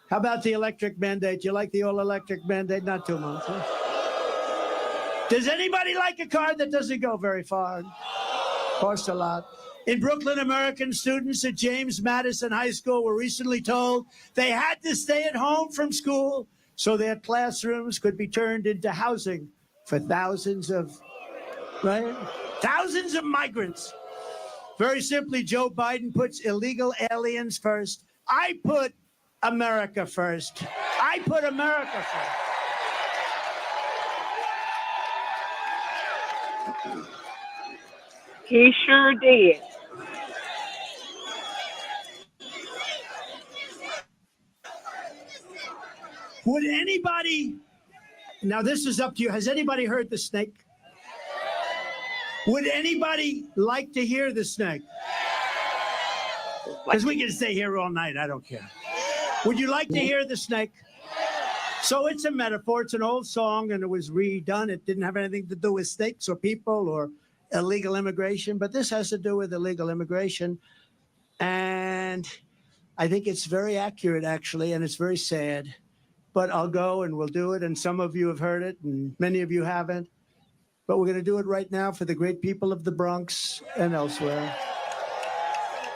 How about the electric mandate? You like the all-electric mandate? Not too much. Huh? Does anybody like a car that doesn't go very far? Costs a lot. In Brooklyn, American students at James Madison High School were recently told they had to stay at home from school so their classrooms could be turned into housing for thousands of migrants. Very simply, Joe Biden puts illegal aliens first. I put America first. I put America first. He sure did. Would anybody, now this is up to you, has anybody heard the snake? Would anybody like to hear the snake? Because we can stay here all night, I don't care. Would you like to hear the snake? So it's a metaphor, it's an old song and it was redone. It didn't have anything to do with snakes or people or illegal immigration, but this has to do with illegal immigration. And I think it's very accurate, actually, and it's very sad. But I'll go and we'll do it, and some of you have heard it, and many of you haven't. But we're going to do it right now for the great people of the Bronx and elsewhere.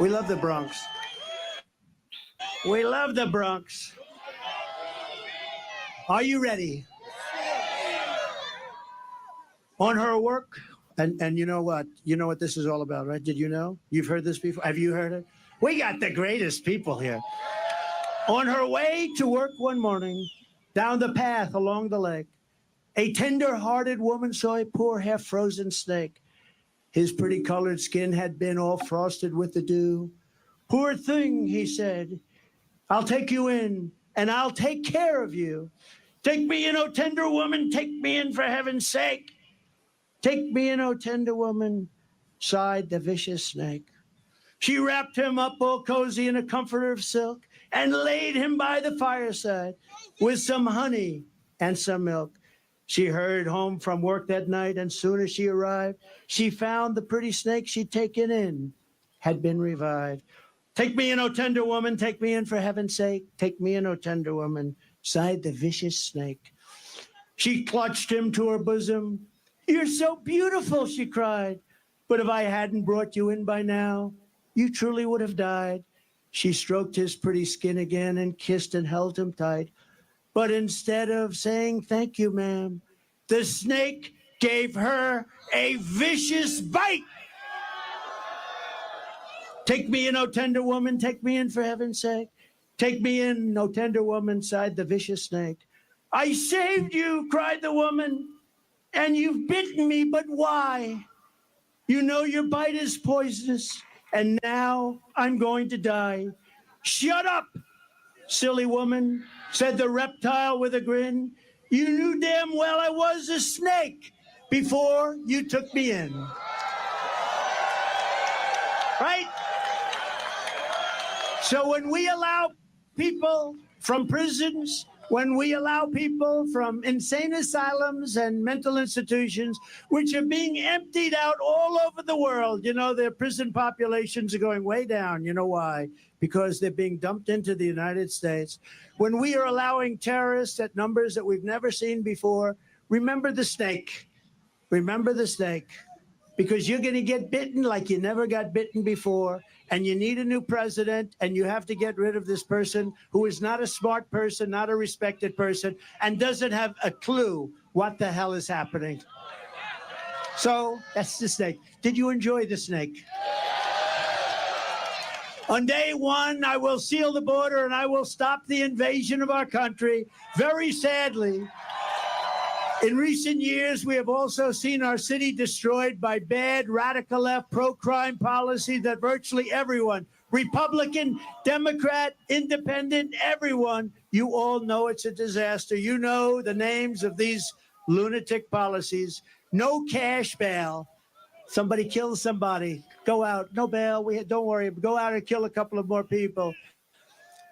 We love the Bronx. We love the Bronx. Are you ready? On her work, and you know what? You know what this is all about, right? Did you know? You've heard this before? Have you heard it? We got the greatest people here. On her way to work one morning, down the path along the lake, a tender-hearted woman saw a poor half-frozen snake. His pretty colored skin had been all frosted with the dew. Poor thing, he said, I'll take you in, and I'll take care of you. Take me in, oh tender woman, take me in for heaven's sake. Take me in, oh tender woman, sighed the vicious snake. She wrapped him up all cozy in a comforter of silk and laid him by the fireside with some honey and some milk. She hurried home from work that night, and soon as she arrived, she found the pretty snake she'd taken in had been revived. Take me in, oh tender woman, take me in for heaven's sake. Take me in, oh tender woman, sighed the vicious snake. She clutched him to her bosom. You're so beautiful, she cried. But if I hadn't brought you in by now, you truly would have died. She stroked his pretty skin again and kissed and held him tight. But instead of saying, thank you, ma'am, the snake gave her a vicious bite. Take me in, oh tender woman, take me in for heaven's sake. Take me in, oh tender woman, sighed the vicious snake. I saved you, cried the woman, and you've bitten me, but why? You know your bite is poisonous, and now I'm going to die. Shut up, silly woman, said the reptile with a grin. You knew damn well I was a snake before you took me in. Right? So when we allow people from prisons, when we allow people from insane asylums and mental institutions, which are being emptied out all over the world, you know, their prison populations are going way down. You know why? Because they're being dumped into the United States. When we are allowing terrorists at numbers that we've never seen before, remember the snake. Remember the snake. because you're going to get bitten like you never got bitten before. And you need a new president, and you have to get rid of this person who is not a smart person, not a respected person, and doesn't have a clue what the hell is happening. So that's the snake. Did you enjoy the snake? On day one, I will seal the border and I will stop the invasion of our country. Very sadly, in recent years, we have also seen our city destroyed by bad, radical left, pro-crime policy that virtually everyone, Republican, Democrat, Independent, everyone, you all know it's a disaster. You know the names of these lunatic policies. No cash bail. Somebody kills somebody. Go out. No bail. Don't worry. Go out and kill a couple of more people.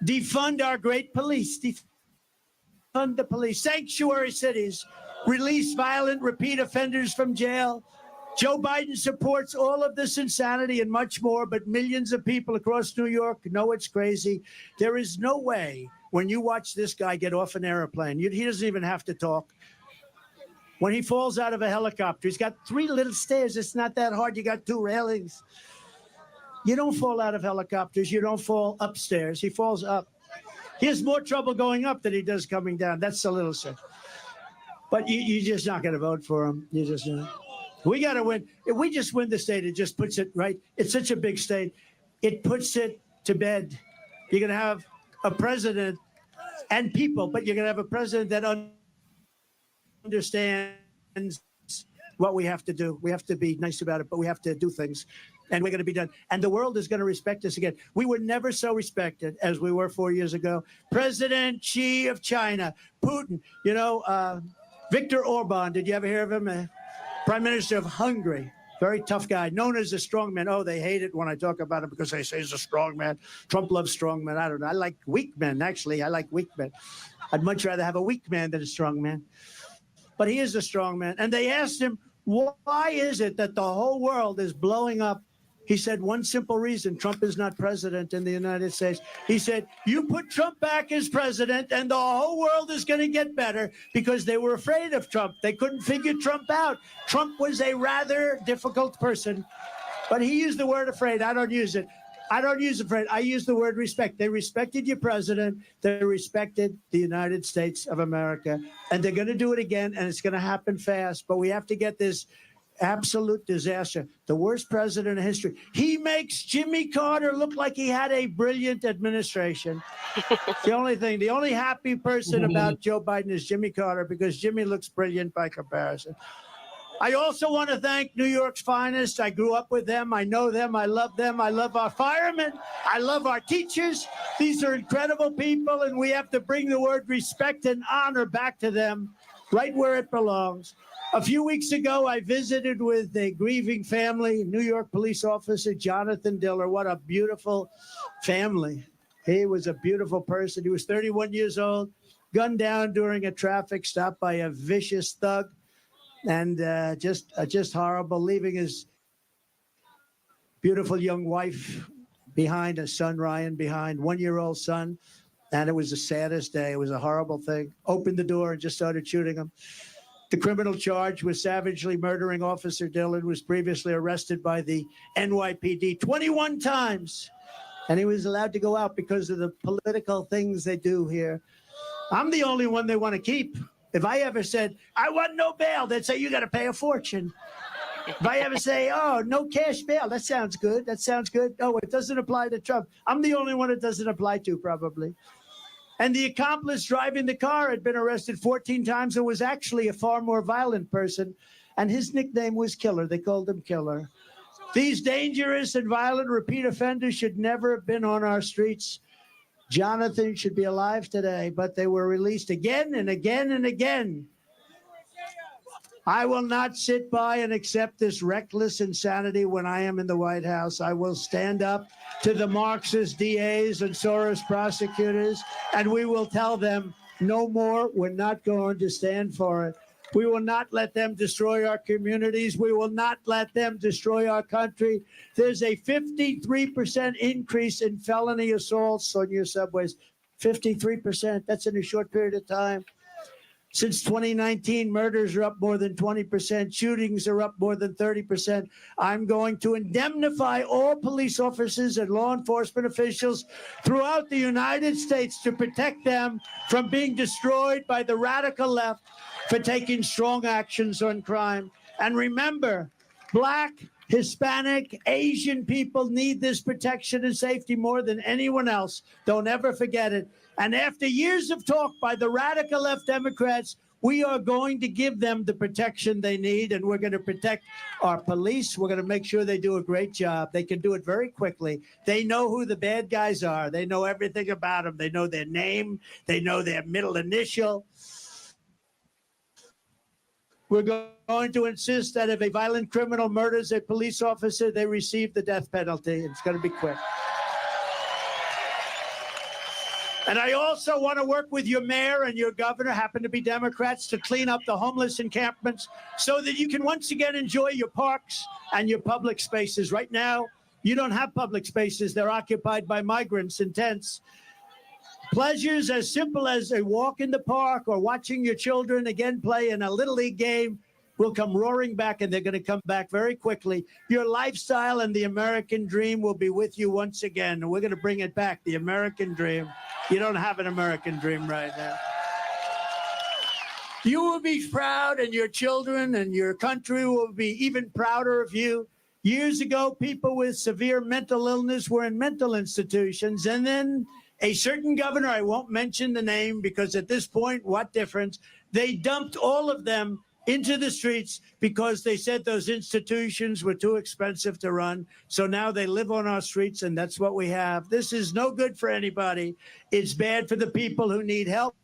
Defund our great police. Defund the police. Sanctuary cities. Release violent repeat offenders from jail. Joe Biden supports all of this insanity and much more, but millions of people across New York know it's crazy. There is no way when you watch this guy get off an airplane, he doesn't even have to talk. When he falls out of a helicopter, he's got 3 little stairs. It's not that hard. You got 2 railings. You don't fall out of helicopters. You don't fall upstairs. He falls up. He has more trouble going up than he does coming down. That's a little sick. But you're just not going to vote for him. You just we got to win. If we just win the state, it just puts it right. It's such a big state. It puts it to bed. You're going to have a president and people, but you're going to have a president that understands what we have to do. We have to be nice about it, but we have to do things, and we're going to be done. And the world is going to respect us again. We were never so respected as we were 4 years ago. President Xi of China, Putin, Viktor Orban, did you ever hear of him? Prime Minister of Hungary, very tough guy, known as a strong man. Oh, they hate it when I talk about him because they say he's a strong man. Trump loves strong men. I don't know. I like weak men, actually. I like weak men. I'd much rather have a weak man than a strong man. But he is a strong man. And they asked him, why is it that the whole world is blowing up? He said one simple reason: Trump is not president in the United States. He said, you put Trump back as president and the whole world is going to get better, because they were afraid of Trump. They couldn't figure Trump out. Trump was a rather difficult person, but he used the word afraid. I don't use it. I don't use afraid. I use the word respect. They respected your president. They respected the United States of America. And they're going to do it again, and it's going to happen fast. But we have to get this absolute disaster. The worst president in history. He makes Jimmy Carter look like he had a brilliant administration. The only happy person about Joe Biden is Jimmy Carter, because Jimmy looks brilliant by comparison. I also want to thank New York's finest. I grew up with them. I know them. I love them. I love our firemen. I love our teachers. These are incredible people, and we have to bring the word respect and honor back to them, right where it belongs. A few weeks ago, I visited with a grieving family, New York police officer Jonathan Diller. What a beautiful family. He was a beautiful person. He was 31 years old, gunned down during a traffic stop by a vicious thug. And just horrible, leaving his beautiful young wife behind, a son, Ryan, behind, 1-year-old son. And it was the saddest day. It was a horrible thing. Opened the door and just started shooting him. The criminal charge was savagely murdering Officer Dillon, was previously arrested by the NYPD 21 times. And he was allowed to go out because of the political things they do here. I'm the only one they want to keep. If I ever said, I want no bail, they'd say, you got to pay a fortune. If I ever say, oh, no cash bail, that sounds good. That sounds good. Oh, it doesn't apply to Trump. I'm the only one it doesn't apply to, probably. And the accomplice driving the car had been arrested 14 times and was actually a far more violent person. And his nickname was Killer. They called him Killer. These dangerous and violent repeat offenders should never have been on our streets. Jonathan should be alive today, but they were released again and again and again. I will not sit by and accept this reckless insanity when I am in the White House. I will stand up to the Marxist DAs and Soros prosecutors, and we will tell them no more. We're not going to stand for it. We will not let them destroy our communities. We will not let them destroy our country. There's a 53% increase in felony assaults on your subways. 53%. That's in a short period of time. Since 2019, murders are up more than 20%. Shootings are up more than 30%. I'm going to indemnify all police officers and law enforcement officials throughout the United States to protect them from being destroyed by the radical left for taking strong actions on crime. And remember, Black, Hispanic, Asian people need this protection and safety more than anyone else. Don't ever forget it. And after years of talk by the radical left Democrats, we are going to give them the protection they need, and we're going to protect our police. We're going to make sure they do a great job. They can do it very quickly. They know who the bad guys are. They know everything about them. They know their name. They know their middle initial. We're going to insist that if a violent criminal murders a police officer, they receive the death penalty. It's going to be quick. And I also want to work with your mayor and your governor, happen to be Democrats, to clean up the homeless encampments so that you can once again enjoy your parks and your public spaces. Right now, you don't have public spaces. They're occupied by migrants in tents. Pleasures as simple as a walk in the park or watching your children again play in a Little League game will come roaring back, and they're going to come back very quickly. Your lifestyle and the American dream will be with you once again, and we're going to bring it back, the American dream. You don't have an American dream right now. You will be proud, and your children and your country will be even prouder of you. Years ago, people with severe mental illness were in mental institutions, and then a certain governor, I won't mention the name because at this point, what difference? They dumped all of them into the streets because they said those institutions were too expensive to run. So now they live on our streets, and that's what we have. This is no good for anybody. It's bad for the people who need help,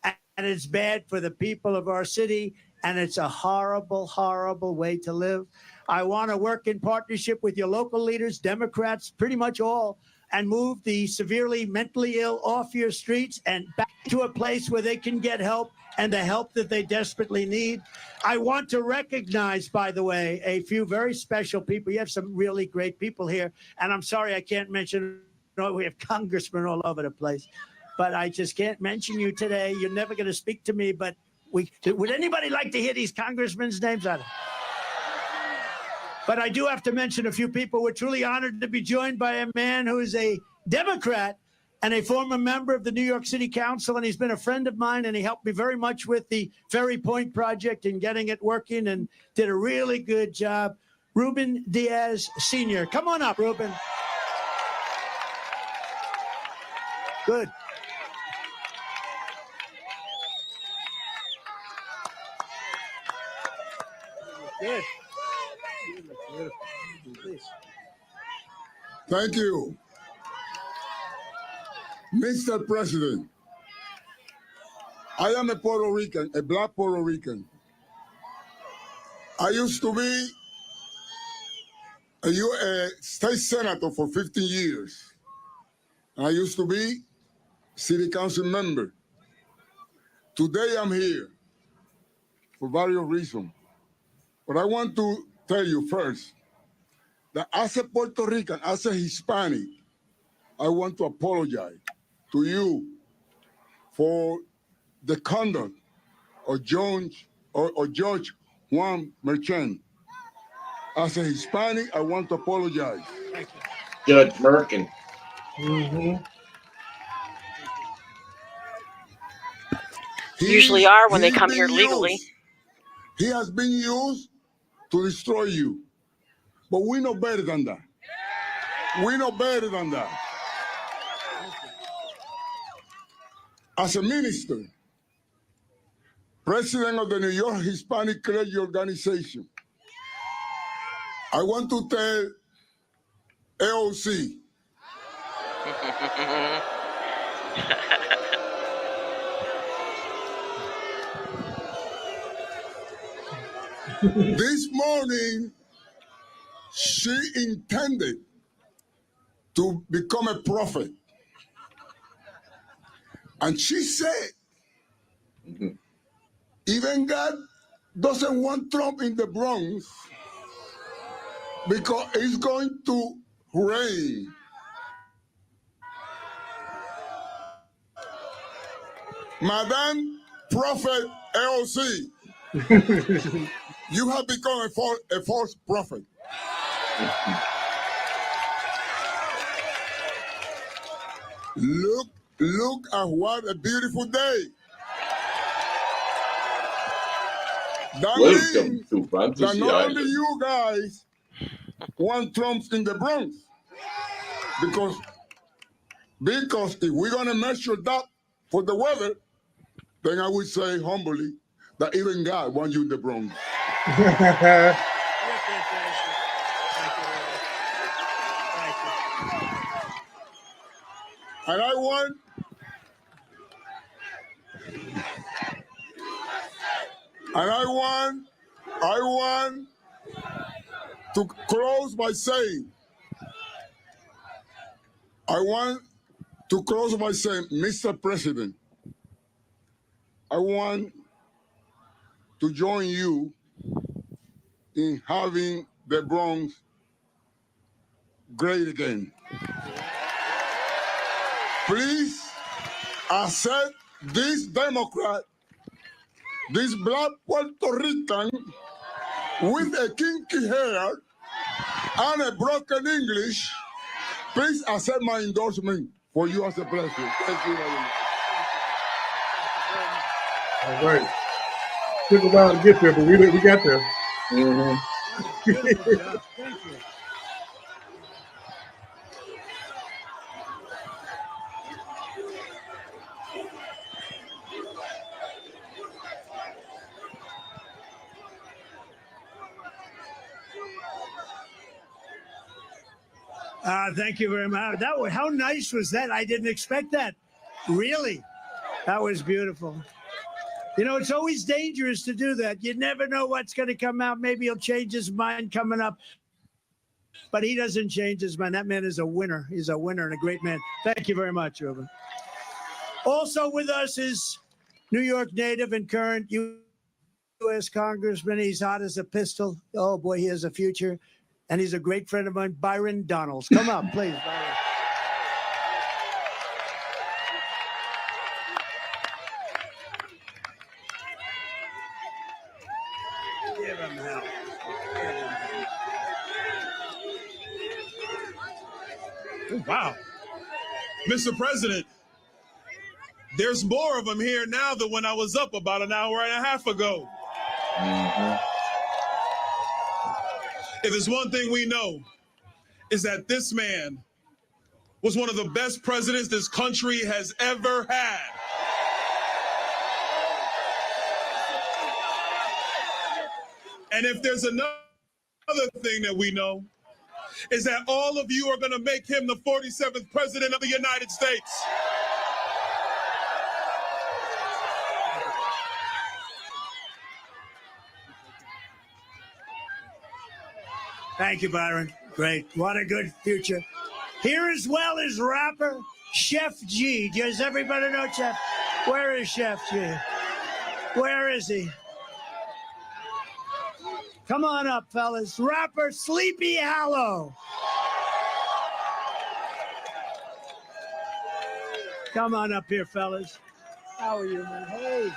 and it's bad for the people of our city, and it's a horrible, horrible way to live. I want to work in partnership with your local leaders, Democrats, pretty much all, and move the severely mentally ill off your streets and back to a place where they can get help and the help that they desperately need. I want to recognize, by the way, a few very special people. You have some really great people here, and I'm sorry I can't mention, we have congressmen all over the place, but I just can't mention you today. You're never going to speak to me, but would anybody like to hear these congressmen's names? But I do have to mention a few people. We're truly honored to be joined by a man who is a Democrat and a former member of the New York City Council, and he's been a friend of mine, and he helped me very much with the Ferry Point project and getting it working and did a really good job. Ruben Diaz Sr. Come on up, Ruben. Good. Good. Thank you. Mr. President, I am a Puerto Rican, a black Puerto Rican. I used to be a state senator for 15 years. I used to be city council member. Today I'm here for various reasons. But I want to tell you first that as a Puerto Rican, as a Hispanic, I want to apologize to you for the conduct of George Juan Merchant. As a Hispanic, I want to apologize. Judge Merkin. Usually are when they come here legally. He has been used to destroy you. But we know better than that. We know better than that. As a minister, president of the New York Hispanic Clergy Organization, I want to tell AOC this morning she intended to become a prophet. And she said, even God doesn't want Trump in the Bronx because it's going to rain. Madame Prophet AOC, you have become a false prophet. Look at what a beautiful day. That Welcome means to that Fantasy not Island. only you guys want Trump in the Bronx, because if we're gonna measure that for the weather, then I would say humbly that even God wants you in the Bronx. And I want to close by saying, Mr. President, I want to join you in having the Bronx great again. Please accept this Democrat, this black Puerto Rican with a kinky hair and a broken English. Please accept my endorsement for you as a president. Thank you very much. All right. Took a while to get there, but we got there. Beautiful job. Thank you. Thank you very much. How nice was that? I didn't expect that. Really? That was beautiful. You know, it's always dangerous to do that. You never know what's going to come out. Maybe he'll change his mind coming up. But he doesn't change his mind. That man is a winner. He's a winner and a great man. Thank you very much, Ruben. Also with us is New York native and current U.S. Congressman. He's hot as a pistol. Oh, boy, he has a future. And he's a great friend of mine, Byron Donalds. Come up, please, Byron. Give him help. Oh, wow. Mr. President, there's more of them here now than when I was up about an hour and a half ago. If there's one thing we know, is that this man was one of the best presidents this country has ever had. And if there's another thing that we know, is that all of you are going to make him the 47th president of the United States. Thank you, Byron. Great. What a good future. Here as well is rapper Chef G. Does everybody know Chef? Where is Chef G? Where is he? Come on up, fellas. Rapper Sleepy Hollow. Come on up here, fellas. How are you, man? Hey.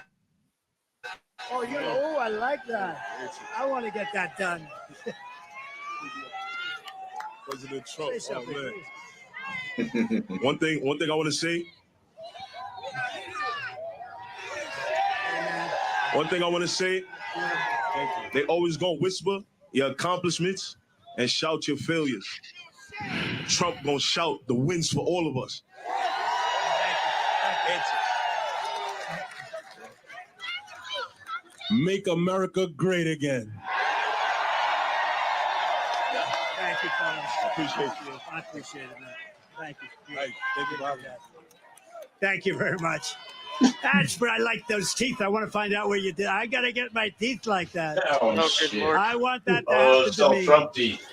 Oh, I like that. I want to get that done. President Trump. Oh, man. One thing I want to say. One thing I want to say. They always gonna whisper your accomplishments and shout your failures. Trump gonna shout the wins for all of us. Make America great again. Thank you, fellas. I appreciate you. I appreciate it, man. Thank you. Hey, thank you, Bob. Thank you very much. That's but I like those teeth. I want to find out where you did. I gotta get my teeth like that. Oh, shit. I want that to Oh, happen it's to all me. Trump teeth.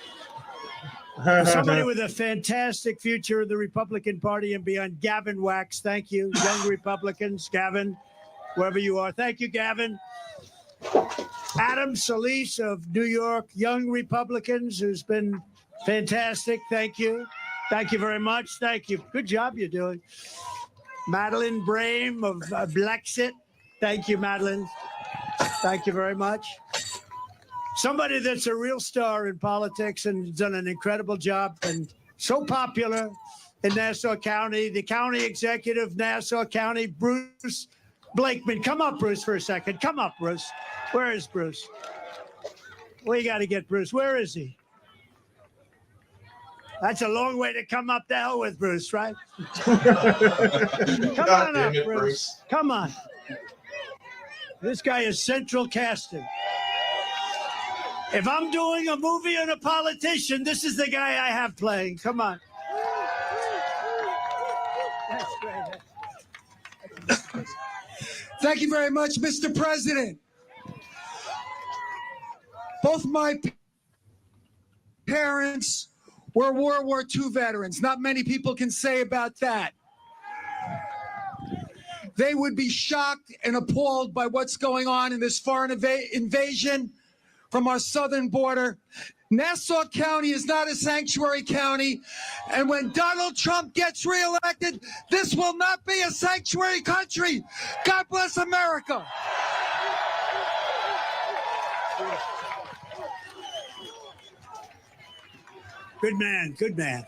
Somebody with a fantastic future of the Republican Party and beyond, Gavin Wax. Thank you, young Republicans. Gavin, wherever you are. Thank you, Gavin. Adam Solis of New York, Young Republicans, who's been fantastic. Thank you. Thank you very much. Thank you. Good job you're doing. Madeline Brame of Blexit. Thank you, Madeline. Thank you very much. Somebody that's a real star in politics and done an incredible job and so popular in Nassau County. The county executive, Nassau County, Bruce Blakeman. Come up, Bruce, for a second. Come up, Bruce. Where is Bruce? We got to get Bruce. Where is he? That's a long way to come up the hill with Bruce, right? Come on up, Bruce. Come on. This guy is central casting. If I'm doing a movie on a politician, this is the guy I have playing. Come on. That's great. Thank you very much, Mr. President. Both my parents were World War II veterans. Not many people can say about that. They would be shocked and appalled by what's going on in this foreign invasion from our southern border. Nassau County is not a sanctuary county. And when Donald Trump gets reelected, this will not be a sanctuary country. God bless America. Good man. Good man.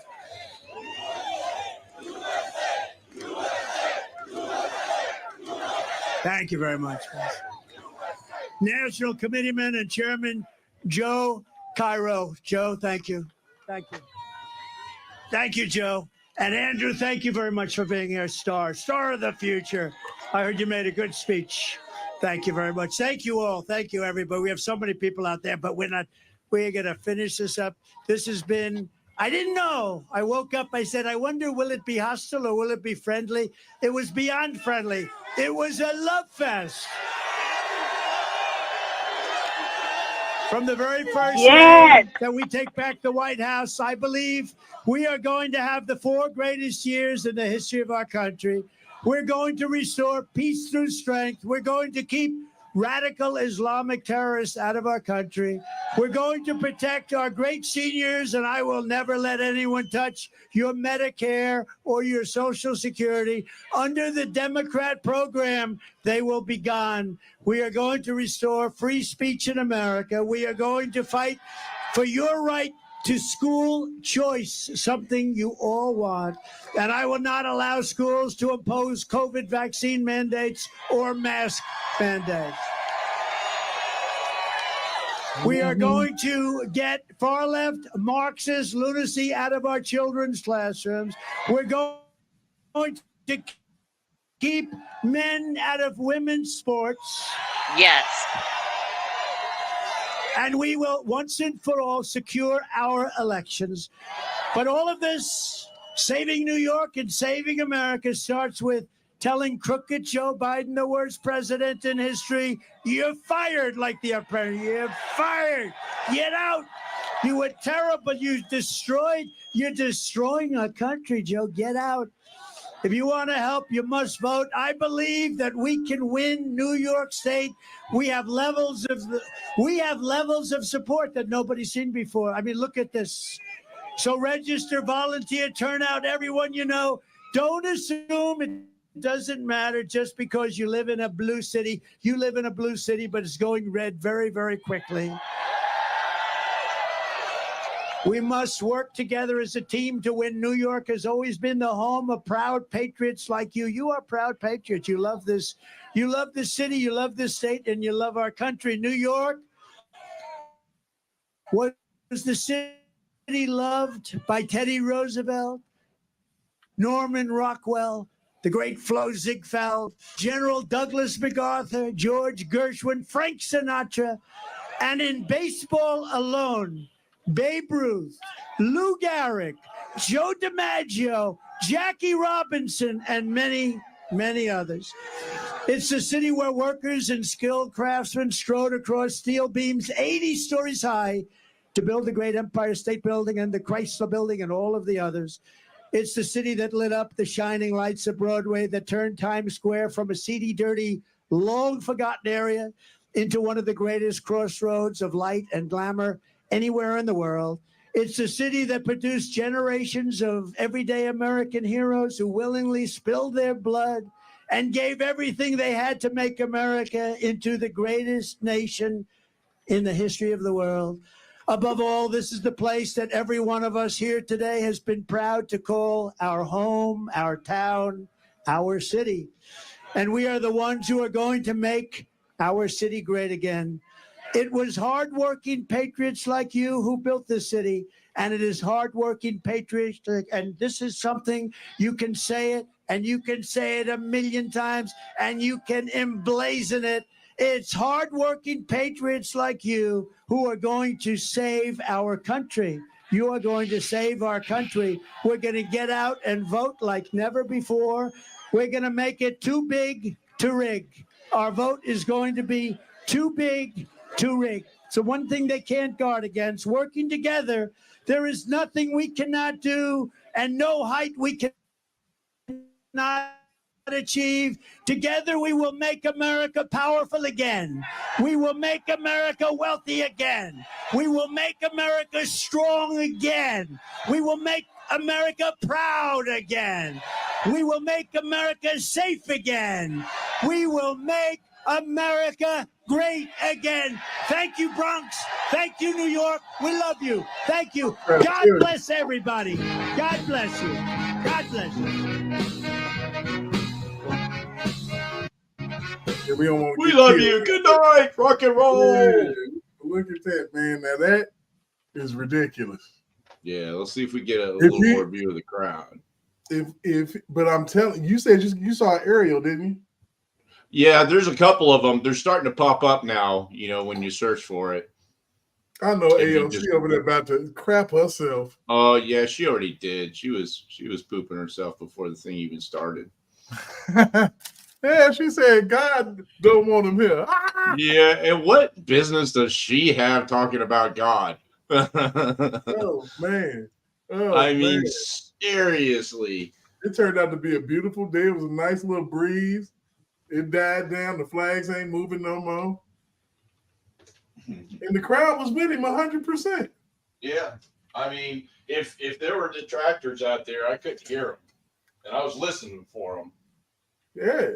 Thank you very much. National Committeeman and Chairman Joe Cairo. Joe, thank you. Thank you. Thank you, Joe. And Andrew, thank you very much for being our star of the future. I heard you made a good speech. Thank you very much. Thank you all. Thank you, everybody. We have so many people out there, but we're going to finish this up. This has been, I didn't know. I woke up, I said, I wonder, will it be hostile or will it be friendly? It was beyond friendly. It was a love fest. From the very first day that we take back the White House, I believe we are going to have the 4 greatest years in the history of our country. We're going to restore peace through strength. We're going to keep radical Islamic terrorists out of our country. We're going to protect our great seniors, and I will never let anyone touch your Medicare or your Social Security. Under the Democrat program, they will be gone. We are going to restore free speech in America. We are going to fight for your right to school choice, something you all want. And I will not allow schools to impose COVID vaccine mandates or mask mandates. We are going to get far left Marxist lunacy out of our children's classrooms. We're going to keep men out of women's sports. Yes. And we will once and for all secure our elections. But all of this, saving New York and saving America, starts with telling crooked Joe Biden, the worst president in history, you're fired, like the apprentice. You're fired. Get out. You were terrible. You're destroying our country, Joe. Get out. If you want to help, you must vote. I believe that we can win New York State. We have levels of support that nobody's seen before. I mean, look at this. So register, volunteer, turn out everyone you know. Don't assume it doesn't matter just because you live in a blue city. You live in a blue city, but it's going red very, very quickly. We must work together as a team to win. New York has always been the home of proud patriots like you. You are proud patriots. You love this. You love this city. You love this state, and you love our country. New York was the city loved by Teddy Roosevelt, Norman Rockwell, the great Flo Ziegfeld, General Douglas MacArthur, George Gershwin, Frank Sinatra, and in baseball alone, Babe Ruth, Lou Gehrig, Joe DiMaggio, Jackie Robinson, and many, many others. It's a city where workers and skilled craftsmen strode across steel beams 80 stories high to build the great Empire State Building and the Chrysler Building and all of the others. It's the city that lit up the shining lights of Broadway, that turned Times Square from a seedy, dirty, long-forgotten area into one of the greatest crossroads of light and glamour anywhere in the world. It's a city that produced generations of everyday American heroes who willingly spilled their blood and gave everything they had to make America into the greatest nation in the history of the world. Above all, this is the place that every one of us here today has been proud to call our home, our town, our city. And we are the ones who are going to make our city great again. It was hardworking patriots like you who built this city, and it is hardworking patriots, and this is something you can say it, and you can say it 1,000,000 times, and you can emblazon it. It's hardworking patriots like you who are going to save our country. You are going to save our country. We're going to get out and vote like never before. We're going to make it too big to rig. Our vote is going to be too big to rig. So one thing they can't guard against, working together, there is nothing we cannot do and no height we cannot achieve. Together we will make America powerful again. We will make America wealthy again. We will make America strong again. We will make America proud again. We will make America safe again. We will make America great again. Thank you, Bronx. Thank you, New York. We love you. Thank you. God bless everybody. God bless you. God bless you. Yeah, we love you. Good night. Rock and roll. Yeah, look at that, man. Now that is ridiculous. Yeah, let's see if we get a little more view of the crowd. But I'm telling you, said you saw Ariel, didn't you? Yeah, there's a couple of them. They're starting to pop up now, when you search for it. I know AOC over there about to crap herself. Oh, yeah, she already did. She was pooping herself before the thing even started. Yeah, she said God don't want him here. Yeah, and what business does she have talking about God? Oh, man. I mean, seriously. It turned out to be a beautiful day. It was a nice little breeze. It died down. The flags ain't moving no more. And the crowd was with him 100%. Yeah. I mean, if there were detractors out there, I couldn't hear them. And I was listening for them. Yeah.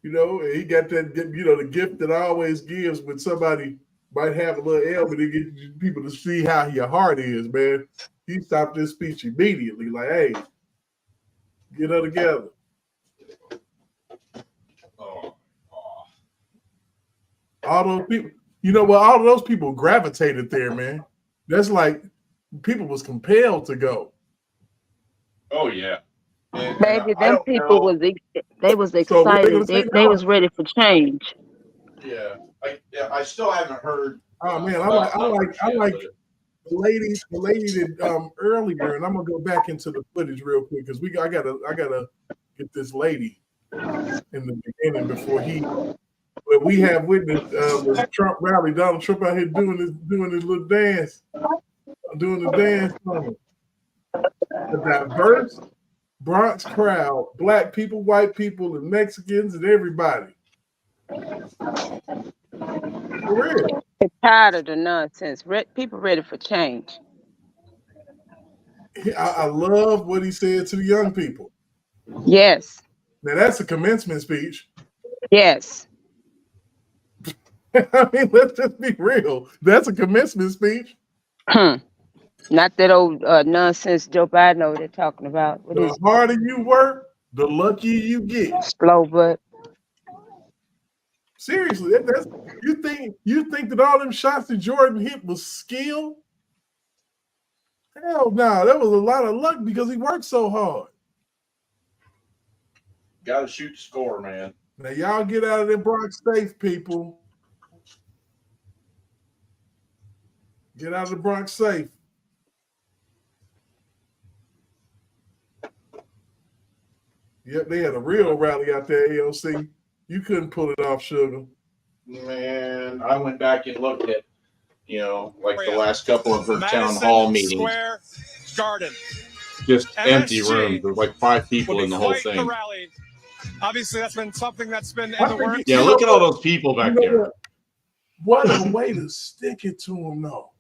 He got that, the gift that always gives when somebody might have a little ailment to get people to see how your heart is, man. He stopped this speech immediately, like, hey, get her together. All those people, all of those people gravitated there, man. That's like people was compelled to go. Oh, yeah. Baby, them people was excited. They was ready for change. Yeah, I still haven't heard. Oh man, I like the lady that earlier, and I'm gonna go back into the footage real quick because I gotta get this lady in the beginning before But we have witnessed the Trump rally. Donald Trump out here doing his little dance, doing the dance song. A diverse Bronx crowd, black people, white people, and Mexicans, and everybody. For real. They're tired of the nonsense. People ready for change. I love what he said to the young people. Yes. Now that's a commencement speech. Yes. I mean, let's just be real. That's a commencement speech. Not that old nonsense Joe Biden over there talking about. The harder you work, the luckier you get. Slow butt. Seriously, you think that all them shots that Jordan hit was skill? Hell no, that was a lot of luck because he worked so hard. Got to shoot the score, man. Now y'all get out of the Bronx safe, people. Get out of the Bronx safe. Yep, they had a real rally out there, AOC. You couldn't pull it off, Sugar. Man, I went back and looked at, like the last couple of her town hall meetings. Square Garden. Just MSG empty rooms with like 5 people in the whole thing. The rally. Obviously, that's been something that's been in the works. Yeah, look at all those people back there. What a way to stick it to them, though.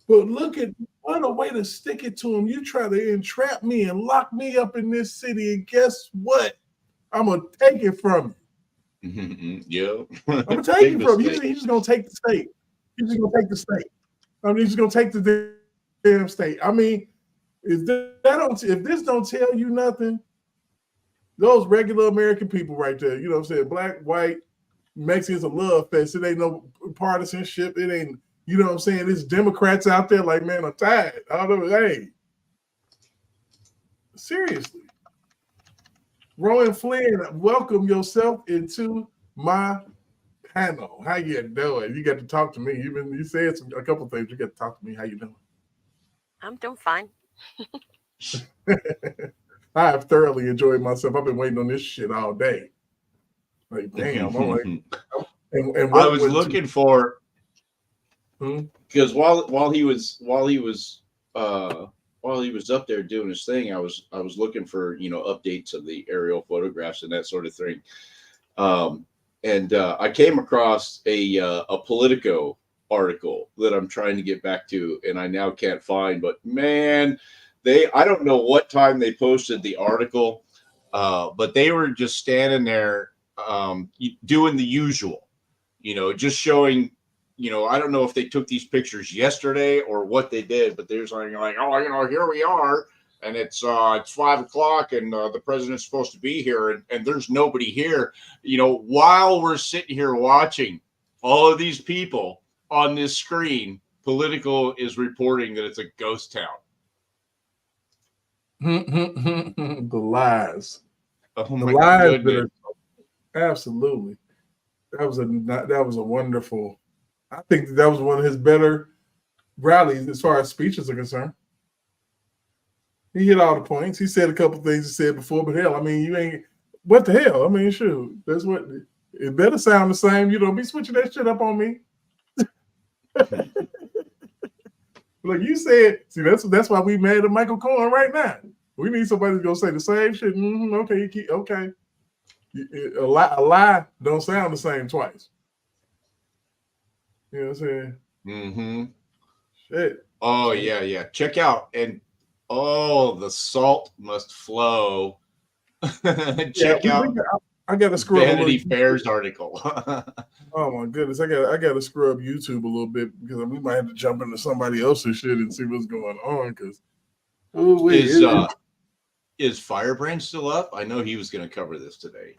But look at what a way to stick it to him. You try to entrap me and lock me up in this city, and guess what? I'm gonna take it from you. Yeah. I'm gonna take it from you. He's just gonna take the state. He's just gonna take the state. I mean, he's just gonna take the damn state. I mean, if this don't tell you nothing, those regular American people right there, you know what I'm saying? Black, white, Mexicans, a love fest. It ain't no partisanship. It ain't, you know what I'm saying? There's Democrats out there like, man, I'm tired. I don't know. Hey, seriously. Rowan Flynn, welcome yourself into my panel. How you doing? You got to talk to me. You said a couple things. You got to talk to me. How you doing? I'm doing fine. I have thoroughly enjoyed myself. I've been waiting on this shit all day. Like, damn. I'm like, and I was looking for because while he was up there doing his thing, I was looking for updates of the aerial photographs and that sort of thing. And I came across a Politico article that I'm trying to get back to, and I now can't find. But man, I don't know what time they posted the article, but they were just standing there doing the usual, just showing. I don't know if they took these pictures yesterday or what they did, but they're saying like, oh, here we are, and it's 5 o'clock, and the president's supposed to be here, and there's nobody here. While we're sitting here watching all of these people on this screen, Politico is reporting that it's a ghost town. The lies. Oh the my lies goodness. Absolutely. That was a wonderful. I think that was one of his better rallies as far as speeches are concerned. He hit all the points. He said a couple things he said before, but hell, I mean, you ain't. What the hell? I mean, shoot, that's what it better sound the same. You don't be switching that shit up on me. Like you said, see, that's why we mad at Michael Cohen right now. We need somebody to go say the same shit. Okay, okay. A lie don't sound the same twice. You know what I'm saying? Mm-hmm. Shit. Oh yeah. Check out the salt must flow. Check out. I got to scrub Vanity Fair's article. Oh my goodness, I got to scrub YouTube a little bit because we might have to jump into somebody else's shit and see what's going on. Because is Firebrand still up? I know he was going to cover this today.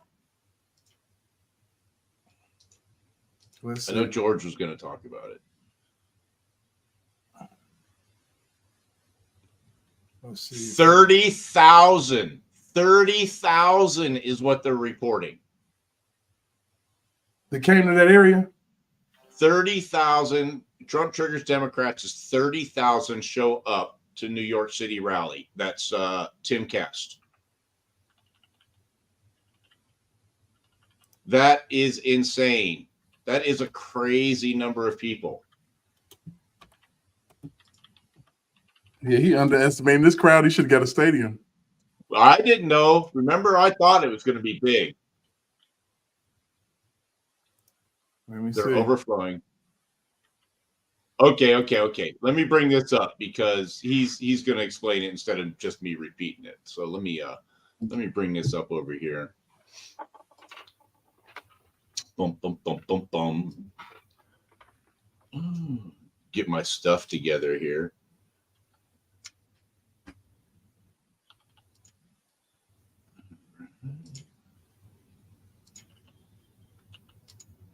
I know George was going to talk about it. Let's see. 30,000 is what they're reporting. They came to that area? 30,000. Trump triggers Democrats as 30,000 show up to New York City rally. That's Tim Cast. That is insane. That is a crazy number of people. Yeah, he underestimated this crowd. He should have got a stadium. I didn't know. Remember, I thought it was going to be big. They're overflowing. Okay. Let me bring this up because he's going to explain it instead of just me repeating it. So let me bring this up over here. Bum. Get my stuff together here.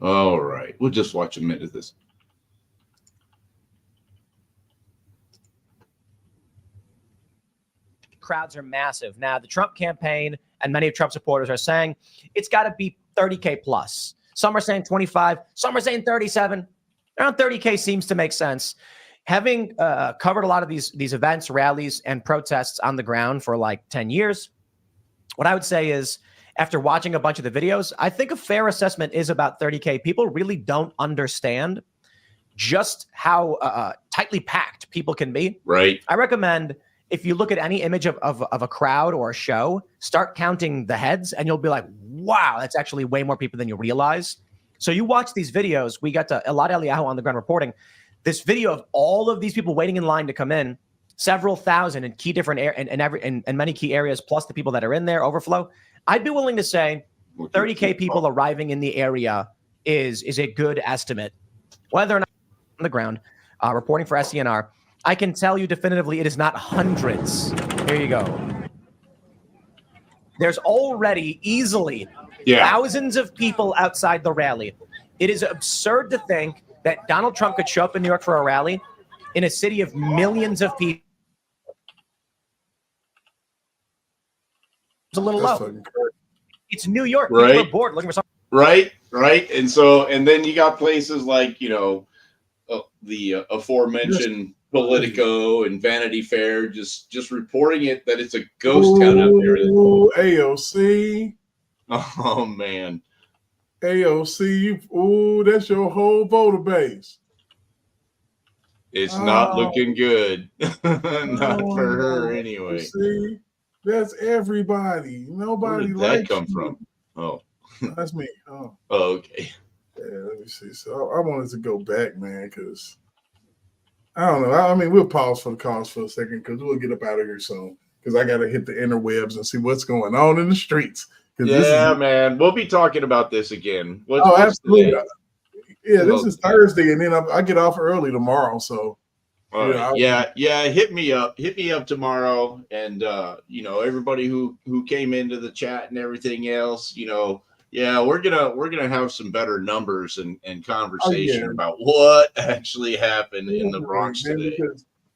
All right. We'll just watch a minute of this. Crowds are massive. Now, the Trump campaign and many of Trump supporters are saying it's got to be 30K plus. Some are saying 25. Some are saying 37. Around 30K seems to make sense. Having covered a lot of these events, rallies, and protests on the ground for like 10 years, what I would say is, after watching a bunch of the videos, I think a fair assessment is about 30K. People really don't understand just how tightly packed people can be. Right. I recommend if you look at any image of a crowd or a show, start counting the heads and you'll be like, wow, that's actually way more people than you realize. So you watch these videos. We got to Elad Eliyahu on the ground reporting. this video of all of these people waiting in line to come in, several thousand in key different and many key areas, plus the people that are in there, overflow. I'd be willing to say 30K people arriving in the area is a good estimate. Whether or not on the ground, reporting for SCNR, I can tell you definitively it is not hundreds. Here you go. There's already easily thousands of people outside the rally. It is absurd to think that Donald Trump could show up in New York for a rally in a city of millions of people. It's a little low. It's New York. People are bored looking for something. Right. And then you got places like, the aforementioned Politico and Vanity Fair just reporting it that it's a ghost town out there. AOC. Oh man. AOC, that's your whole voter base. It's not looking good. Not for her anyway. See, that's everybody. Nobody Where did likes that come you. from? Oh. That's me. Oh, okay. Yeah, let me see. So I wanted to go back, man, because I don't know. I mean, we'll pause for the cause for a second because we'll get up out of here soon. Because I got to hit the interwebs and see what's going on in the streets. Yeah, man. We'll be talking about this again. Absolutely. Today? Yeah, this is Thursday, and then I get off early tomorrow. So, hit me up. Hit me up tomorrow, and everybody who came into the chat and everything else. We're gonna have some better numbers and conversation about what actually happened in the Bronx today.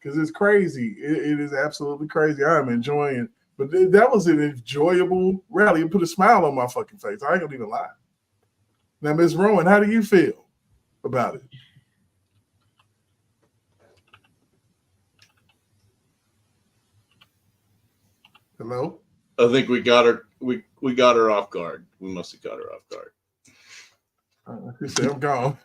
Because it's crazy. It is absolutely crazy. I'm enjoying it. But that was an enjoyable rally. It put a smile on my fucking face. I ain't gonna even lie. Now, Ms. Rowan, how do you feel about it? Hello? I think we got her. We got her off guard. We must have got her off guard. She said, I'm gone.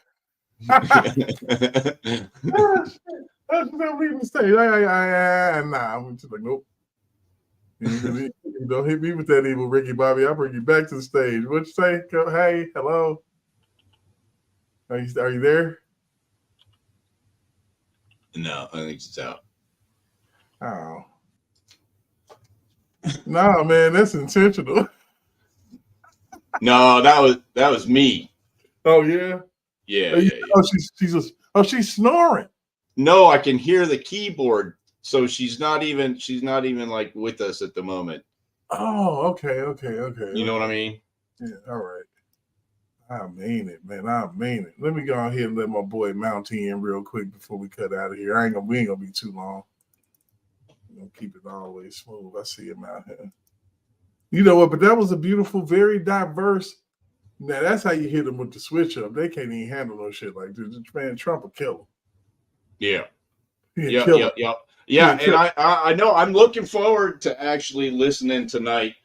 Don't leave the stage. Nah, I'm just like, nope. Don't hit me with that evil Ricky Bobby. I'll bring you back to the stage. What you say? Hey, hello. Are you there? No, I think it's out. Oh. No, man, that's intentional. No, that was me. Oh yeah? Yeah. Oh, she's snoring. No, I can hear the keyboard. So she's not even like with us at the moment. Oh, okay. You know what I mean? Yeah, all right. I mean it, man. I mean it. Let me go ahead and let my boy Mountie in real quick before we cut out of here. We ain't gonna be too long. We're gonna keep it all the way smooth. I see him out here. You know what? But that was a beautiful, very diverse. Now that's how you hit them with the switch up. They can't even handle no shit like this. Man, Trump will kill them. Yeah. Yep. Yeah, and I know I'm looking forward to actually listening tonight.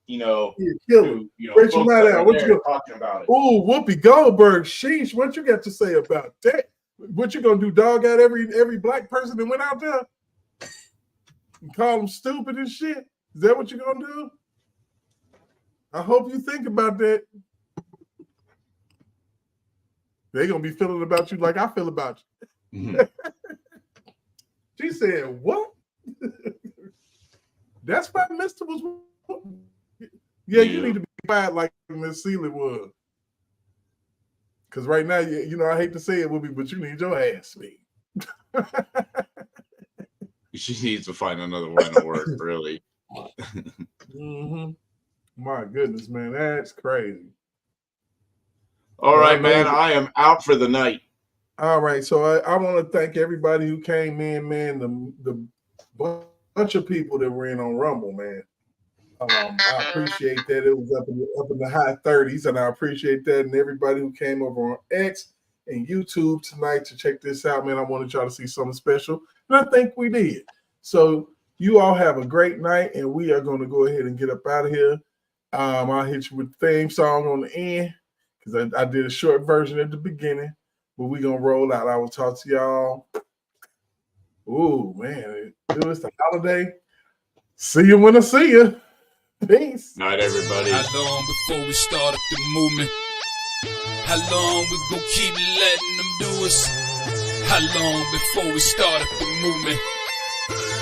Where's your night out? What you talking about it? Oh, Whoopi Goldberg, sheesh! What you got to say about that? What you gonna do? Dog out every black person that went out there and call them stupid and shit? Is that what you're gonna do? I hope you think about that. They're gonna be feeling about you like I feel about you. Mm-hmm. She said, "What?" That's why Mr. was. Yeah, you need to be quiet like Miss Seeley was. Because right now, I hate to say it, Whoopi, but you need your ass beat. She needs to find another line of work, really. Mm-hmm. My goodness, man, that's crazy. All right, man, I am out for the night. All right, so I want to thank everybody who came in, man. The bunch of people that were in on Rumble, man. I appreciate that. It was up in the high 30s, and I appreciate that. And everybody who came over on X and YouTube tonight to check this out, man. I wanted y'all to see something special, and I think we did. So you all have a great night, and we are going to go ahead and get up out of here. I'll hit you with the theme song on the end because I did a short version at the beginning, but we're going to roll out. I will talk to y'all. Ooh, man, it was the holiday. See you when I see you. Peace. Night, everybody. How long before we start up the movement? How long we gon' keep letting them do us? How long before we start up the movement?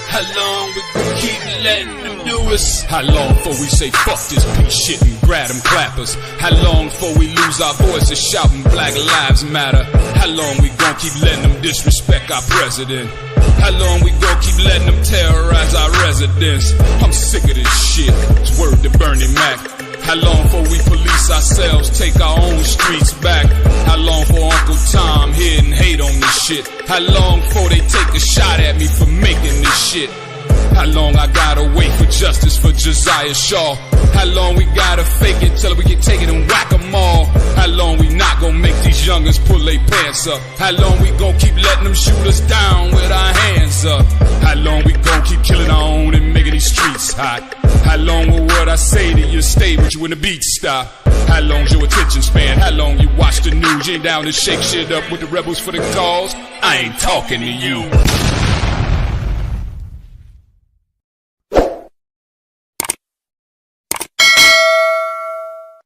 How long we gon' keep letting them do us? How long before we say fuck this piece shit and grab them clappers? How long before we lose our voices shouting Black Lives Matter? How long we gon' keep letting them disrespect our president? How long we gon' keep letting them terrorize our residents? I'm sick of this shit, it's word to Bernie Mac. How long before we police ourselves, take our own streets back? How long for Uncle Tom here and hate on this shit? How long before they take a shot at me for making this shit? How long I gotta wait for justice for Josiah Shaw? How long we gotta fake it till we can take it and whack 'em all? How long we not gonna make these youngers pull their pants up? How long we gonna keep letting them shoot us down with our hands up? How long we gonna keep killing our own and making these streets hot? How long will what I say to you stay with you when the beat stop? How long's your attention span? How long you watch the news? You ain't down to shake shit up with the rebels for the cause? I ain't talking to you.